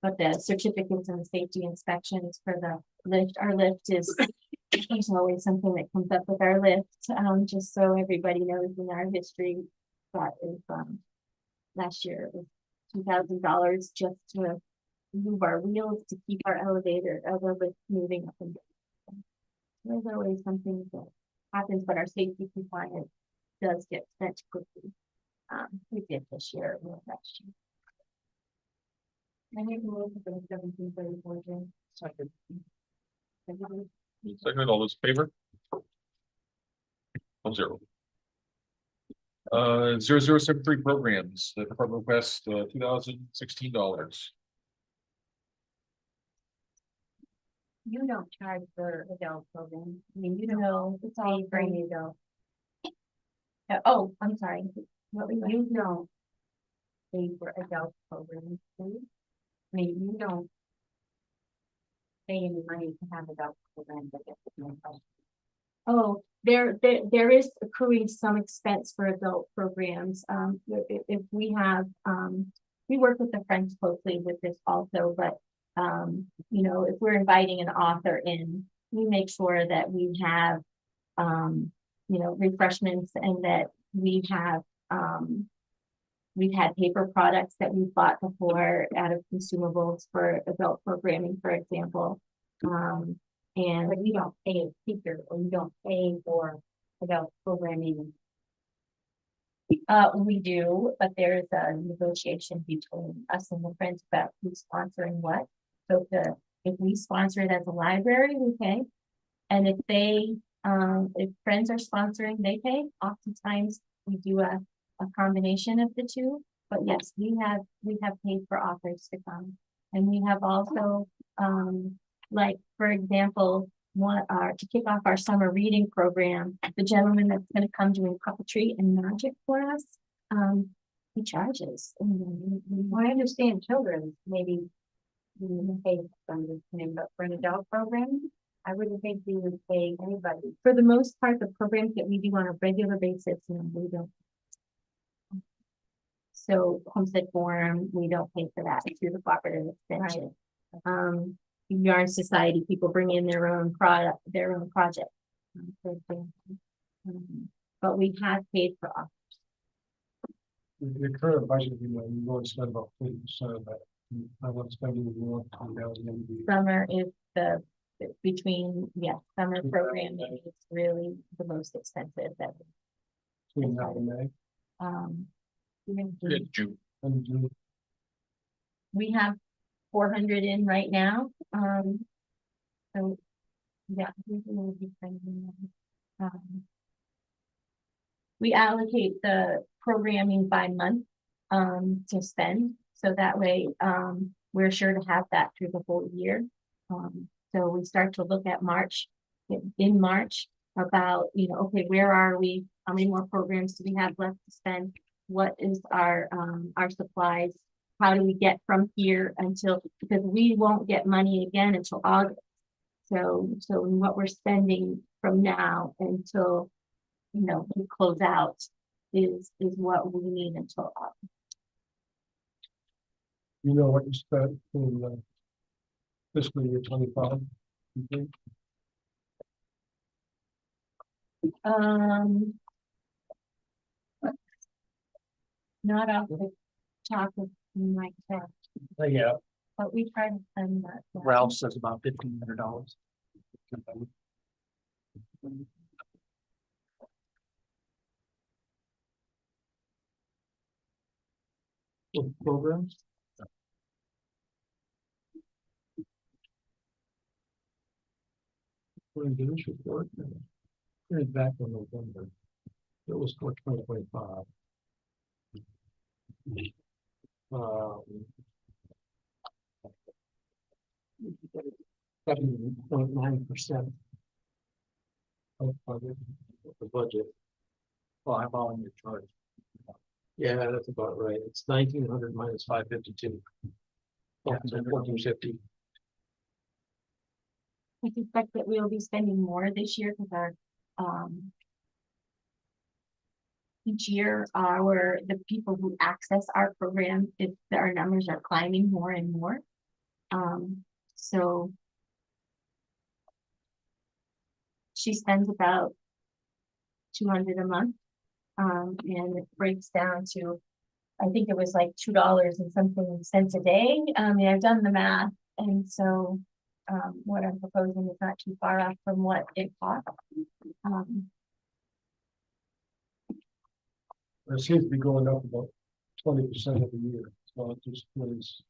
J: But the certificates and the safety inspections for the lift, our lift is there's always something that comes up with our lift. Just so everybody knows in our history, that is last year it was $2,000 just to move our wheels to keep our other lift moving up and down. There's always something that happens, but our safety compliance does get spent quickly. We did this year, we went last year. I think we'll look at the 1734.
E: Second.
A: Second, all those in favor? 0. 0073 programs, the department request $2,016.
B: You don't charge for adult programs. I mean, you don't, it's all for any adult.
J: Oh, I'm sorry. What we
B: You don't pay for adult programs, do you? I mean, you don't pay any money to have adult programs, I guess. Is my question.
J: Oh, there is accruing some expense for adult programs. If we have, we work with the Friends closely with this also, but if we're inviting an author in, we make sure that we have, refreshments, and that we have, we've had paper products that we've bought before out of consumables for adult programming, for example. And
B: But you don't pay a speaker, or you don't pay for adult programming. We do, but there is a negotiation between us and the Friends about who's sponsoring what. So if we sponsor it as a library, we pay. And if Friends are sponsoring, they pay. Oftentimes, we do a combination of the two. But yes, we have paid for authors to come. And we have also, like, for example, to kick off our summer reading program, the gentleman that's gonna come doing puppetry and magic for us, he charges. I understand children, maybe we would pay from this name, but for an adult program, I wouldn't think we would pay anybody. For the most part, the programs that we do on a regular basis, we don't. So Homestead Forum, we don't pay for that through the cooperative extension. Yarn Society, people bring in their own product, their own project. But we have paid for authors.
C: The current budget, you want to spend about 40% of that. I want to spend more on that.
B: Summer is summer programming is really the most expensive that.
C: Between now and May.
A: June.
C: And June.
B: We have 400 in right now, so, yeah. We will be spending that. We allocate the programming by month, to spend, so that way, we're sure to have that through the whole year. So we start to look at March, in March, about, okay, where are we? How many more programs do we have left to spend? What is our supplies? How do we get from here because we won't get money again until August. So what we're spending from now until, we close out is what we need until August.
C: You know what you spent in fiscal year 25? You think?
B: Not off the top of my head,
F: Yeah,
B: but we try to spend that.
F: Ralph says about $1,500.
C: Programs? For the initial report, back in November. It was for 2025. 7.9% of the budget.
G: Well, I'm on your chart. Yeah, that's about right. It's 1,900 minus 552. Yeah, so 1,450.
B: I suspect that we'll be spending more this year because each year the people who access our program, our numbers are climbing more and more. So she spends about 200 a month. And it breaks down to, I think it was like $2 and something cents a day. I've done the math, and so what I'm proposing is not too far off from what it costs.
C: It seems to be going up about 20% every year. So it just was.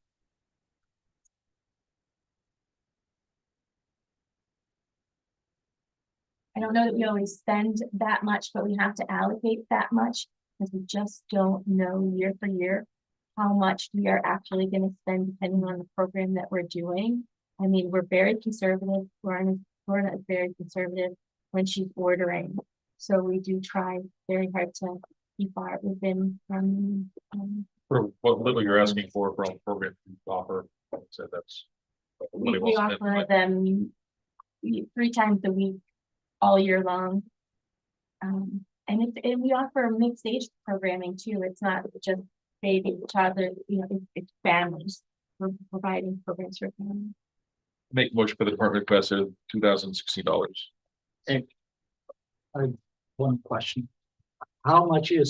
B: I don't know that we always spend that much, but we have to allocate that much because we just don't know year for year how much we are actually going to spend depending on the program that we're doing. I mean, we're very conservative. Florida is very conservative when she's ordering. So we do try very hard to keep our within.
A: For what little you're asking for from program offer, so that's.
B: We offer them 3 times a week, all year long. And we offer mixed age programming too. It's not just baby, toddler, it's families. We're providing programs for families.
A: Make motion for the department request of $2,060.
F: And one question. How much in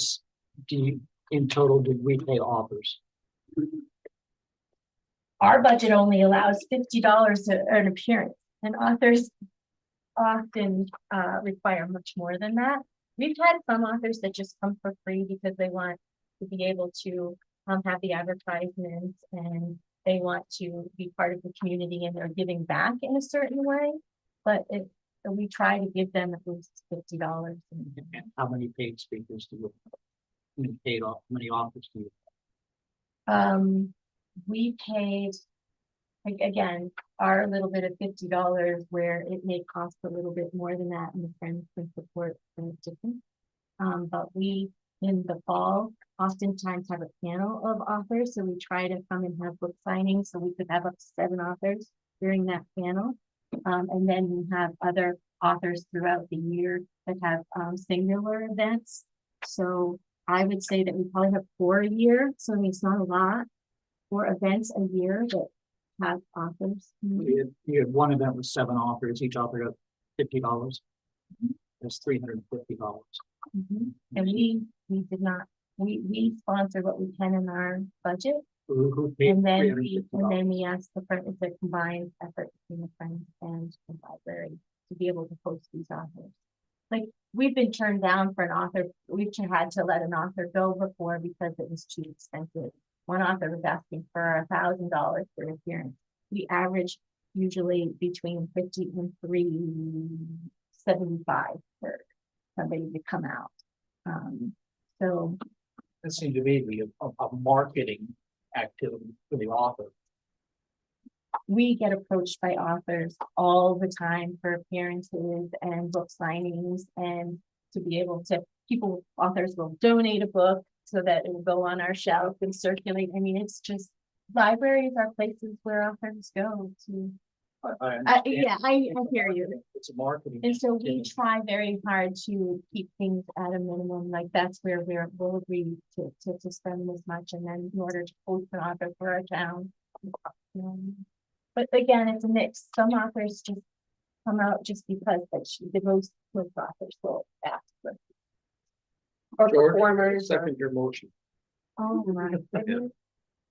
F: total did we pay authors?
B: Our budget only allows $50 to an appearance, and authors often require much more than that.
J: We've had some authors that just come for free because they want to be able to have the advertisements and they want to be part of the community and they're giving back in a certain way. But we try to give them at least $50.
F: And how many paid speakers do you? How many paid off, how many offers do you?
J: We paid, like, again, our little bit of $50 where it may cost a little bit more than that and the friends can support the difference. But we, in the fall, oftentimes have a panel of authors, so we try to come and have book signings, so we could have up to 7 authors during that panel. And then we have other authors throughout the year that have singular events. So I would say that we probably have 4 a year, so I mean, it's not a lot. 4 events a year that have authors.
F: You had one event with 7 authors, each author got $50. That's $350.
J: And we did not, we sponsor what we can in our budget.
F: Who paid
J: And then
F: $350?
J: we ask the friend, it's a combined effort between the Friends and the library to be able to host these authors. Like, we've been turned down for an author, we've had to let an author go before because it was too expensive. One author was asking for $1,000 for an appearance. We average usually between 50 and $375 for somebody to come out. So
F: That seemed to me to be a marketing activity for the author.
J: we get approached by authors all the time for appearances and book signings, and to be able to, authors will donate a book so that it will go on our shelf and circulate. I mean, it's just, libraries are places where authors go to. Yeah, I hear you.
F: It's a marketing.
J: And so we
F: activity.
J: try very hard to keep things at a minimum, like that's where we'll agree to spend this much, and then in order to post an author for our town. But again, it's a mix. Some authors just come out just because the most authors will ask for. Or
G: George,
J: performers. or-
G: second your motion.
J: Oh, my goodness.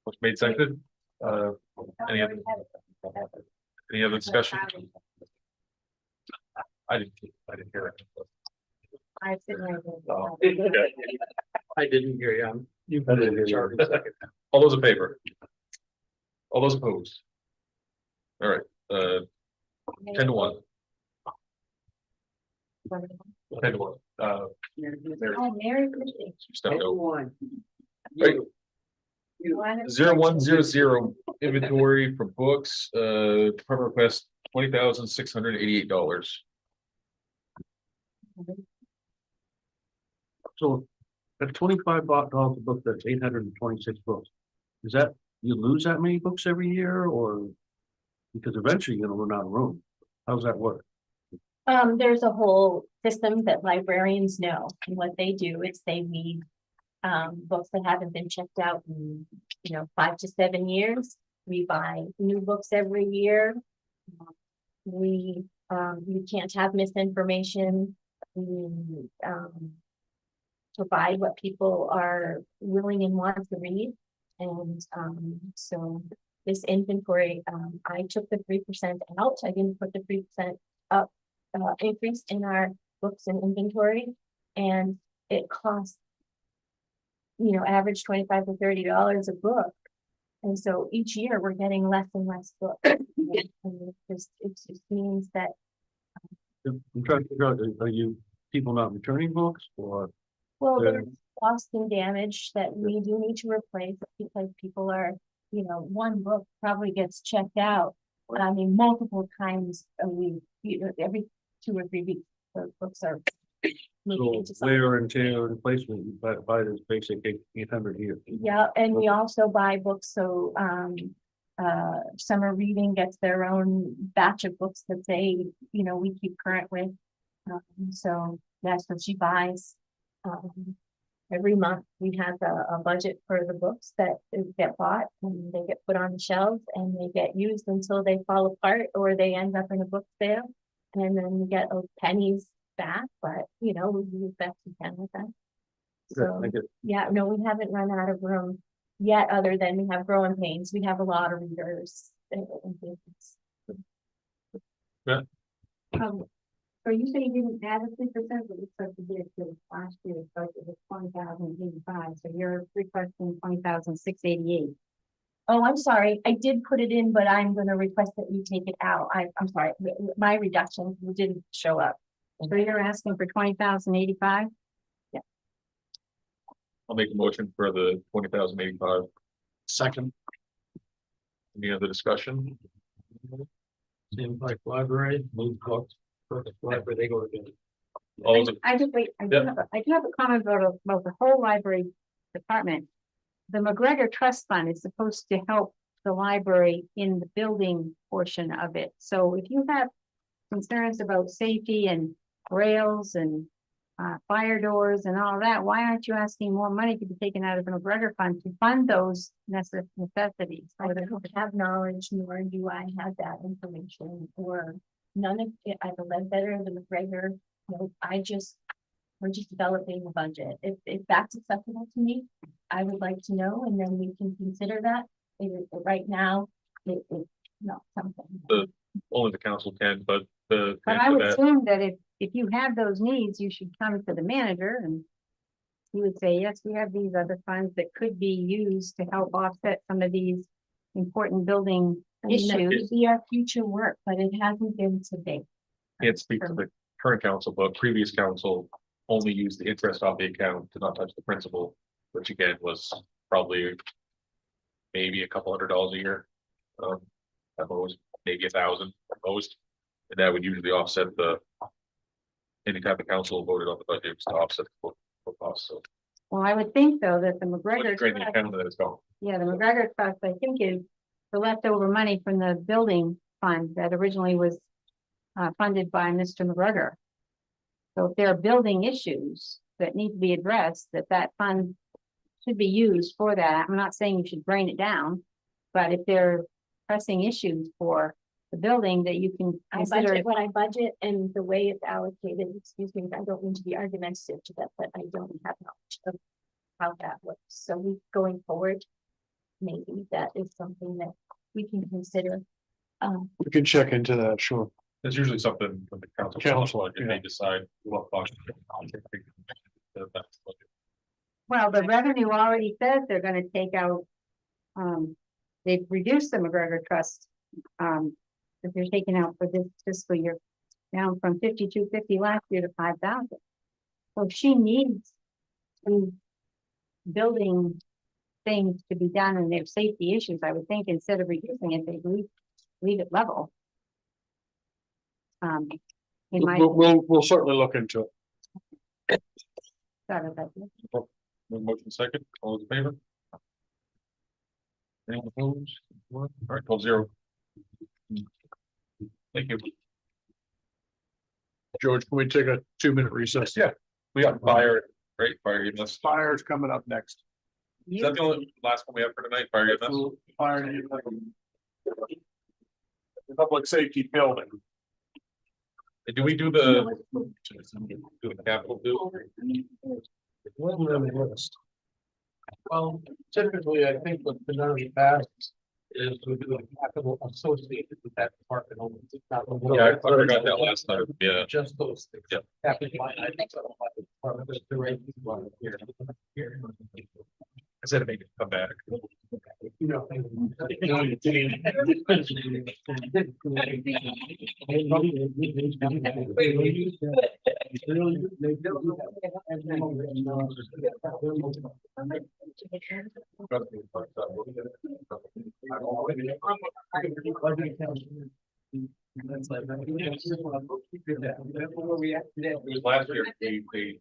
A: What's made second? Any other, any other discussion? I didn't hear it.
J: I sit right
A: Oh.
J: there.
F: I didn't hear you. You
A: I didn't hear you. All those in favor? All those opposed? All right, 10-1. 10-1. Mary,
J: Oh, Mary, Christie.
A: step out.
F: Everyone.
A: Right.
J: Why
A: 0100 inventory for books, department request $20,688.
L: So at $25 a book, that's 826 books. Is that, you lose that many books every year, or? Because eventually you're gonna run out of room. How does that work?
J: There's a whole system that librarians know, and what they do is they read books that haven't been checked out in, 5 to 7 years. We buy new books every year. We you can't have misinformation. We provide what people are willing and want to read. And so this inventory, I took the 3% out. I didn't put the 3% up increase in our books and inventory, and it costs, average $25 to $30 a book. And so each year we're getting less and less books. And it just means that,
L: I'm trying to figure out, are you people not returning books, or?
J: well,
L: Yeah.
J: there's loss and damage that we do need to replace because people are, one book probably gets checked out. I mean, multiple times a week, every 2 or 3 weeks, those books are moving
L: So
J: into something.
L: wear and tear replacement, you buy this basic 800 here.
J: Yeah, and we also buy books, so Summer Reading gets their own batch of books that they, we keep current with. So that's what she buys. Every month we have a budget for the books that get bought, and they get put on the shelves and they get used until they fall apart or they end up in a book sale. And then we get those pennies back, but we do the best we can with them. So,
L: I get-
J: yeah, no, we haven't run out of room yet, other than we have growing pains. We have a lot of readers. And things.
A: Yeah.
B: So you say you didn't add a 3%, but it's supposed to be to last year's budget was 20,085, so you're requesting 20,688.
J: Oh, I'm sorry. I did put it in, but I'm gonna request that you take it out. I'm sorry, my reduction didn't show up.
B: So you're asking for 20,085?
A: I'll make a motion for the 20,085.
C: Second,
A: Any other discussion?
G: Seems like library, move books, perfect library, they go together.
A: All those in-
B: I just wait, I do
A: Yeah.
B: have a comment about the whole library department. The McGregor Trust Fund is supposed to help the library in the building portion of it. So if you have concerns about safety and rails and fire doors and all that, why aren't you asking more money to be taken out of the McGregor Fund to fund those necessities?
J: I don't have knowledge, nor do I have that information, or none of it. I've read better than McGregor. We're just developing the budget. If that's acceptable to me, I would like to know, and then we can consider that. Right now, it's not something.
A: Only the council can, but the.
B: But I would assume that if you have those needs, you should come to the manager and he would say, yes, we have these other funds that could be used to help offset some of these important building
J: I mean, that
B: issues.
J: could be our future work, but it hasn't been to date.
A: Can't speak to the current council, but previous council only used the interest off the account to not touch the principal, which again was probably maybe a couple $100 a year. At most, maybe 1,000 at most, and that would usually offset any type of council voted on the budget to offset the cost, so.
B: Well, I would think though that the McGregor,
A: Great, the
B: Trust-
A: account that it's going.
B: yeah, the McGregor Trust, I think is the leftover money from the building fund that originally was funded by Mr. McGregor. So if there are building issues that need to be addressed, that fund should be used for that. I'm not saying you should drain it down, but if there are pressing issues for the building that you can
J: I
B: consider.
J: budget what I budget, and the way it's allocated, excuse me, I don't mean to be argumentative to that, but I don't have knowledge of how that works. So going forward, maybe that is something that we can consider.
C: we can check into that, sure.
A: There's usually something with the council.
C: Council,
A: If they decide what function.
B: Well, the revenue already says they're gonna take out, they've reduced the McGregor Trust, that they're taking out for this fiscal year, down from 5,250 last year to 5,000. So if she needs some building things to be done and their safety issues, I would think instead of reducing it, they leave it level. In my.
C: We'll certainly look into it.
B: Sorry about that.
A: Motion second, all those in favor? Anyone opposed? All right, 12-0. Thank you.
C: George, can we take a 2-minute recess?
A: Yeah. We got fire, right? Fire EMS.
C: Fire's coming up next.
A: Is that the only last one we have for tonight? Fire EMS?
C: Fire. Public safety building.
A: Do we do the capital too?
G: It wasn't on the list. Well, typically, I think what's been done in the past is we do a capital associated with that department. only. It's not-
A: Yeah, I forgot that last time. Yeah.
G: Just those things.
A: Yep.
G: Capital line items, I don't like the department, but the right one here. Here.
A: Instead of making it come back.
G: You know. That's like. Where we at today?
A: It was last year, we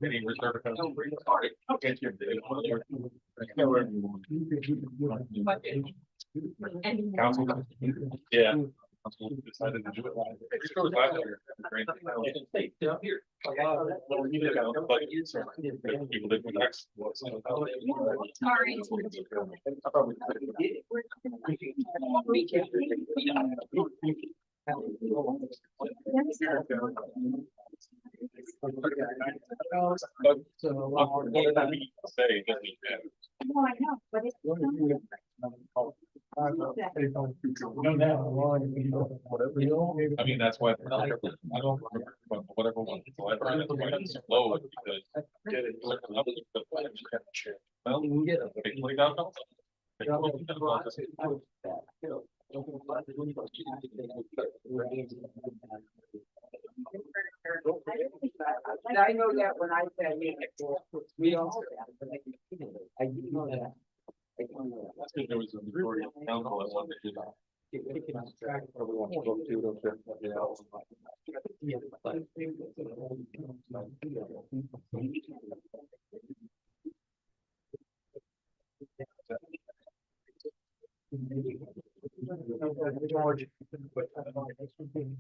A: any reserve accounts. Council. Yeah. Council decided to do it last year. It was last year. People didn't relax.
B: No, I know, but it's.
A: I mean, that's why. I don't, whatever one, whatever, that's why it's low, is because. Well, you can get it. $20,000.
K: I know that when I said. We also. I do know that.
A: There was a majority of council that wanted to do that.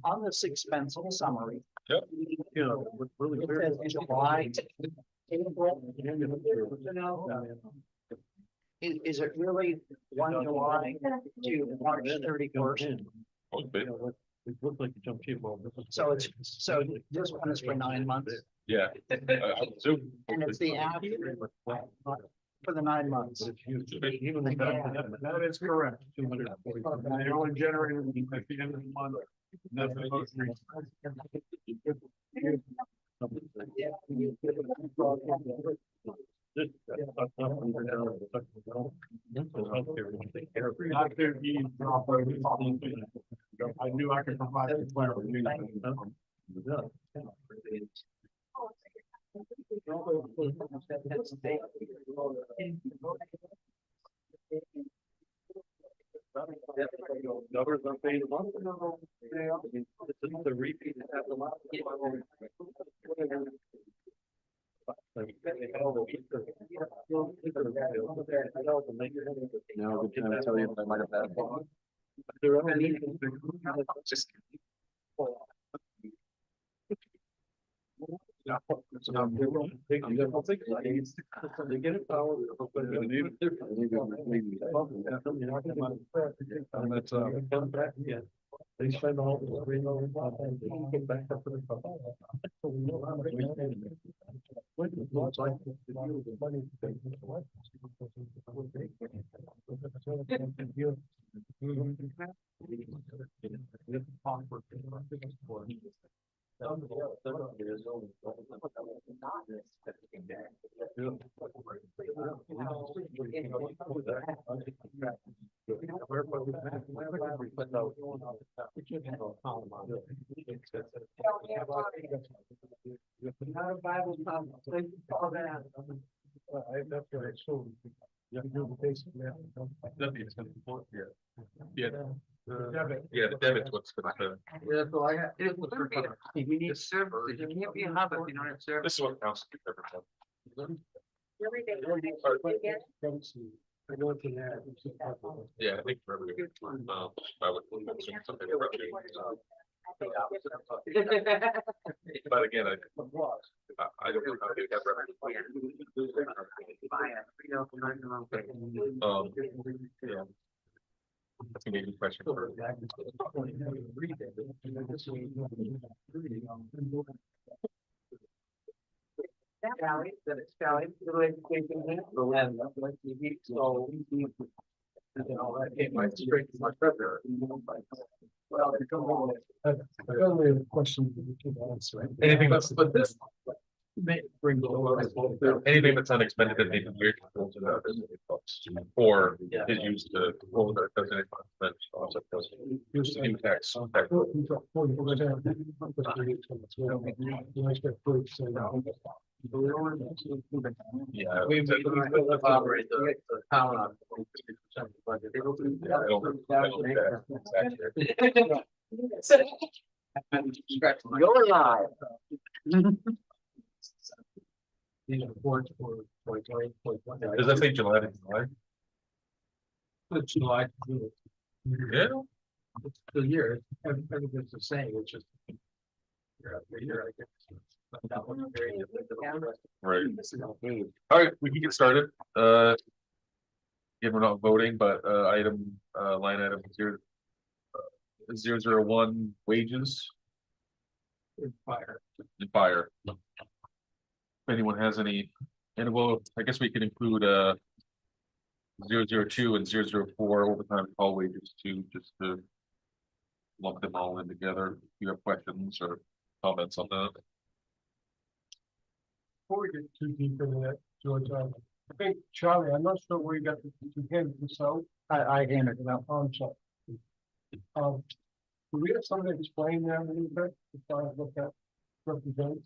F: On this expense summary.
A: Yep.
L: You know, what's really
F: It
L: clear.
F: says July to is it really 1 July to March 31st?
L: It looked like a jump ship.
F: So it's, so this one is for 9 months
A: Yeah. I would assume.
F: and it's the average for the 9 months.
L: Even with
C: That is correct. They only generated at the end of the month. That's the most recent. Not to be proper. I knew I could provide the clarity.
L: Numbers on page one. This is the repeat. Now, the can I tell you that I might have had. Just. They get it power. They spend all the $3 million. Get back up to the top.
K: Not a Bible conversation, all that.
C: That's right, so. You have to do the basic math.
A: Yeah. Yeah, the debit's what's gonna happen.
K: Yeah, so I have. We need service, you can't be a habit, you don't have service.
A: This is what counts. Yeah, I think for every, I would. Something for every, But again, I don't know how to do that. Yeah. That's a maybe question for.
K: Sally, that it's Sally, the education there, the land, like TV, so. You know, that came right straight to my brother. Well, it's only a question that we can answer.
A: Anything that's,
K: But this.
C: Bring
A: anything that's unexpended that needs to be controlled to that or is used to hold that doesn't also used to impact. Yeah.
G: We will operate the town on 50% budget.
K: You're live.
C: These reports for 2020.
A: Does that say July to July?
C: It's July.
A: Yeah.
C: It's the year, everything's the same, it's just. Year after year, I guess. But that one's very different.
A: Right. All right, we can get started. Again, we're not voting, but item line item 001 wages
C: Fire.
A: and fire. If anyone has any, and well, I guess we could include 002 and 004 overtime call wages too, just to lump them all in together. If you have questions or comments on that.
C: Before we get too deep into that, George, I think, Charlie, I'm not sure where you got the, you handed this out. I handed it out. I'm sorry. Do we have somebody to explain that a little bit, as far as what that represents?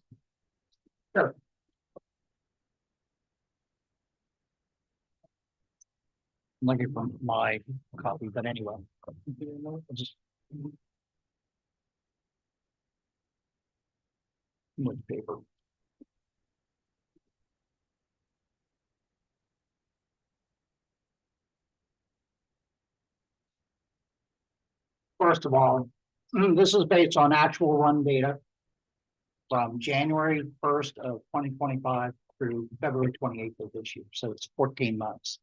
D: Looking for my copy, but anyway. I'll just. With paper. First of all, this is based on actual run data from January 1st of 2025 through February 28th of this year, so it's 14 months.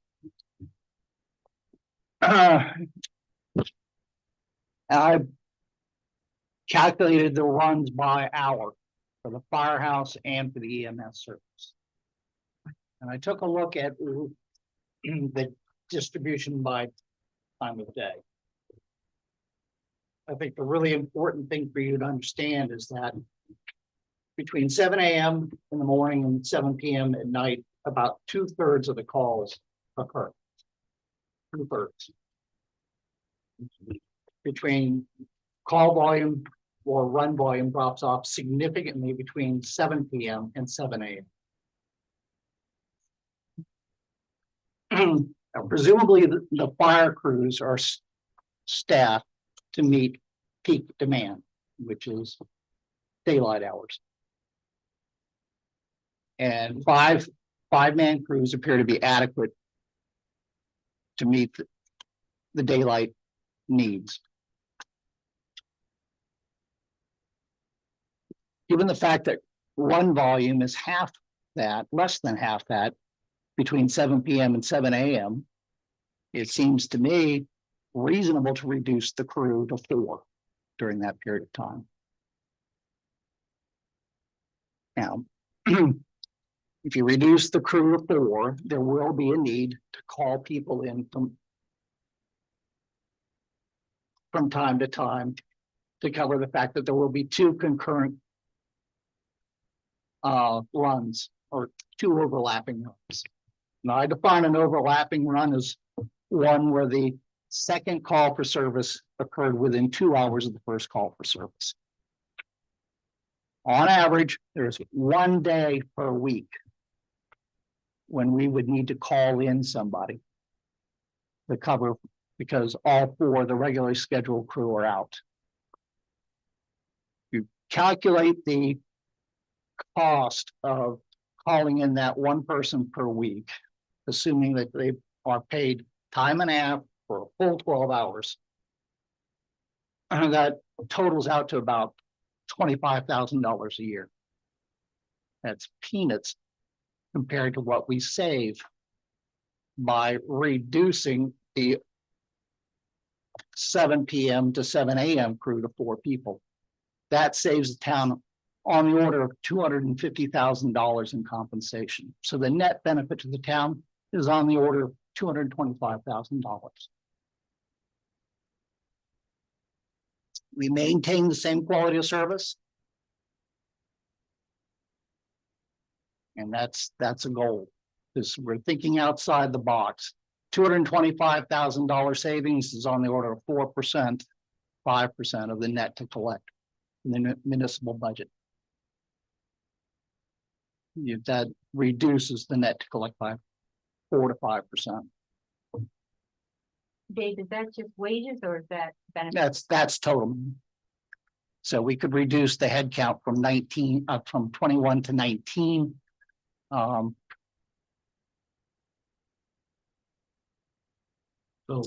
D: I calculated the runs by hour for the firehouse and for the EMS service. And I took a look at the distribution by time of day. I think the really important thing for you to understand is that between 7 a.m. in the morning and 7 p.m. at night, about 2/3 of the calls occur. 2/3. Between call volume or run volume drops off significantly between 7 p.m. and 7 a.m. Presumably, the fire crews are staffed to meet peak demand, which is daylight hours. And five-man crews appear to be adequate to meet the daylight needs. Given the fact that run volume is half that, less than half that, between 7 p.m. and 7 a.m., it seems to me reasonable to reduce the crew to 4 during that period of time. Now, if you reduce the crew to 4, there will be a need to call people in from time to time to cover the fact that there will be 2 concurrent runs or 2 overlapping runs. Now, I define an overlapping run as one where the second call for service occurred within 2 hours of the first call for service. On average, there's 1 day per week when we would need to call in somebody to cover because all 4 of the regularly scheduled crew are out. You calculate the cost of calling in that 1 person per week, assuming that they are paid time and a half for a full 12 hours. And that totals out to about $25,000 a year. That's peanuts compared to what we save by reducing the 7 p.m. to 7 a.m. crew to 4 people. That saves the town on the order of $250,000 in compensation. So the net benefit to the town is on the order of $225,000. We maintain the same quality of service. And that's a goal, because we're thinking outside the box. $225,000 savings is on the order of 4%, 5% of the net to collect in the municipal budget. That reduces the net to collect by 4 to 5%.
B: Dave, is that just wages or is that benefits?
D: That's total. So we could reduce the head count from 21 to 19.
L: So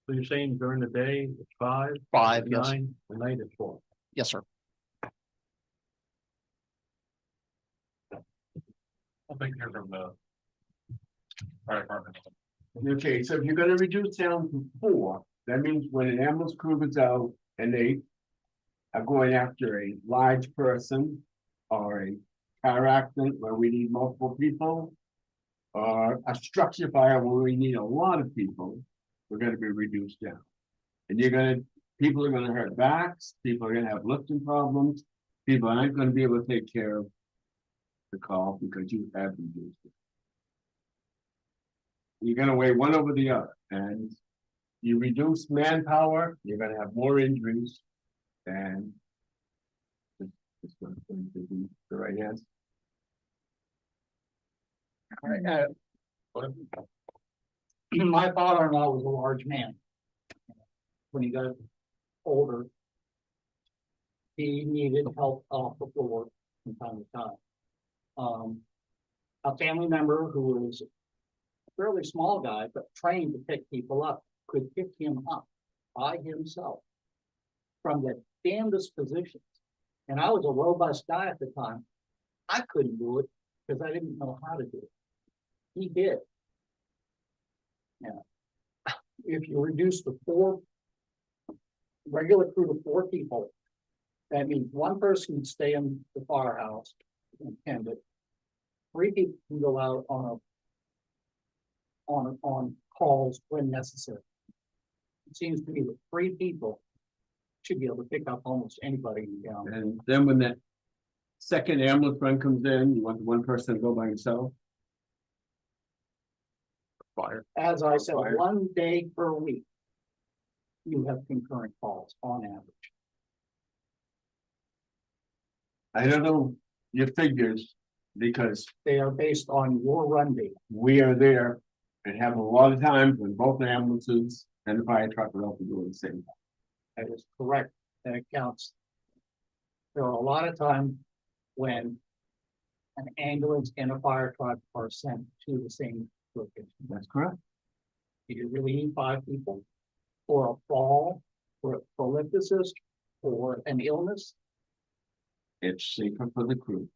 L: you're saying during the day, it's 5?
D: 5, yes.
L: 9, the night it's 4.
D: Yes, sir.
A: I'll take care from the fire department.
K: Okay, so if you're gonna reduce down to 4, that means when an ambulance crew is out and they are going after a large person or a car accident where we need multiple people,
M: or a structure fire where we need a lot of people, we're gonna be reduced down. And people are gonna hurt backs, people are gonna have lifting problems, people aren't gonna be able to take care of the call because you have reduced it. You're gonna weigh one over the other, and you reduce manpower, you're gonna have more injuries, and it's going to be the right answer.
F: My father-in-law was a large man. When he got older, he needed help off the floor from time to time. A family member who was a fairly small guy, but trained to pick people up, could pick him up by himself from the damnedest positions. And I was a robust guy at the time. I couldn't do it because I didn't know how to do it. He did. Yeah. If you reduce the regular crew to 4 people, that means one person can stay in the firehouse and tend it. 3 people can go out on calls when necessary. It seems to me that 3 people should be able to pick up almost anybody in town.
M: And then when that second ambulance run comes in, you want one person to go by himself? Fire.
F: As I said,
M: Fire.
F: 1 day per week, you have concurrent calls on average.
M: I don't know your figures, because
F: They are based on your run date.
M: we are there and have a lot of times when both ambulances and the fire truck are all doing the same thing.
F: That is correct, and it counts. There are a lot of times when an ambulance and a fire truck are sent to the same location.
M: That's correct.
F: Do you really need 5 people for a fall, for a paralysis, or an illness?
M: It's safer for the crew.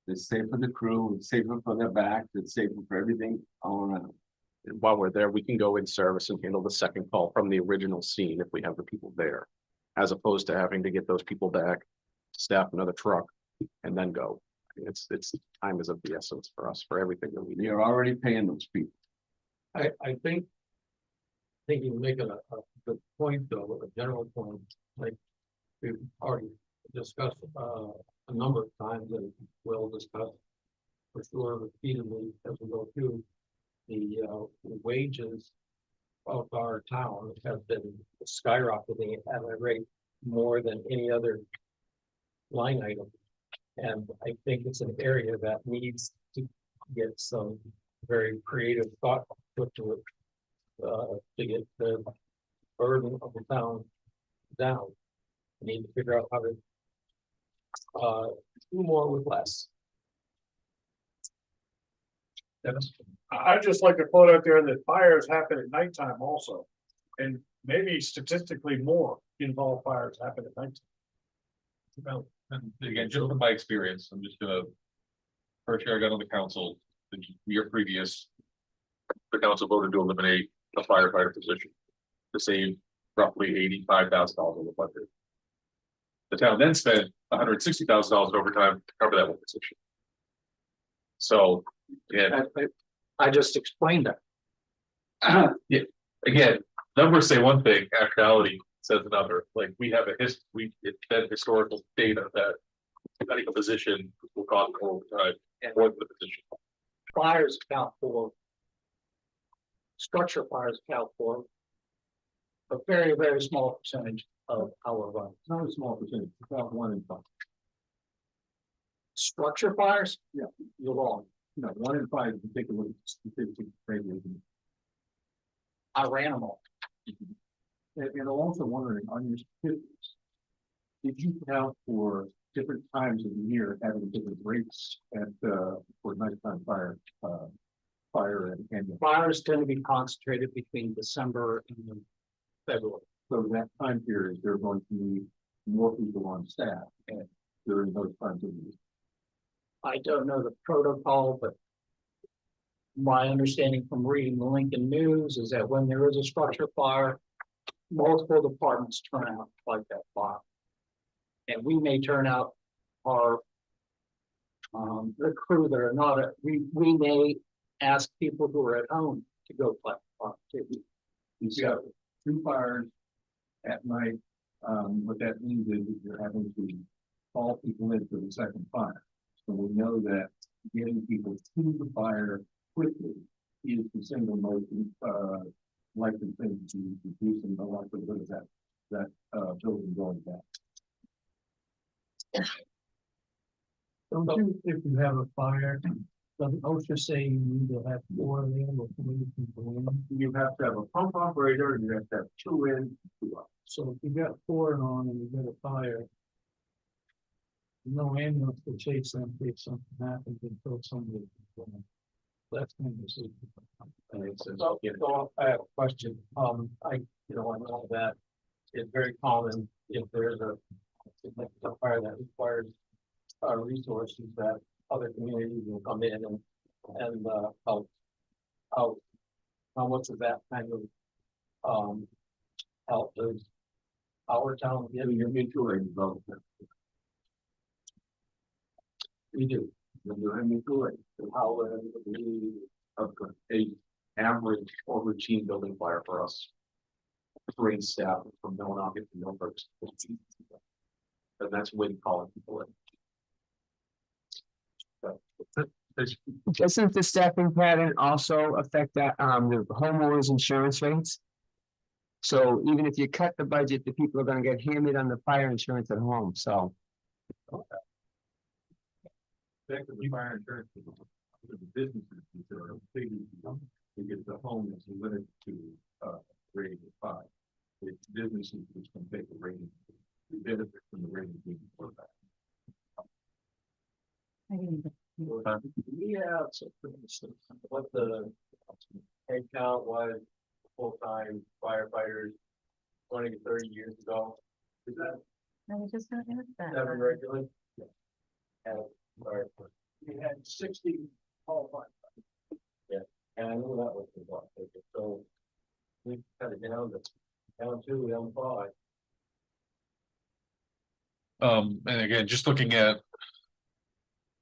M: It's safer for the crew, it's safer for their back, it's safer for everything all around.
G: And while we're there, we can go in service and handle the second call from the original scene if we have the people there. As opposed to having to get those people back, staff another truck, and then go. It's time is of the essence for us for everything that we do.
M: You're already paying those people.
L: I think you're making a good point, though, a general point, like we've already discussed a number of times and we'll discuss for sure repeatedly as we go through the wages of our town have been skyrocketing at a rate more than any other line item. And I think it's an area that needs to get some very creative thought put to it to get the burden of the town down. We need to figure out how to do more with less.
C: I'd just like to put out there that fires happen at nighttime also. And maybe statistically more involved fires happen at nighttime.
A: Well, and again, just from my experience, I'm just gonna. First year I got on the council, the year previous. The council voted to eliminate a firefighter position. To save roughly $85,000 in the budget. The town then spent $160,000 in overtime to cover that one position. So, yeah,
F: I just explained that.
A: yeah, again, numbers say one thing, actuality says another. Like we have it's been historical data that depending on position will cost more overtime and more than the position.
F: Fires account for, structure fires account for a very, very small percentage of our run.
M: It's not a small percentage, it's about 1 in 5.
F: Structure fires? Yeah, you're wrong.
M: No, 1 in 5, if you take a look at statistics, maybe.
F: I ran them all.
M: And I'm also wondering, on your statistics, did you count for different times of the year having different rates at, for nighttime fire and
F: Fires tend to be concentrated between December and February.
M: so that time period, they're going to need more people on staff and during those times of the year.
F: I don't know the protocol, but my understanding from reading the Lincoln News is that when there is a structure fire, multiple departments turn out like that fire. And we may turn out our the crew that are not, we may
G: ask people who are at home to go play. Too.
M: You've got 2 fires at night. What that means is that you're having to call people in for the second fire. So we know that getting people to the fire quickly is the single most likely thing to reducing the likelihood of that building going down.
L: Don't you, if you have a fire, doesn't OSHA say you need to have 4 of them or 3 people in?
M: You have to have a pump operator and you have to have 2 in, 2 out.
L: So if you got 4 on and you got a fire. No ambulance to chase them if something happens until somebody. That's kind of.
G: So I have a question. I know that it's very common if there's a significant fire that requires resources that other communities will come in and help out. How much of that kind of help does our town give?
M: Your mutual aid development.
G: We do.
M: When you're in mutual aid,
G: How we
M: a average or routine building fire for us. Trained staff from Millinocket to Millburg. And that's when calling people in.
K: Doesn't the staffing pattern also affect that, the homeowners insurance rates? So even if you cut the budget, the people are gonna get hammered on the fire insurance at home, so.
M: Back to the fire insurance. The businesses that are big, because the home is limited to rating of 5. It's businesses which can take the rating, the benefit from the rating being for that.
B: I didn't-
G: We have what the head count was full-time firefighters 20, 30 years ago. Is that
B: I was just gonna ask that.
G: regular? And
C: We had 60 qualified.
G: and I know that was the block, so we cut it down to down 5.
A: And again, just looking at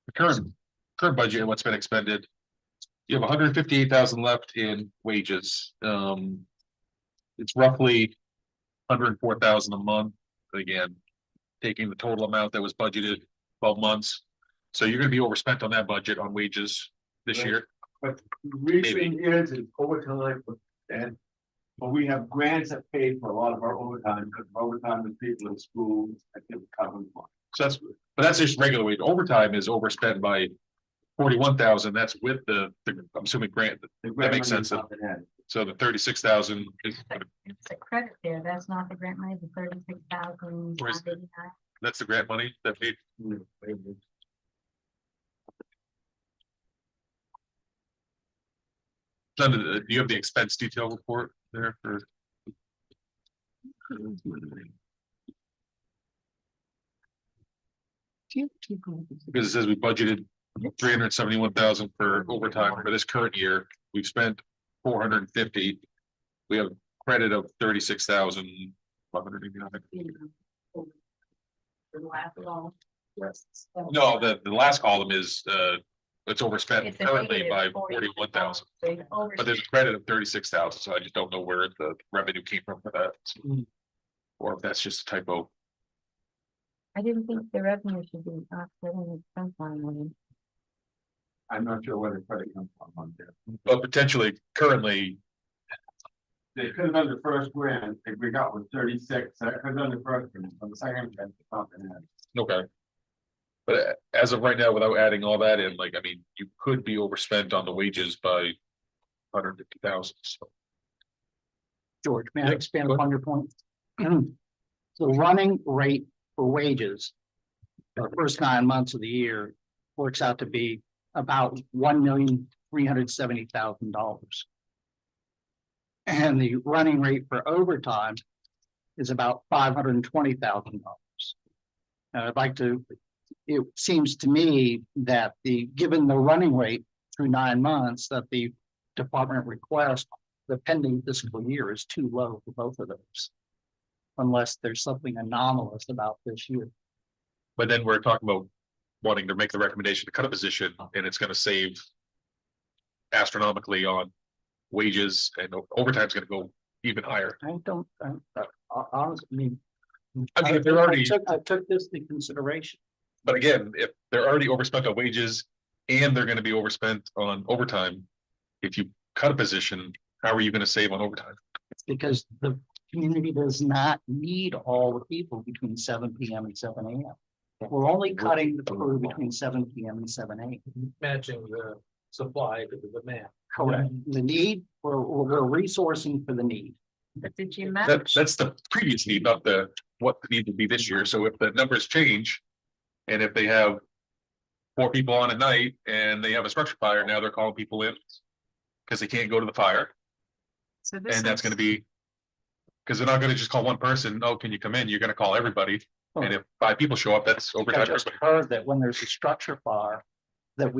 A: the current budget and what's been expended. You have 158,000 left in wages. It's roughly 104,000 a month. Again, taking the total amount that was budgeted 12 months. So you're gonna be overspent on that budget on wages this
M: Right.
A: year.
M: But recent years is overtime but we have grants that pay for a lot of our overtime, because overtime is people in school, I think covering.
A: So that's just regular wage. Overtime is overspent by 41,000. That's with the I'm assuming grant. That makes sense. So the 36,000 is,
B: It's a credit there, that's not the grant money, the 36,000.
A: Where's that's the grant money that paid. Do you have the expense detail report there for? Because it says we budgeted 371,000 for overtime for this current year. We've spent 450. We have credit of 36,000. No, the last column is it's overspent
B: It's a
A: currently
B: negative
A: by
B: 41,000.
A: 41,000.
B: So you've
A: But there's a credit of 36,000, so I just don't know where the revenue came from for that. Or if that's just a typo.
B: I didn't think the revenue should be offsetting the expense line.
M: I'm not sure where the credit comes from on there.
A: But potentially currently,
M: They could have done the first grant, if we got with 36, that could have done the first grant, on the second grant, the top and then.
A: okay. But as of right now, without adding all that in, like, I mean, you could be overspent on the wages by 150,000. So
F: George, may I
A: Yeah,
F: expand
A: go
F: upon your point? The running rate for wages for the first 9 months of the year works out to be about $1,370,000. And the running rate for overtime is about $520,000. And I'd like to, it seems to me that given the running rate through 9 months, that the department request, the pending fiscal year is too low for both of those. Unless there's something anomalous about this year.
A: but then we're talking about wanting to make the recommendation to cut a position and it's gonna save astronomically on wages, and overtime's gonna go even higher.
D: I don't, honestly.
A: I mean, if they're already,
D: I took this into consideration.
A: but again, if they're already overspent on wages and they're gonna be overspent on overtime, if you cut a position, how are you gonna save on overtime?
D: It's because the community does not need all the people between 7 PM and 7 AM. We're only cutting the crew between 7 PM and 7 AM.
L: Matching the supply to the demand.
D: Correct. The need, we're resourcing for the need.
E: But did you
A: That,
E: match?
A: that's the previous need, not the, what the need to be this year. So if the numbers change. And if they have 4 people on at night and they have a structure fire, now they're calling people in. Cause they can't go to the fire,
E: So this
A: and that's
E: is-
A: gonna be. Cause they're not gonna just call one person, oh, can you come in? You're gonna call everybody. And if 5 people show up, that's
D: I
A: overtime.
D: just heard that when there's a structure fire, that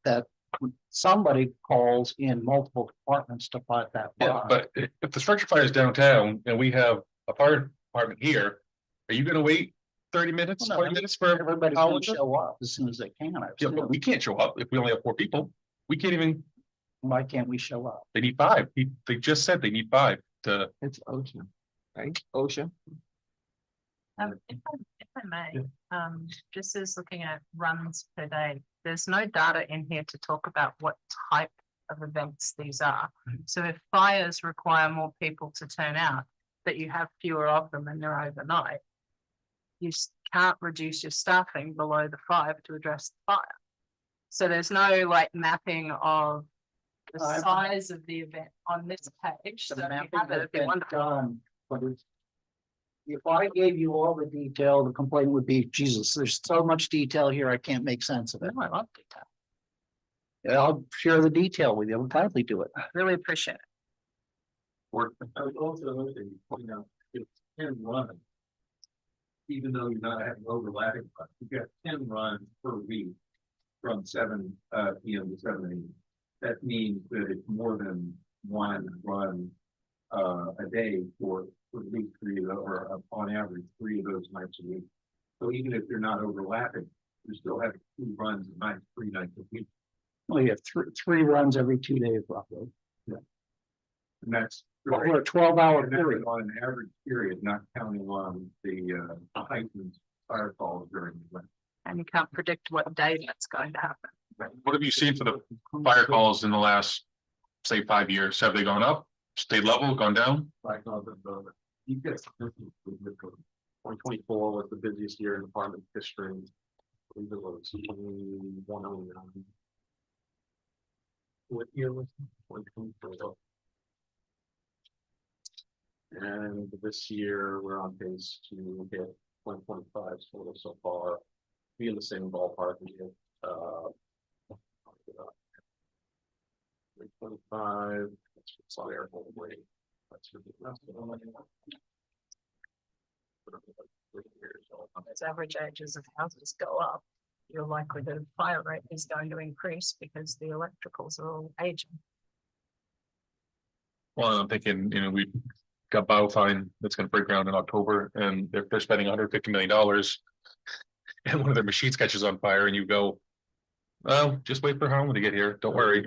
D: that somebody calls in multiple departments to fight that
A: Yeah,
D: fire.
A: but if the structure fire is downtown and we have a fire department here, are you gonna wait 30 minutes,
D: Well, no,
A: 20 minutes for?
D: Everybody
A: how
D: can
A: long?
D: show up as soon as they can. I
A: Yeah, but
D: assume.
A: we can't show up if we only have 4 people. We can't even,
D: Why can't we show up?
A: they need 5. They just said they need 5 to,
I: It's OSHA, right? OSHA.
E: If I may, just as looking at runs per day, there's no data in here to talk about what type of events these are. So if fires require more people to turn out, but you have fewer of them and they're overnight, you can't reduce your staffing below the 5 to address the fire. So there's no like mapping of the size of the event on this page. So
D: The
E: if you
D: mapping
E: have it,
D: has
E: it'd be
D: been
E: wonderful.
D: done, but it's. If I gave you all the detail, the complaint would be, Jesus, there's so much detail here, I can't make sense of it.
E: No, I love detail.
D: Yeah, I'll share the detail with you. I'll gladly do it.
E: Really appreciate it.
L: Or also another thing, you know, it's 10 runs. Even though you're not having overlapping, but you got 10 runs per week from 7 PM to 7 AM. That means that it's more than one run a day for at least 3 of those, or on average, 3 of those nights a week. So even if they're not overlapping, you still have 2 runs a night, 3 nights a week.
D: We have three runs every 2 days roughly.
L: And that's.
D: We're a 12-hour
L: And that's
D: period.
L: on an average period, not counting on the heightened fire calls during the winter.
E: And you can't predict what day that's going to happen.
A: what have you seen for the fire calls in the last, say, 5 years? Have they gone up, stayed level, gone down?
L: Like, you get. 2024 was the busiest year in department history. I believe it was 2109. What year was it? 2024. And this year, we're on pace to get 1.5 total so far, be in the same ballpark. We get, 325, that's fire whole rate. That's ridiculous.
E: As average ages of houses go up, your likelihood of fire rate is going to increase because the electricals are all aging.
A: Well, I'm thinking, we got biofine that's gonna break ground in October, and if they're spending $150 million. And one of their machines catches on fire and you go, well, just wait for Harlan to get here, don't worry.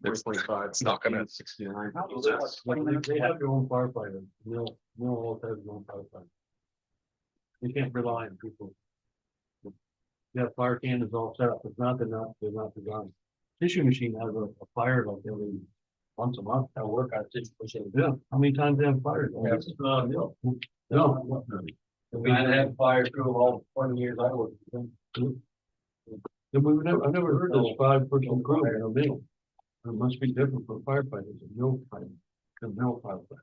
A: It's not gonna.
L: 69.
D: They
L: have their own firefighter, no has their own firefighter. You can't rely on people. Yeah, fire cannons all set up, it's not, they're not designed. Tissue machine has a fire like every once a month, I work out 60%. Yeah, how many times they have fires? No. We had fire through all 20 years I worked. I never heard this 5-person crew in a mill. It must be different for firefighters, no firefighter.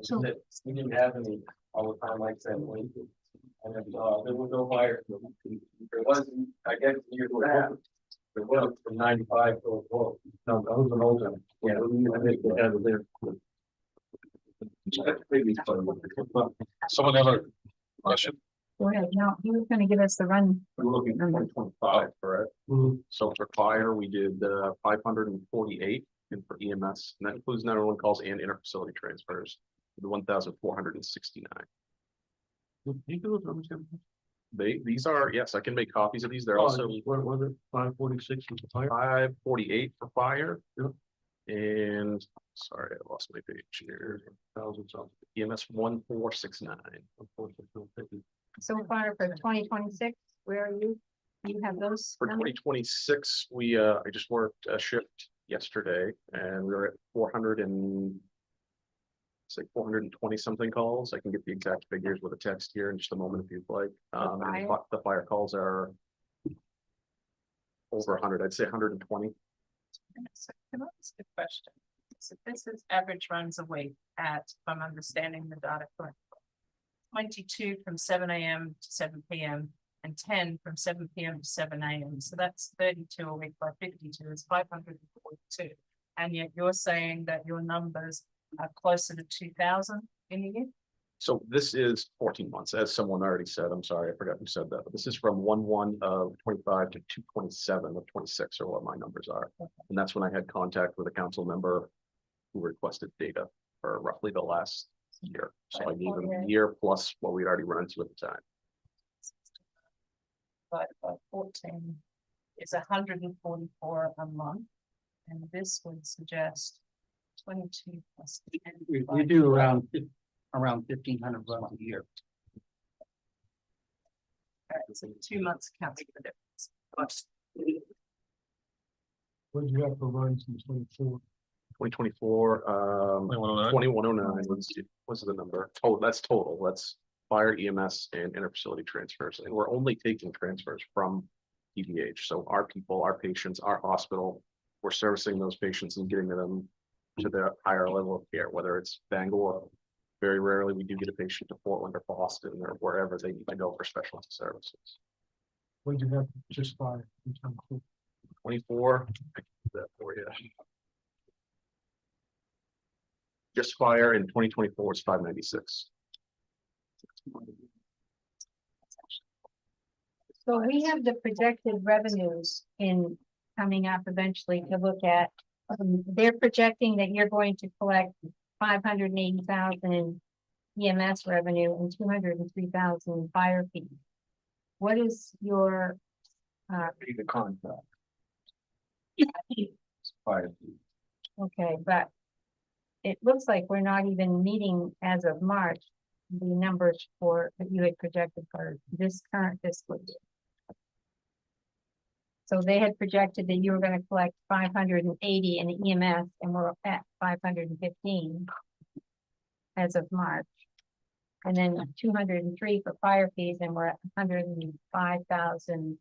B: So-
G: We didn't have any all the time like that. And there was no fire. There wasn't, I guess, years ago. There was from 95 to 12.
L: No, that was an old time.
G: Yeah.
L: I think they had it there.
A: Someone have a question?
B: Go ahead. No, he was gonna give us the run.
G: We're looking for 25, correct?
L: So for fire, we did 548, and for EMS, and that includes 911 calls and interfacility transfers, the 1,469. You do those numbers, Kevin?
G: These are, yes, I can make copies of these. They're also
L: What was it, 546 with the fire?
G: 548 for fire. And, sorry, I lost my page here.
L: Thousand something.
G: EMS 1469.
B: So far for 2026, where are you? You have those
G: For
B: numbers?
G: 2026, I just worked a shift yesterday and we were at 400 and it's like 420 something calls. I can get the exact figures with a text here in just a moment if you'd like. And the fire calls are over 100. I'd say 120.
E: So can I ask a question? So this is average runs a week at, if I'm understanding the data correctly, 22 from 7 a.m. to 7 p.m. and 10 from 7 p.m. to 7 a.m. So that's 32 a week by 52 is 542. And yet you're saying that your numbers are closer to 2,000 in a year?
G: So this is 14 months, as someone already said. I'm sorry, I forgot who said that, but this is from 1/1 of 25 to 2/27 of 26 are what my numbers are. And that's when I had contact with a council member who requested data for roughly the last year. So I gave him a year plus what we'd already run into at the time.
E: By 14 is 144 a month. And this would suggest 22 plus 10.
F: We do around 1,500 runs a year.
E: All right, so 2 months counts for the difference.
L: What did you have for runs in 24?
G: 2024, 2109 was the number. Oh, that's total. That's fire, EMS, and interfacility transfers. And we're only taking transfers from PVH. So our people, our patients, our hospital, we're servicing those patients and getting them to the higher level of care, whether it's Bangor. Very rarely we do get a patient to Portland or Boston or wherever they need to go for specialist services.
L: What did you have just by?
G: 24, I can do that for you. Just fire in 2024 is 596.
B: So we have the projected revenues in coming up eventually to look at. They're projecting that you're going to collect 580,000 in EMS revenue and 203,000 fire fees. What is your
M: The contract. Fire.
B: okay, but it looks like we're not even meeting as of March the numbers for that you had projected for this current fiscal year. So they had projected that you were going to collect 580 in EMS and we're at 515 as of March. And then 203 for fire fees and we're at 105,000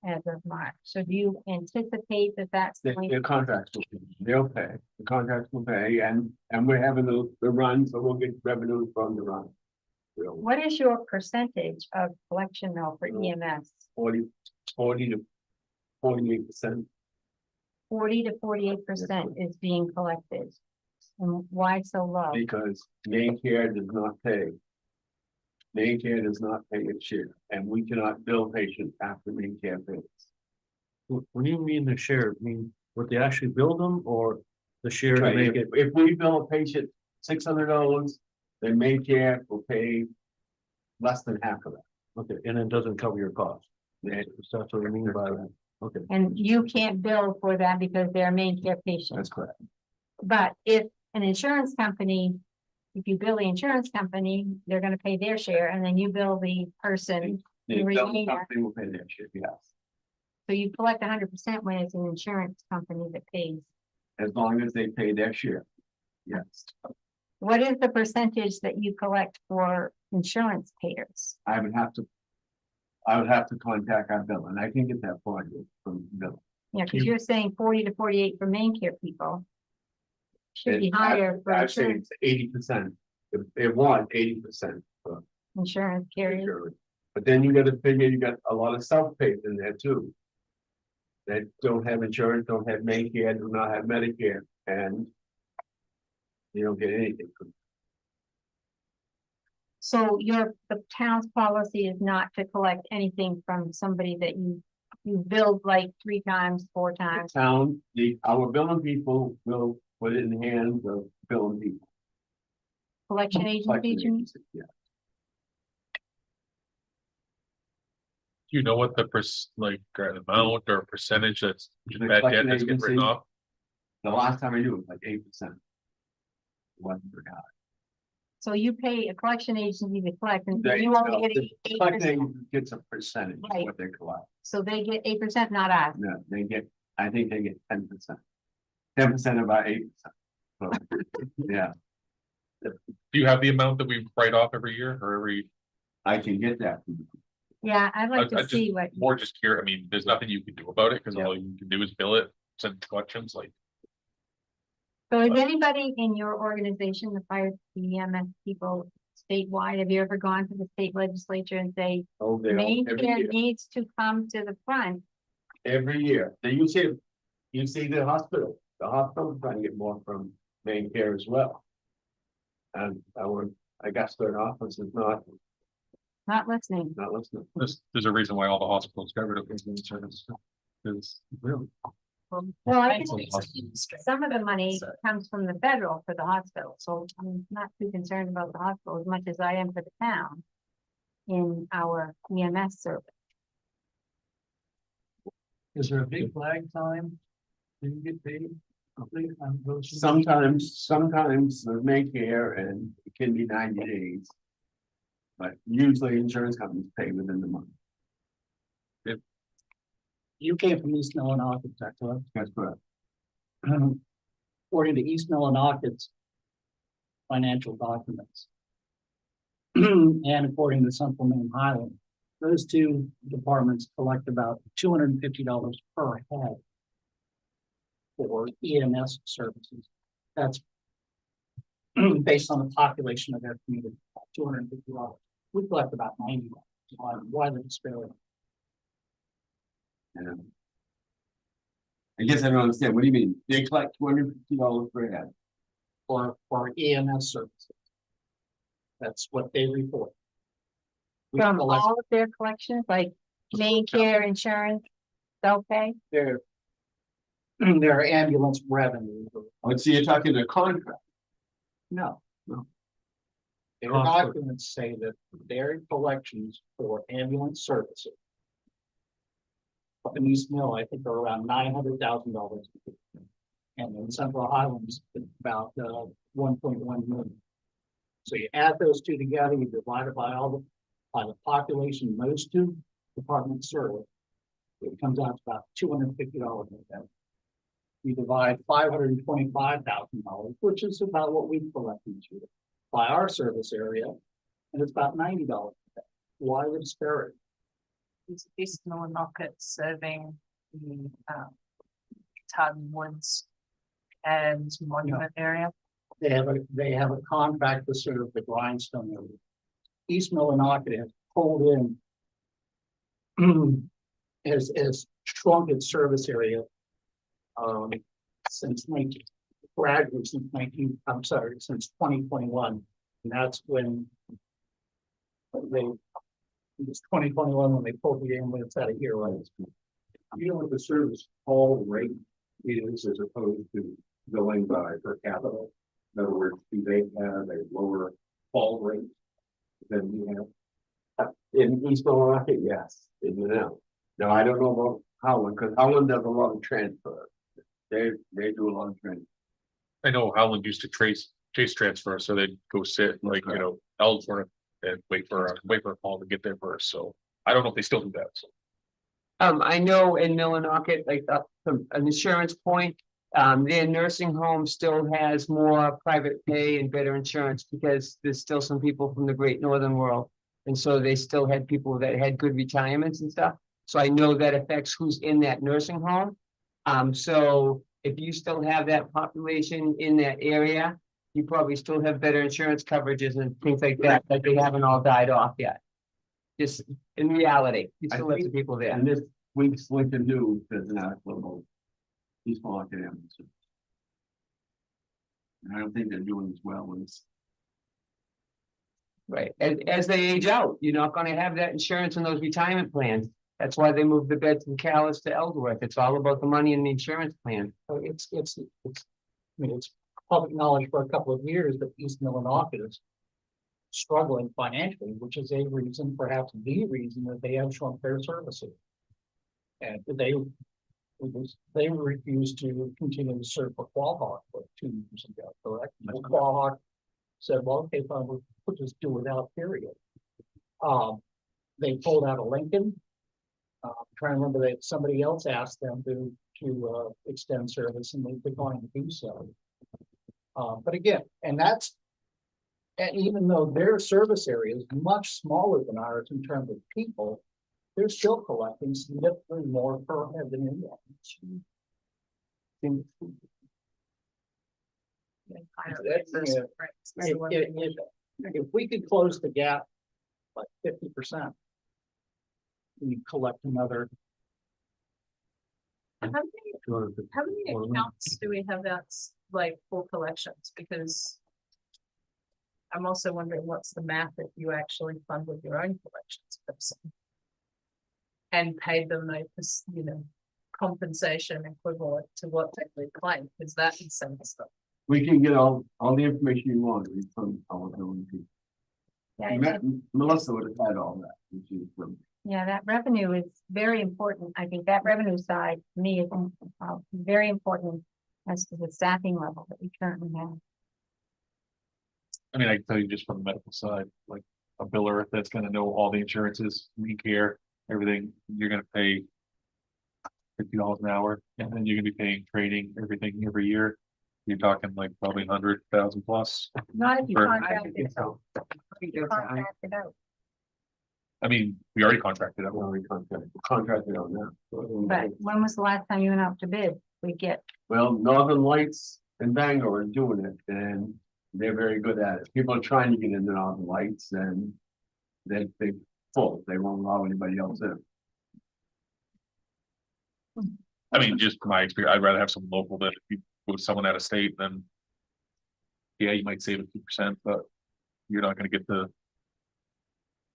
B: as of March. So do you anticipate that that's going
M: The contracts will pay, they'll pay, the contracts will pay, and we're having the run, so we'll get revenue from the run. So
B: what is your percentage of collection though for EMS?
M: 40 to 48%.
B: 40 to 48% is being collected. And why so low?
M: Because main care does not pay. Main care does not pay its share, and we cannot bill patients after main care pays.
L: When you mean the share, I mean, what they actually build them or the share to
M: Right,
L: make it?
M: if we bill a patient $600, then main care will pay less than half of that.
L: Okay, and it doesn't cover your cost.
M: Yeah.
L: That's what I mean by that. Okay.
B: And you can't bill for that because they're main care patients.
M: That's correct.
B: But if an insurance company, if you bill the insurance company, they're gonna pay their share and then you bill the person.
M: The
B: The
M: billing
B: remainder.
M: company will pay their share, yes,
B: So you collect 100% when it's an insurance company that pays.
M: as long as they pay their share. Yes,
B: What is the percentage that you collect for insurance payers?
M: I would have to contact our bill, and I can get that for you from Bill.
B: Yeah, because you're saying 40 to 48 for main care people. Should be higher for
M: I'd say
B: insurance,
M: it's 80%. It was 80% for
B: insurance carriers.
M: insurance. But then you gotta figure, you got a lot of self-pays in there too. That don't have insurance, don't have Medicare, do not have Medicare, and you don't get anything from.
B: So the town's policy is not to collect anything from somebody that you billed like 3 times, 4 times.
M: Town, our billing people will put it in the hands of billing people.
B: Collection agency,
M: Collection
B: you mean?
M: agency, yeah.
A: you know what the amount or percentage that's
M: The
A: bad debt
M: collection
A: that's getting written
M: agency?
A: off?
M: The last time I knew it was like 8%. Wasn't very high.
B: So you pay a collection agency to collect and
M: They-
B: you only get
M: the
B: 8%.
M: collecting agency gets a percentage of
B: Right.
M: what they collect.
B: So they get 8%, not us.
M: No, they get, I think they get 10%. 10% of our 8%. So, yeah,
A: Do you have the amount that we write off every year or every,
M: I can get that.
B: Yeah, I'd like
A: I
B: to see what,
A: more just here, I mean, there's nothing you can do about it, because
M: Yeah.
A: all you can do is bill it, send collections, like.
B: so is anybody in your organization, the fire EMS people statewide, have you ever gone to the state legislature and say,
M: Oh, they all,
B: main
M: every
B: care
M: year,
B: needs to come to the front?
M: every year. Then you see the hospital trying to get more from main care as well. And I guess their office is not
B: Not listening.
M: listening.
A: There's a reason why all the hospitals got rid of insurance. Is really.
B: Well, I
A: Thanks,
B: think
A: Austin.
B: some of the money comes from the federal for the hospital, so I'm not too concerned about the hospital as much as I am for the town in our EMS service.
D: Is there a big lag time? Do you get paid?
M: Sometimes the main care and it can be 90 days. But usually insurance companies pay within the month.
F: You came from East Millinocket, is that correct?
M: That's correct.
F: According to East Millinocket's financial documents. And according to Central Maine Highland, those two departments collect about $250 per head for EMS services. That's based on the population of their community, $250. We collect about $90. Why the disparity?
M: And I guess I don't understand. What do you mean? They collect $250 per head.
F: For EMS services. That's what they report. We
B: From
F: collect
B: all of their collections, like main care, insurance, self-pay?
F: their ambulance revenue.
M: Oh, so you're talking a contract?
F: No.
M: No.
F: Their
M: Contract.
F: documents say that their collections for ambulance services. Up in East Mill, I think are around $900,000. And in Central Highlands, it's about 1.1 million. So you add those two together, you divide it by by the population those two departments serve. It comes out to about $250 a head. You divide $525,000, which is about what we collect each year, by our service area, and it's about $90 a head. Why the disparity?
E: Is East Millinocket serving the Tartan Woods and Monument area?
F: They have a contract to serve the Grindstone area. East Millinocket has pulled in has shrunk its service area since gradually since 2021. And that's when it was 2021 when they pulled the ambulance out of here, right?
G: You know what the service call rate is as opposed to going by per capita? In other words, do they have a lower call rate than we have?
M: In East Millinocket, yes, in the now. No, I don't know about Howland, because Howland does a lot of transfer. They do a lot of transfer.
A: I know Howland used to chase transfer, so they'd go sit like, Ellsworth and wait for a call to get there first, so I don't know if they still do that, so.
I: I know in Millinocket, like up from an insurance point, their nursing home still has more private pay and better insurance because there's still some people from the great northern world. And so they still had people that had good retirements and stuff. So I know that affects who's in that nursing home. So if you still have that population in that area, you probably still have better insurance coverages and things like that, that they haven't all died off yet. Just in reality, you still have some people there.
M: And this week's Lincoln News says an article about East Millinocket ambulance. And I don't think they're doing as well as.
I: Right, as they age out, you're not gonna have that insurance in those retirement plans. That's why they moved the bed from Callis to Ellsworth. It's all about the money in the insurance plan.
F: So it's public knowledge for a couple of years that East Millinocket is struggling financially, which is a reason, perhaps the reason that they have shrunk their services. And they refused to continue to serve for Quahog for 2 years ago, correct? And Quahog said, well, okay, fine, we'll just do without, period. They pulled out of Lincoln. Trying to remember that somebody else asked them to extend service and they declined to do so. But again, and even though their service area is much smaller than ours in terms of people, they're still collecting significantly more per head than India. If we could close the gap like 50%, we collect another.
E: How many accounts do we have that's like full collections? Because I'm also wondering what's the math if you actually funded your own collections person and paid them a, you know, compensation equivalent to what they claim, because that is some stuff.
M: We can get all the information you want from our own people.
B: Yeah,
M: Melissa would have had all that. Which is
B: yeah, that revenue is very important. I think that revenue side, to me, is very important as to the staffing level that we currently have.
A: I mean, I can tell you just from the medical side, like a biller that's gonna know all the insurances, care, everything, you're gonna pay $50 an hour, and then you're gonna be paying training, everything every year. You're talking like probably 100,000 plus.
B: Not if you
A: Sure.
B: contract it out. Contract it out.
A: I mean, we already contracted out.
M: already contracted on that.
B: But when was the last time you went out to bid? We get,
M: Well, Northern Lights and Bangor are doing it, and they're very good at it. People are trying to get into Northern Lights, and they full. They won't allow anybody else in.
A: I mean, just from my experience, I'd rather have some local than if you go with someone out of state, then yeah, you might save a few percent, but you're not gonna get the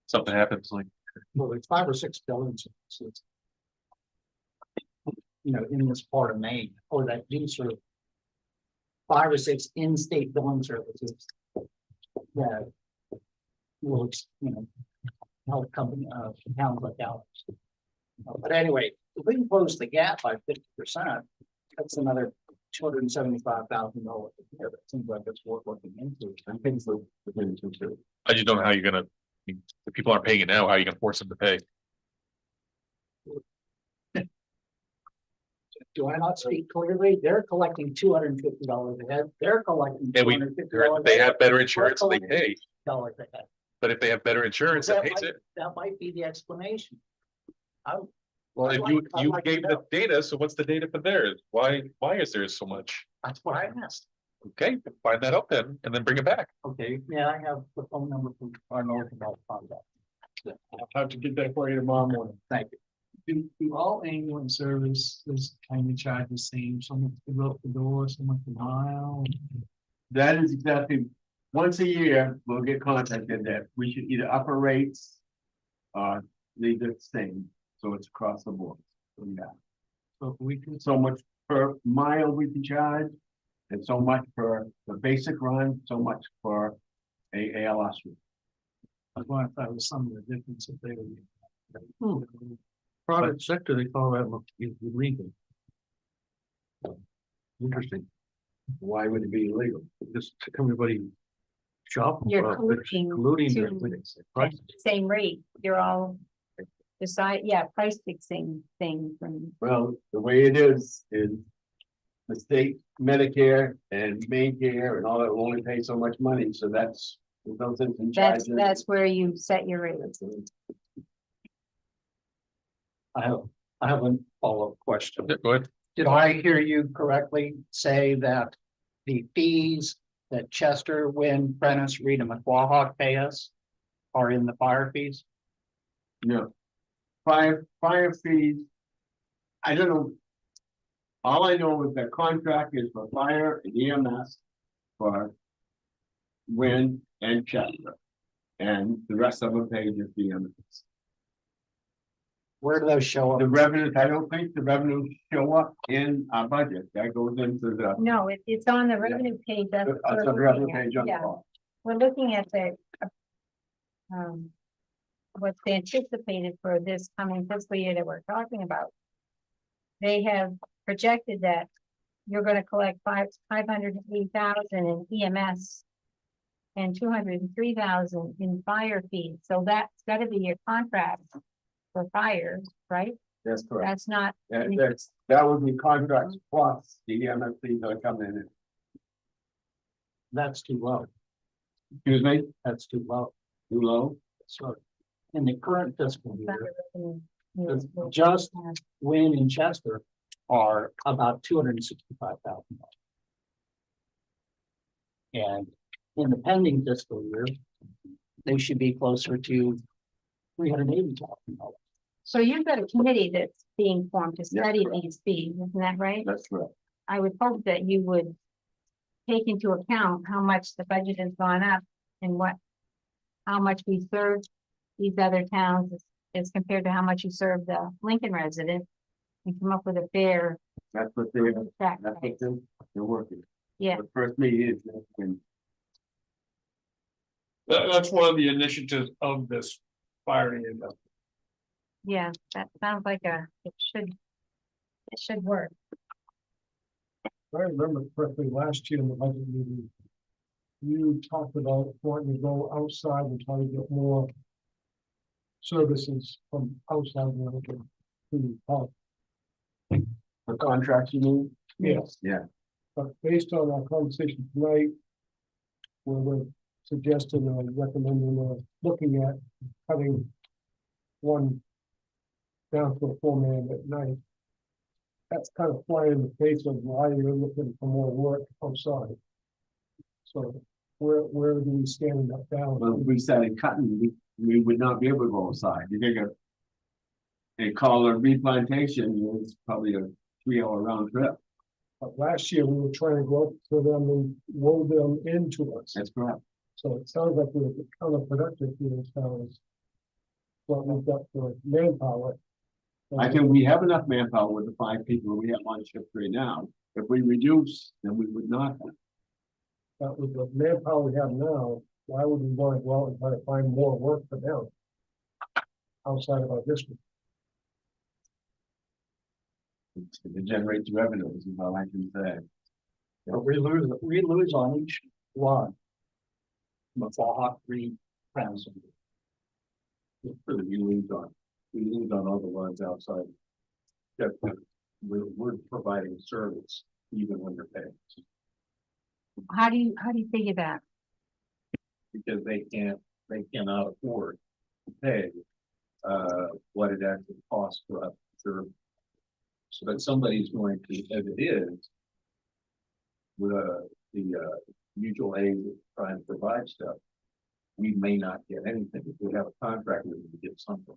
A: something happens like.
F: Well, there's 5 or 6 buildings, you know, in this part of Maine, or that do serve 5 or 6 in-state billing services that will, you know, help company, towns like ours. But anyway, if we can close the gap by 50%, that's another $275,000 a year. That seems like it's worth looking into.
M: I think so. Too.
A: I just don't know how you're gonna, I mean, if people aren't paying it now, how are you gonna force them to pay?
F: Do I not speak clearly? They're collecting $250 a head. They're collecting
A: And
F: $250.
A: they have better insurance, they pay,
F: Dollars a head.
A: but if they have better insurance, that pays it.
F: That might be the explanation.
A: Well,
F: I'd
A: if
F: like- I'd
A: you
F: like to
A: gave the
F: know.
A: data, so what's the data for theirs? Why is there so much?
F: That's what I asked.
A: Okay, find that out then, and then bring it back.
F: Okay, yeah, I have the phone number from our North about contact.
C: I'll have to get that for you tomorrow morning.
F: Thank you.
D: Do all ambulance services kind of charge the same, someone to go up the door, someone to mile?
M: That is exactly, once a year, we'll get contacted that we should either up our rates or leave it the same, so it's across the board. So, yeah,
D: So if we could,
M: so much per mile we can charge, and so much for the basic run, so much for a ALS.
D: I was wondering if that was some of the difference if they were. Private sector, they call that illegal.
M: Interesting. Why would it be illegal?
D: Just everybody shopping.
B: You're
D: for it,
B: colluding to-
D: everything. Right?
B: same rate, you're all decide, yeah, price fixing things and
M: Well, the way it is the state Medicare and Medicare and all that will only pay so much money, so that's. There's no sense in charging.
B: that's where you set your rates.
F: I have a follow-up question.
A: Yeah, go ahead.
F: Did I hear you correctly say that the fees that Chester, Wynn, Prentice, Reedham, and Quahog pay us are in the fire fees?
M: No. Fire fees. I don't know. All I know is that contract is for fire and EMS for Wynn and Chester. And the rest of them pay just the EMS.
F: Where do those show up?
M: The revenues, I don't think the revenues show up in our budget. That goes into the.
B: No, it's on the revenue page. That's what
M: That's
B: we're
M: the revenue
B: looking at.
M: page on the
B: Yeah,
M: bottom.
B: we're looking at the what's anticipated for this coming fiscal year that we're talking about. They have projected that you're gonna collect 580,000 in EMS and 203,000 in fire fees, so that's gotta be your contract for fires, right?
M: That's correct.
B: That's not,
M: That would be contracts plus the EMS fees that come in.
F: That's too low.
M: Excuse me,
F: That's too low.
M: too low?
F: So in the current fiscal year,
B: Yes.
F: just Wayne and Chester are about $265,000. And in the pending fiscal year, they should be closer to $380,000.
B: So you've got a committee that's being formed to
M: Yes,
B: study
M: correct.
B: these fees, isn't that right?
M: That's correct.
B: I would hope that you would take into account how much the budget has gone up and how much we serve these other towns as compared to how much you serve the Lincoln resident, and come up with a fair
M: That's what they're,
B: tax
M: that's
B: rate.
M: what they're working.
B: Yeah,
M: The first meeting is, and
C: That's one of the initiatives of this firing industry.
B: yeah, that sounds like it should work.
C: If I remember correctly, last year in the budget meeting, you talked about wanting to go outside and try to get more services from outside the Lincoln to help.
M: the contracts you mean?
C: Yes.
M: Yeah.
C: But based on our conversation tonight, where we're suggesting or recommending or looking at cutting one down to a 4-man at night, that's kind of flying in the face of why you're looking for more work outside. So where do we stand in that balance?
M: Well, if we started cutting, we would not be able to go outside. You think a call a replantation is probably a 3-hour round trip.
C: But last year, we were trying to go up to them and roll them into us.
M: That's correct.
C: So it sounds like we're counterproductive here as far as what we've got for manpower.
M: I think we have enough manpower with the 5 people we have on shift right now. If we reduce, then we would not have.
C: But with the manpower we have now, why would we want to go out and try to find more work for them? Outside of our district?
M: It generates revenues, is all I can say.
F: But we lose on each one. Mohawk, Reed, Francis.
M: We lose on all the ones outside. Yeah, we're providing service even when they're paying.
B: How do you figure that?
G: Because they cannot afford to pay what it actually costs for us to serve. So that somebody's going to, as it is, with the mutual aid trying to provide stuff, we may not get anything. If we have a contract, we would get something.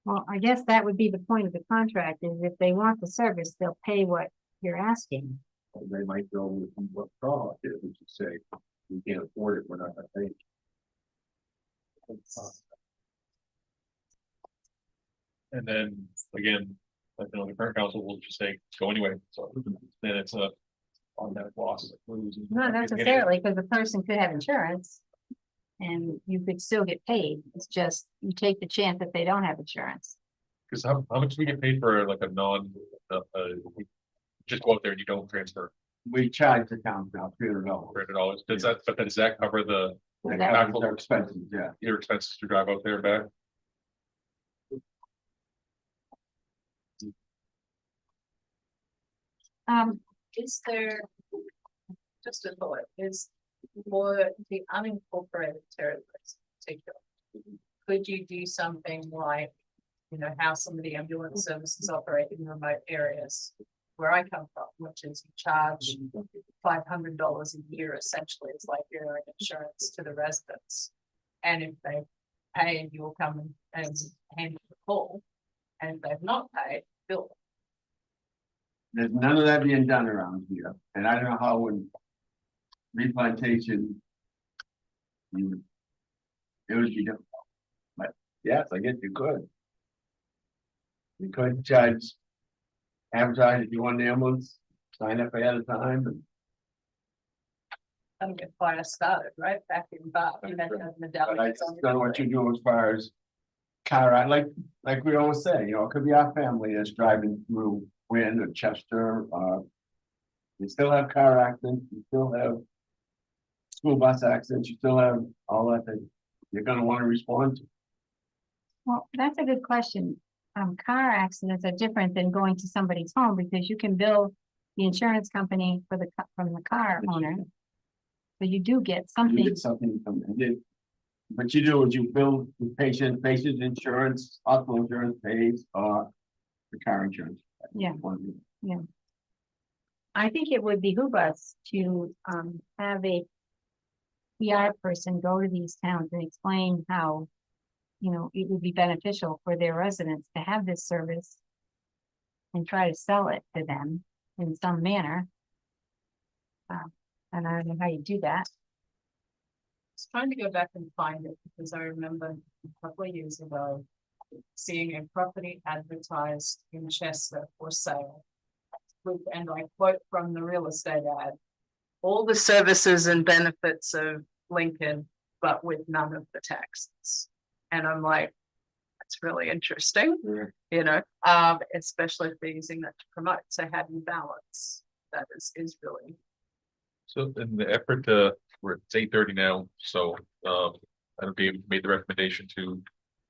B: Well, I guess that would be the point of the contract, is if they want the service, they'll pay what you're asking.
G: And they might go with what product is, which is say, we can't afford it, we're not gonna pay.
A: And then again, like, you know, the current council will just say, go anyway, so then it's a automatic loss.
B: Not necessarily, because the person could have insurance. And you could still get paid, it's just, you take the chance that they don't have insurance.
A: Cause how much do we get paid for like a just go out there and you don't transfer
M: We charge the town now $300.
A: $300? Does that cover the
B: That-
M: That's our expenses, yeah.
A: your expenses to drive out there and back?
E: Is there, just a thought, is for the unincorporated territories in particular, could you do something like, you know, how some of the ambulance services operate in remote areas where I come from, which is you charge $500 a year, essentially, it's like your own insurance to the residents. And if they pay, you'll come and handle the call, and if they've not paid, bill them.
M: There's none of that being done around here, and I don't know how when replantation. It would be difficult, but yes, I guess you could. You could charge. Advertise if you want an ambulance, sign up ahead of time and.
E: Gotta get fire started, right, back in Bath, you had to have
M: But I
E: medallions
M: just
E: on
M: don't know
E: your
M: what you do as far as. Car, like we always say, it could be our family that's driving through Wynn or Chester, you still have car accidents, you still have. School bus accidents, you still have all that you're gonna wanna respond to.
B: Well, that's a good question. Car accidents are different than going to somebody's home because you can bill the insurance company for from the car owner. So you do get
M: You
B: something.
M: get something from it. What you do is you bill the patient's insurance, hospital insurance pays, the car insurance.
B: Yeah. I think it would behoove us to have a PR person go to these towns and explain how, it would be beneficial for their residents to have this service and try to sell it to them in some manner. And I don't know how you do that.
E: was trying to go back and find it because I remember a couple of years ago seeing a property advertised in Chester for sale. And I quote from the real estate ad, all the services and benefits of Lincoln, but with none of the taxes. And I'm like, that's really interesting, especially if they're using that to promote. So how do you balance? That is really.
A: So in the effort to, it's 8:30 now, so I don't be made the recommendation to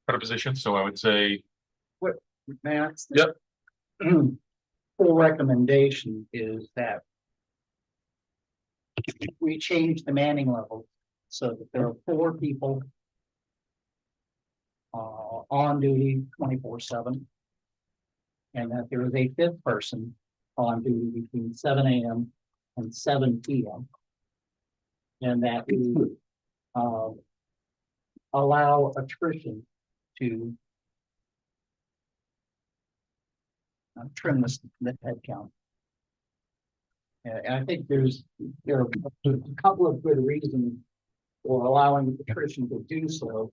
A: put a position, so I would say.
F: Max?
A: Yep.
F: Full recommendation is that we change the manning level so that there are 4 people on duty 24/7. And that there is a 5th person on duty between 7 a.m. and 7 p.m. And that we allow attrition to trim the head count. And I think there are a couple of good reasons for allowing attrition to do so.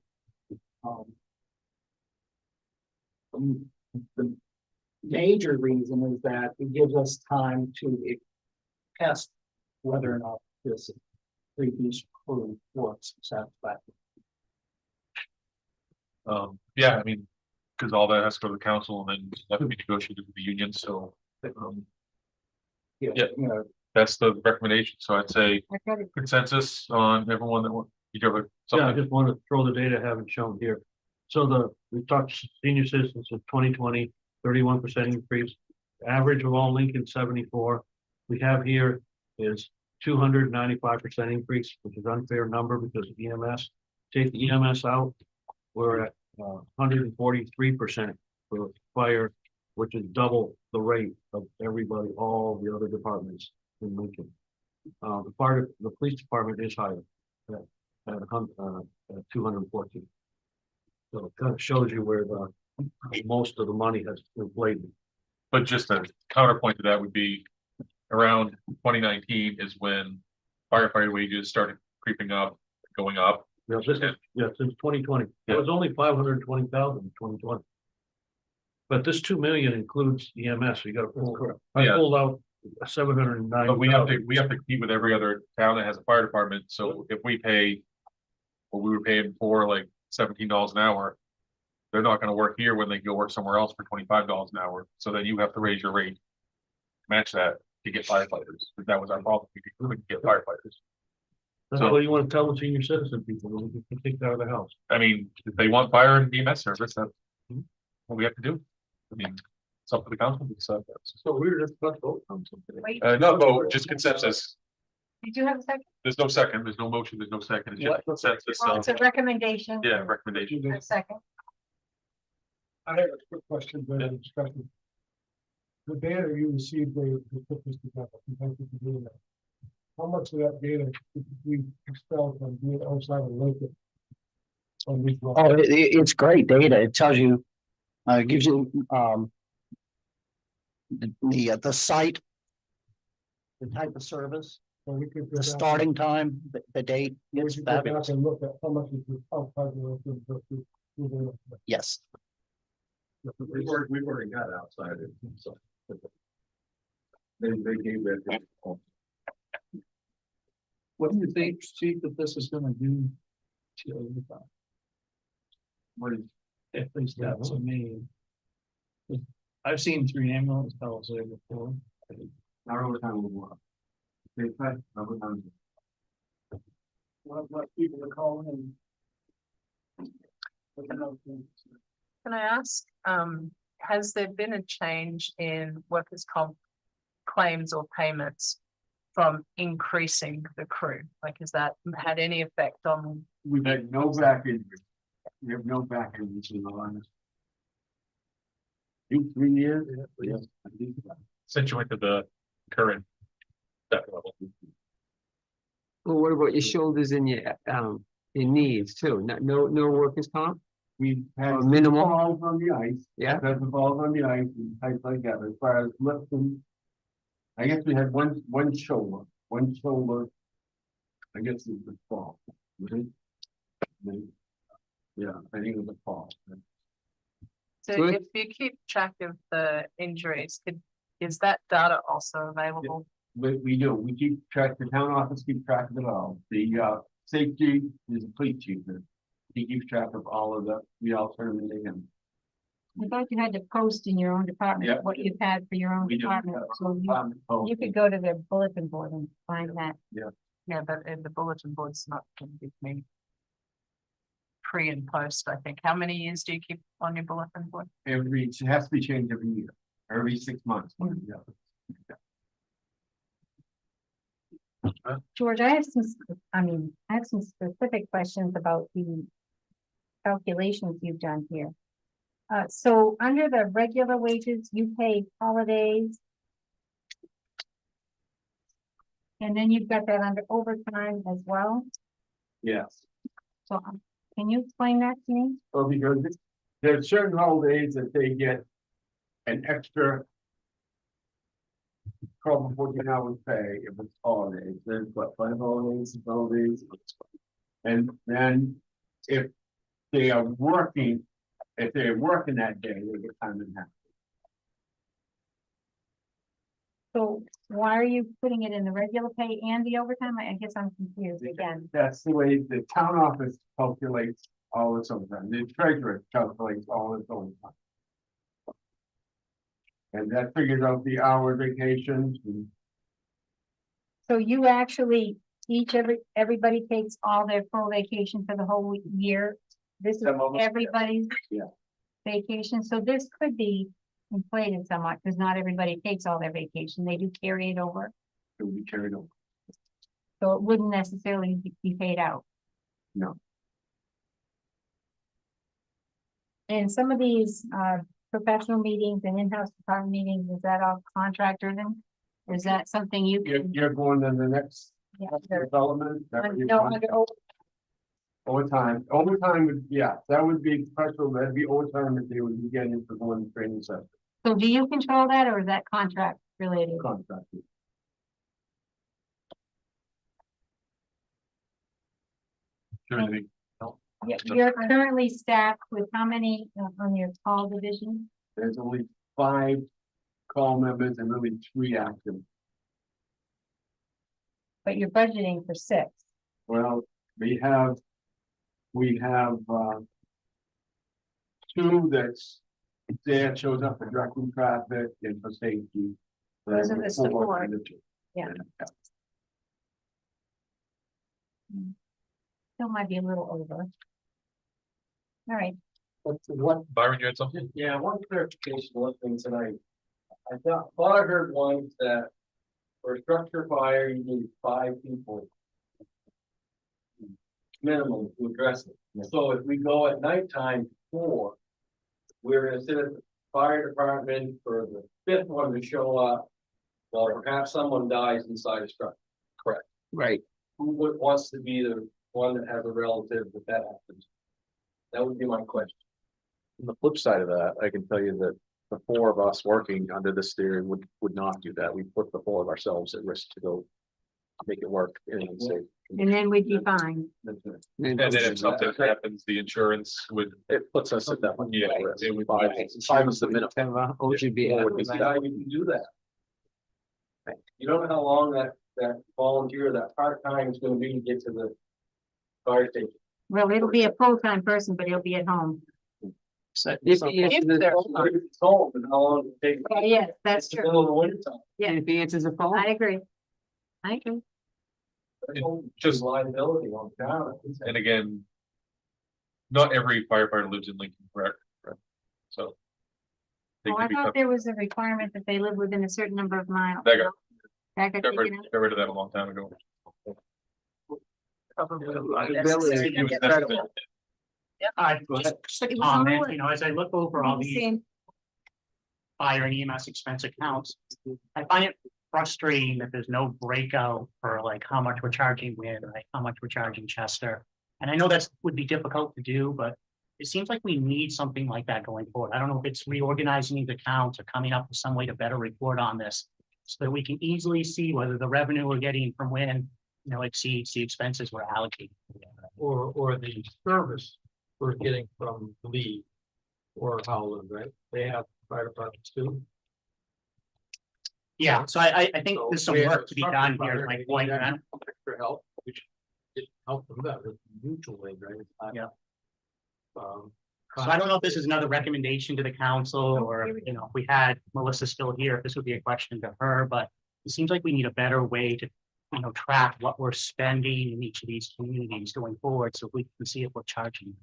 F: The major reason is that it gives us time to test whether or not this previous crew works satisfactorily.
A: Yeah, I mean, because all that has to go to the council and then that would be negotiated with the union, so. Yeah, that's the recommendation, so I'd say consensus on everyone that you have
L: Yeah, I
A: something.
L: just want to throw the data I haven't shown here. So we talked senior citizens of 2020, 31% increase. Average of all Lincoln 74. We have here is 295% increase, which is unfair number because of EMS. Take the EMS out, we're at 143% for fire, which is double the rate of everybody, all the other departments in Lincoln. The police department is higher at 214. So it kind of shows you where most of the money has inflated.
A: But just a counterpoint to that would be around 2019 is when firefighter wages started creeping up, going up.
L: Yeah, since 2020, it was only 520,000 in 2020. But this 2 million includes EMS, so you got to pull. I pulled out 709.
A: But we have to compete with every other town that has a fire department, so if we pay what we were paying for, like $17 an hour, they're not gonna work here when they go work somewhere else for $25 an hour, so then you have to raise your rate. Match that to get firefighters, but that was our problem, we couldn't get firefighters.
L: That's what you want to tell the senior citizen people, you can take that out of the house.
A: I mean, if they want fire and EMS service, that's what we have to do. I mean, it's up to the council to decide that.
L: So we were just about to vote on something.
B: Wait,
A: No vote, just consensus.
B: did you have a second?
A: There's no second, there's no motion, there's no second, it's just consensus.
B: Well, it's a recommendation.
A: Yeah, recommendation.
B: A second.
C: I have a quick question, but discussion. The data you received, they put this together. Thank you for doing that. How much of that data could we expel from being outside of Lincoln?
F: Oh, it's great data. It tells you, gives you, the site, the type of service, the starting time, the date. It's fabulous.
C: And look at how much is outside of Lincoln versus.
F: Yes.
M: We've already got outside it, so. They gave that.
D: What do you think, chief, that this is gonna do to the,
M: What is,
D: if these steps are made? I've seen 3 ambulance calls there before.
M: our overtime will go up. They cut overtime.
F: What people are calling and.
E: Can I ask, has there been a change in workers' comp claims or payments from increasing the crew? Like, has that had any effect on?
M: We've had no back injury. We have no back injuries in the last. 2-3 years. Yeah. At least that.
A: Since you went to the current step level.
I: Well, what about your shoulders and your knees too? No workers' comp?
M: We've had
I: Or minimal?
M: falls on the ice.
I: Yeah.
M: Had the falls on the ice and types like that. As far as lifting. I guess we had one shoulder. I guess it was a fall. Right? Yeah, I think it was a fall.
E: So
I: Good.
E: if you keep track of the injuries, is that data also available?
M: We do, we keep track, the town office keeps track of it all. The safety is a police chief. He keeps track of all of that. We all turn them into him.
B: I thought you had to post in your own department,
M: Yeah.
B: what you've had for your own
M: We do.
B: department, so you could go to the bulletin board and find that.
E: Yeah, but the bulletin board's not gonna give me pre and post, I think. How many years do you keep on your bulletin board?
M: It has to be changed every year, every 6 months. Yeah.
B: George, I have some specific questions about the calculations you've done here. So under the regular wages, you pay holidays. And then you've got that under overtime as well.
M: Yes.
B: So can you explain that to me?
M: Well, because there's certain holidays that they get an extra 12 or 14 hours pay if it's holidays. There's what, 5 holidays, 6 holidays? And then if they are working, if they're working that day, they get time and a half.
B: So why are you putting it in the regular pay and the overtime? I guess I'm confused again.
M: That's the way the town office calculates all its overtime. The treasurer calculates all its overtime. And that figures out the hour vacations and
B: So you actually, everybody takes all their full vacation for the whole year? This is
M: Some of us, yeah.
B: everybody's
M: Yeah.
B: vacation, so this could be inflated somewhat, because not everybody takes all their vacation, they do carry it over,
M: it will be carried over.
B: so it wouldn't necessarily be paid out.
M: No.
B: And some of these, professional meetings and in-house department meetings, is that all contract driven? Or is that something you can?
M: You're going to the next
B: Yeah,
M: development? That what you're
B: no,
M: going?
B: under
M: Overtime, would, yeah, that would be special, that'd be overtime if they would be getting for going to training session,
B: So do you control that, or is that contract related?
M: contracted.
B: And- Yeah, you're currently staffed with how many on your call division?
M: There's only 5 call members and really 3 active.
B: But you're budgeting for 6.
M: Well, we have 2 that's there, shows up for directing traffic and for safety.
B: Those are the
M: 4
B: support.
M: and the 2.
B: Yeah. Still might be a little over. All right,
A: Byron, you had something?
G: Yeah, one clarification, one thing tonight. I thought I heard one that for a structure fire, you need 5 people. Minimum to address it. So if we go at nighttime 4, we're gonna sit at the fire department for the 5th one to show up. Well, perhaps someone dies inside a structure. Correct.
I: Right.
G: Wants to be the one that has a relative that happens? That would be my question.
N: On the flip side of that, I can tell you that the 4 of us working under this theory would not do that. We put the 4 of ourselves at risk to go make it work and safe.
B: and then we'd be fine.
N: That's right.
A: And then if something happens, the insurance would,
N: It puts us at that much.
A: Yeah,
N: risk.
A: it would-
N: 5 is the minimum.
I: OGB.
N: Four would be
G: How you can do that? You don't know how long that volunteer, that part-time is gonna be to get to the fire station.
B: Well, it'll be a full-time person, but he'll be at home.
I: So if he
E: If
I: answers,
E: they're
G: If it's cold, and how long it takes.
B: Yeah, yes, that's
G: It's the
B: true.
G: middle of the winter time.
B: Yeah.
I: if he answers the phone,
B: I agree. I agree.
G: Just liability on the town.
A: And again. Not every firefighter lives in Lincoln, correct? Right. So. they
B: Oh,
A: could
B: I
A: be
B: thought
A: covered.
B: there was a requirement that they live within a certain number of miles.
A: That got-
B: That got
A: Got rid,
B: taken out.
A: got rid of that a long time ago.
E: Probably
I: liability,
E: necessary to
A: It was
E: get
A: necessary.
E: rid of it.
F: Just a
B: It was
F: comment,
B: more-
F: you know, as I look over all these
B: Same.
F: fire and EMS expense accounts, I find it frustrating that there's no breakout for like how much we're charging Win, like how much we're charging Chester. And I know that's would be difficult to do, but it seems like we need something like that going forward. I don't know if it's reorganizing these accounts or coming up with some way to better report on this. So that we can easily see whether the revenue we're getting from Win, you know, exceeds the expenses we're allocating.
L: Or the service we're getting from Lee or Howland, right? They have fire departments too.
F: Yeah, so I think
L: So
F: there's some
L: we have
F: work to be done
L: structure
F: here,
L: fire,
F: like
L: they need
F: pointing
L: that
F: that.
L: Extra help, which it help them better mutually, right? It's not,
F: Yeah.
L: Um.
F: So I don't know if this is another recommendation to the council or, you know, if we had Melissa still here, if this would be a question to her, but it seems like we need a better way to, you know, track what we're spending in each of these communities going forward, so we can see if we're charging.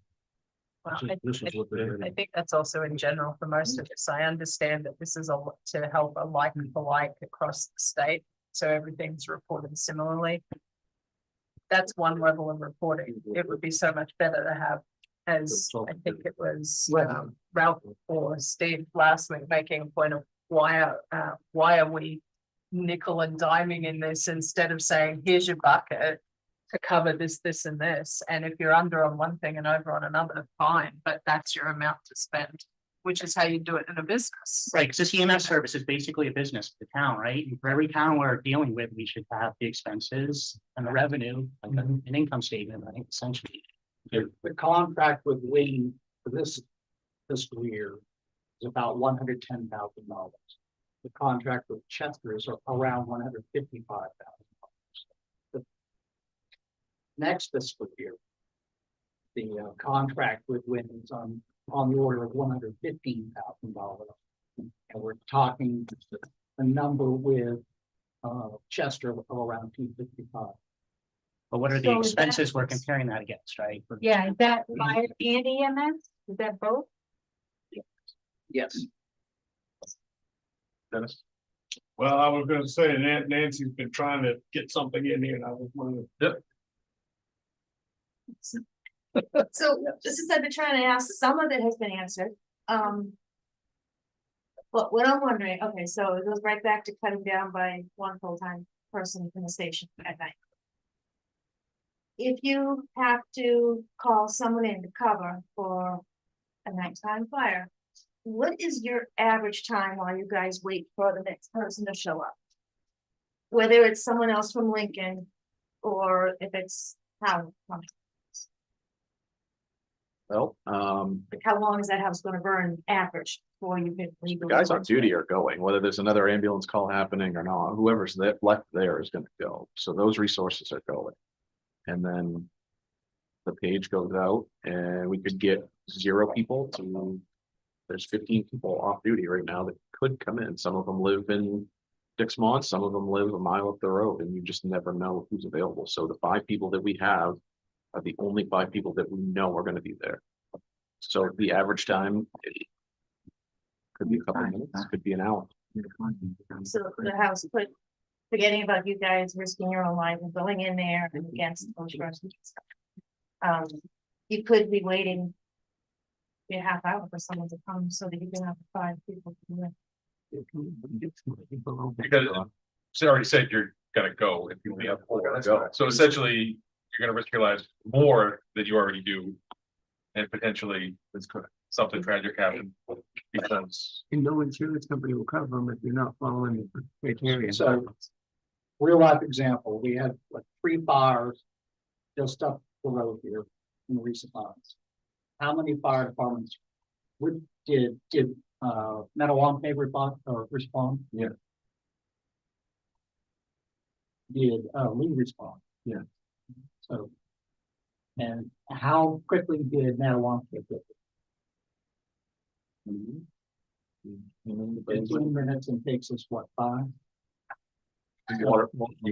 E: Well,
L: This is what they're.
E: I think that's also in general for most of us. I understand that this is to help a like for like across the state, so everything's reported similarly. That's one level of reporting. It would be so much better to have, as I think it was Ralph or Steve last week making a point of why are we nickel and diming in this instead of saying, here's your bucket to cover this, this and this. And if you're under on one thing and over on another, fine, but that's your amount to spend, which is how you do it in a business.
F: Right, because this EMS service is basically a business for the town, right? And for every town we're dealing with, we should have the expenses and the revenue, like an income statement, right, essentially. The contract with Wayne for this fiscal year is about $110,000. The contract with Chester is around $155,000. Next fiscal year, the contract with Wayne is on the order of $115,000. And we're talking a number with Chester of around $255,000. But what are
B: So
F: the
B: is that-
F: expenses we're comparing that against, right?
B: Yeah, is that fire and EMS? Is that both?
F: Yes.
A: Dennis?
C: Well, I was gonna say Nancy's been trying to get something in here and I was wondering.
H: So this is, I've been trying to ask, some of it has been answered, but what I'm wondering, okay, so it goes right back to cutting down by one full-time person in the station at night. If you have to call someone in to cover for a nighttime fire, what is your average time while you guys wait for the next person to show up? Whether it's someone else from Lincoln, or if it's how
N: Well,
H: like how long is that house gonna burn average before you can?
N: the guys on duty are going, whether there's another ambulance call happening or not, whoever's left there is gonna go. So those resources are going. And then the page goes out and we could get 0 people to, there's 15 people off duty right now that could come in. Some of them live in Dixmont, some of them live a mile up the road, and you just never know who's available. So the 5 people that we have are the only 5 people that we know are gonna be there. So the average time could be a couple of minutes, could be an hour.
H: So the house put, forgetting about you guys risking your own life and going in there and against those persons. You could be waiting a half hour for someone to come so that you can have 5 people. to do it.
A: Because it's already said you're gonna go if you only have 4 to go. So essentially, you're gonna risk your lives more than you already do. And potentially, something tragic happen because.
D: And no insurance company will cover them if you're not following the criteria.
F: So, real life example, we had like 3 fires just up the road here in recent months. How many fire departments did Metal respond?
N: Yeah.
F: did lead response.
M: Yeah.
F: So. And how quickly did Madawaska get it? 15 minutes and takes us what, 5?
N: Water,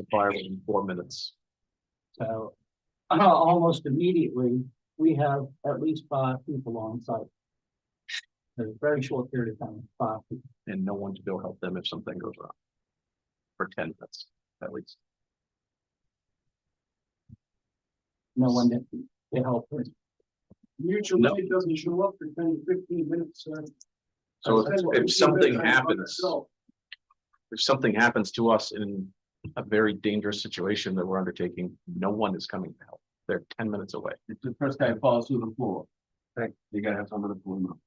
N: fire in 4 minutes.
F: So almost immediately, we have at least 5 people on site. In a very short period of time, 5 people.
N: And no one to go help them if something goes wrong. For 10 minutes, at least.
F: No one to help us.
C: Mutual
N: No.
C: aid doesn't show up for 10 to 15 minutes.
N: So
C: That's what
N: if
C: 15
N: something
C: minutes
N: happens, if something happens to us in a very dangerous situation that we're undertaking, no one is coming to help. They're 10 minutes away.
M: If the first guy falls through the floor, you gotta have someone to pull him up.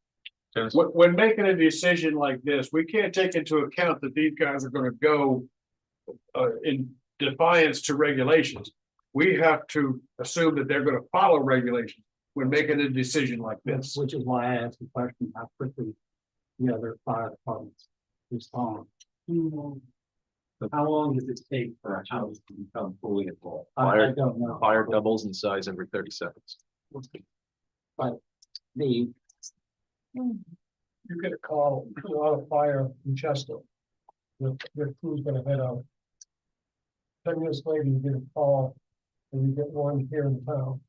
C: When making a decision like this, we can't take into account that these guys are gonna go in defiance to regulations. We have to assume that they're gonna follow regulations when making a decision like this.
F: Which is why I asked the question, how quickly the other fire departments respond. How long does it take for a house to become fully involved? I don't know.
N: Fire doubles in size every 30 seconds.
F: But the,
C: You get a call, a lot of fire in Chester. Your crew's gonna head out. 10 minutes later, you get a call, and you get one here in town.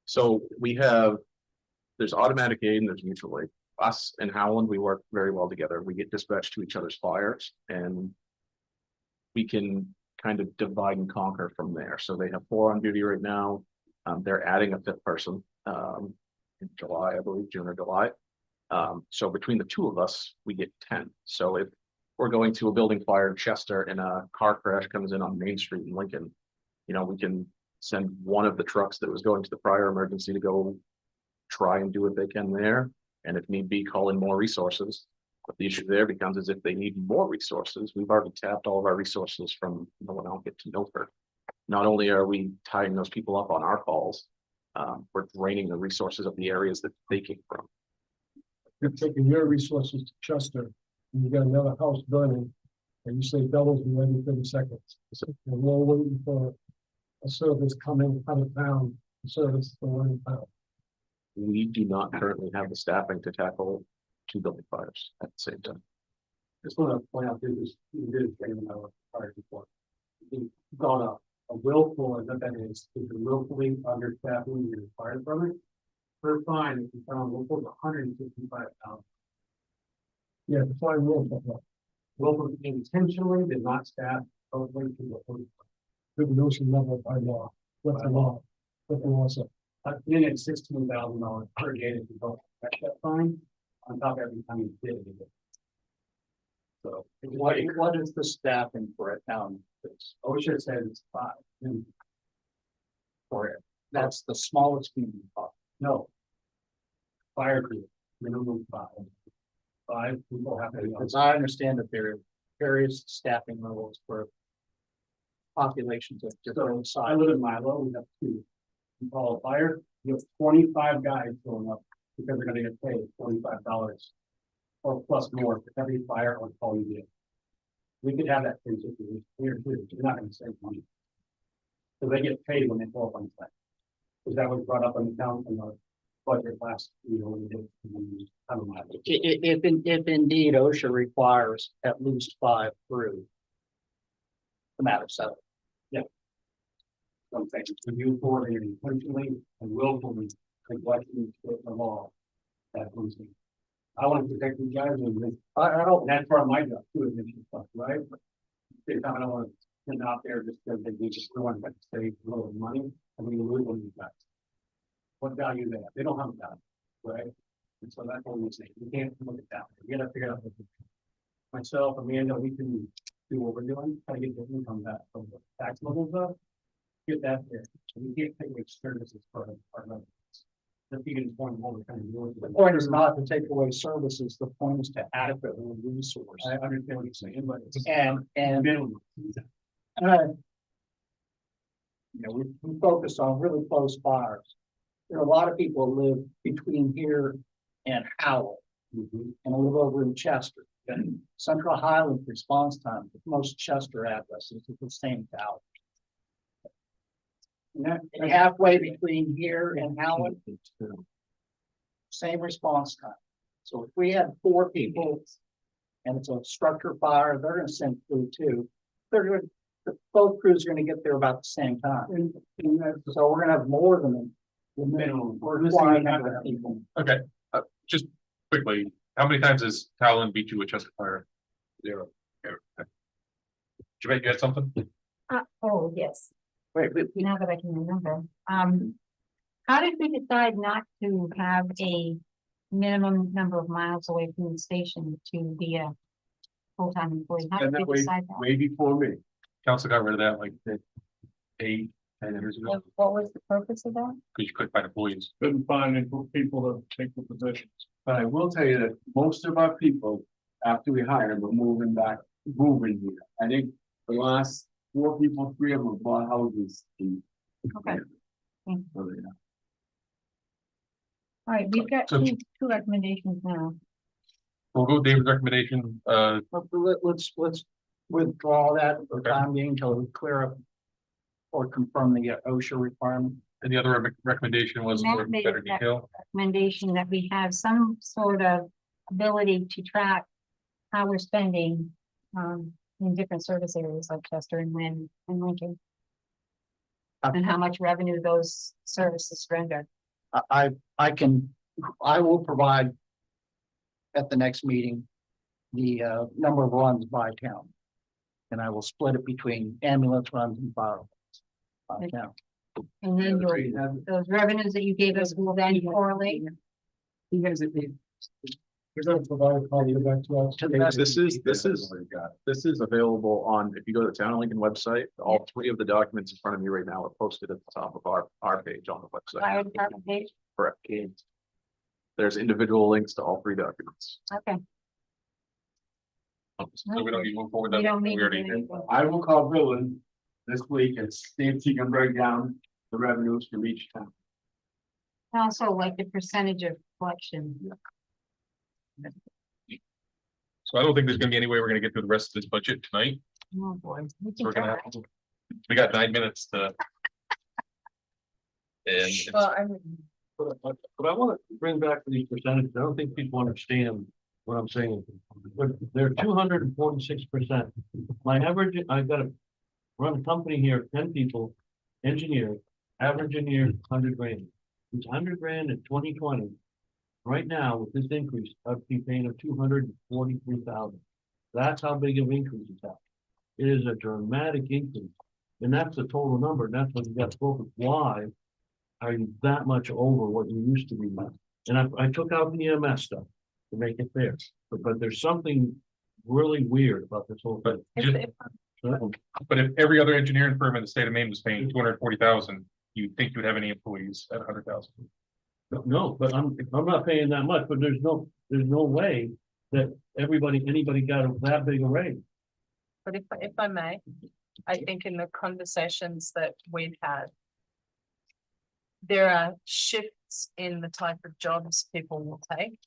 N: So we have, there's automatic aid and there's mutual aid. Us and Howland, we work very well together. We get dispatched to each other's fires and we can kind of divide and conquer from there. So they have 4 on duty right now. They're adding a 5th person in July, I believe, June or July. So between the 2 of us, we get 10. So if we're going to a building fire in Chester and a car crash comes in on Main Street in Lincoln, you know, we can send one of the trucks that was going to the prior emergency to go try and do what they can there. And if need be, call in more resources. But the issue there becomes is if they need more resources, we've already tapped all of our resources from Millinocket to Milford. Not only are we tying those people up on our calls, we're draining the resources of the areas that they came from.
C: You're taking your resources to Chester, and you got another house burning, and you say doubles in every 30 seconds. And we're waiting for a service coming out of town, a service for one in town.
N: We do not currently have the staffing to tackle 2 building fires at the same time.
F: just want to point out, this, our fire report. We've gone up a willful, and that is willfully understaffing your fire department. Per fine, if you found willful, $155,000.
C: Yeah, the fire will.
F: Willful intentionally did not staff totally to the police.
C: The notion level by law. What's the law? What the law says.
F: Then it's $16,000 per day if you don't catch that fine, on top of every time you did it. So what is the staffing for a town? OSHA says it's 5. For it, that's the smallest community pot. No. Fire crew, minimum 5. 5 people have to. As I understand that there are various staffing levels for populations of different size. I live in Milo, we have 2. You call a fire, you have 25 guys showing up because they're gonna get paid $45 or plus more for every fire or call you get. We could have that basically here too. You're not gonna save money. So they get paid when they pull up on site. Because that was brought up on the town in the budget last, when we did. If indeed OSHA requires at least 5 through the matter settled. Yeah. Some things, when you coordinate intentionally and willfully neglecting the law. That was me. I want to protect you guys, and I don't, that's part of my job too, is this stuff, right? But I don't want to send out there just because they just want to save a little money, and we lose on these guys. What value they have? They don't have a value, right? And so that's what we say. We can't look at that. We gotta figure out what to do. Myself, Amanda, we can do what we're doing, try to get the income back from the tax levels up. Get that there. We can't take away services for our members. The point what we're trying to do. The point is not to take away services. The point is to adequately resource. I understand what you're saying, but it's minimum. We focus on really close fires. There are a lot of people who live between here and Howell, and live over in Chester. Central Highland response time, most Chester addresses is the same tower. And halfway between here and Howard, same response time. So if we had 4 people and it's a structure fire, they're gonna send crew too. They're going, both crews are gonna get there about the same time. So we're gonna have more than the minimum. We're requiring number of people.
A: Okay, just quickly, how many times has Talon beat you with Chester Fire? 0. Okay. Jamaica, you had something?
B: Oh, yes,
I: Right, but
B: now that I can remember. How did we decide not to have a minimum number of miles away from the station to be a full-time employee? How
M: And
B: did
M: that
B: we
M: way,
B: decide that?
M: way before me.
A: Council got rid of that like 8, 10 years ago,
B: What was the purpose of that?
A: because you couldn't find employees.
C: Couldn't find any people to take the positions.
M: But I will tell you that most of our people, after we hire them, are moving here. I think the last 4 people, 3 of them bought houses in.
B: Okay.
M: So, yeah.
B: All right, we've got
A: So-
B: two recommendations now.
A: We'll go with David's recommendation,
F: Let's withdraw that for the
A: Okay.
F: time being until we clear up or confirm the OSHA requirement.
A: and the other recommendation was
B: Matt
A: for
B: made
A: better
B: that-
A: detail.
B: Recommendation that we have some sort of ability to track how we're spending in different service areas like Chester and Lynn and Lincoln. And how much revenue those services render.
F: I will provide at the next meeting, the number of runs by town. And I will split it between ambulance runs and fire runs by town.
B: And then those revenues that you gave us will then correlate.
F: You guys,
L: You're gonna provide a copy of that to us.
F: To the best-
N: This is available on, if you go to the Town of Lincoln website, all 3 of the documents in front of you right now are posted at the top of our page on the
B: Fire
N: website.
B: department page.
N: Correct. There's individual links to all 3 documents.
B: Okay.
A: So we don't need to move forward.
B: We
A: then?
B: don't need to do
A: already-
B: anything.
M: I will call Dylan this week and see if she can break down the revenues from each town.
B: Also like the percentage of collection.
A: So I don't think there's gonna be any way we're gonna get through the rest of this budget tonight.
B: Oh, boy. We
A: So
B: can
A: we're gonna
B: try.
A: have, we got 9 minutes to. And it's-
E: Well, I mean,
L: But I want to bring back these percentages. I don't think people understand what I'm saying. But they're 246%. My average, I've got to run a company here, 10 people, engineer, average engineer, 100 grand. It's 100 grand in 2020. Right now, with this increase, I'd be paying a 243,000. That's how big of increase it's at. It is a dramatic increase. And that's the total number. And that's what you got to focus. Why are you that much over what you used to be? And I took out the EMS stuff to make it fair. But there's something really weird about this whole thing.
A: But if every other engineering firm in the state of Maine was paying 240,000, you'd think you'd have any employees at 100,000.
L: No, but I'm not paying that much, but there's no way that anybody got that big a raise.
E: but if I may, I think in the conversations that we've had, there are shifts in the type of jobs people will take.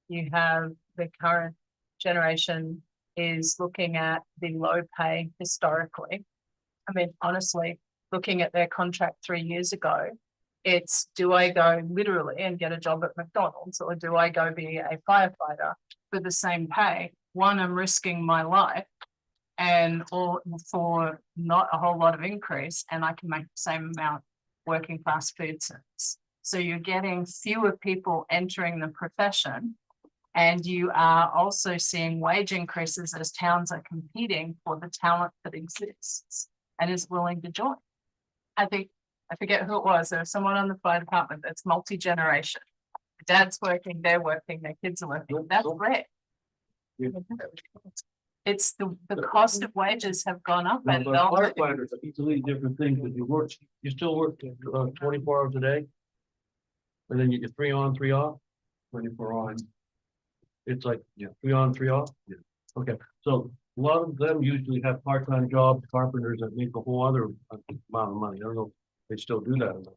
E: You have the current generation is looking at the low pay historically. I mean, honestly, looking at their contract 3 years ago, it's, do I go literally and get a job at McDonald's, or do I go be a firefighter for the same pay? One, I'm risking my life and or for not a whole lot of increase, and I can make the same amount working fast food service. So you're getting fewer people entering the profession, and you are also seeing wage increases as towns are competing for the talent that exists and is willing to join. I think, I forget who it was, there was someone on the fire department that's multi-generation. Dad's working, they're working, their kids are working, that's great. It's the cost of wages have gone up and they'll-
L: Firefighters, are easily different things, but you still work 24 hours a day. And then you get 3 on, 3 off. 24 on. It's like, 3 on, 3 off?
N: Yeah.
L: Okay, so a lot of them usually have part-time jobs, carpenters that make a whole other amount of money. I don't know if they still do that or not.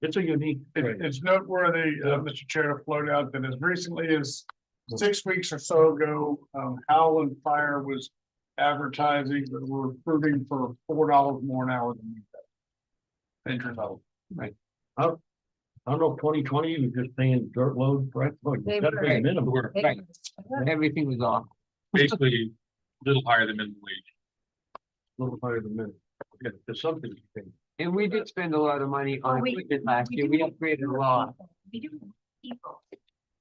L: It's a unique. trade.
C: It's noteworthy, Mr. Chair, to float out that as recently as 6 weeks or so ago, Howland Fire was advertising that we're recruiting for $4 more an hour than we pay. Entry level.
L: I don't know, 2020, you're just paying dirt load, right? Oh, you
B: They
L: gotta
B: were-
L: pay minimum.
B: They-
I: Right. Everything was off.
A: Basically, a little higher than minimum wage.
L: A little higher than minimum. Yeah, there's something you pay.
I: And we did spend a lot of money on
B: we-
I: equipment last year.
B: do
I: We
B: have
I: upgraded a lot.
B: We do have people.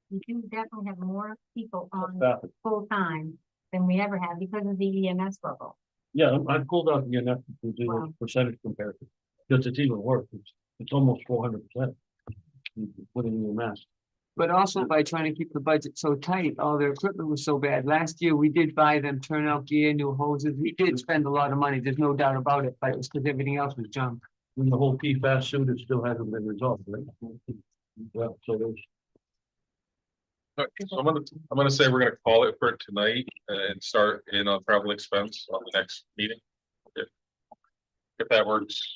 B: We do definitely have more people on
L: Staff it.
B: full-time than we ever have because of the EMS bubble.
L: Yeah, I pulled out the net
B: Wow.
L: percentage comparison. Because it's even worse. It's almost 400%. Putting in your mask.
I: But also by trying to keep the budget so tight, all their equipment was so bad. Last year, we did buy them turnout gear, new hoses. We did spend a lot of money. There's no doubt about it, but it was because everything else was junk.
L: And the whole PFAS suit, it still hasn't been resolved, right? Well, so there's.
A: Okay, so I'm gonna say we're gonna call it for tonight and start in on travel expense on the next meeting. If that works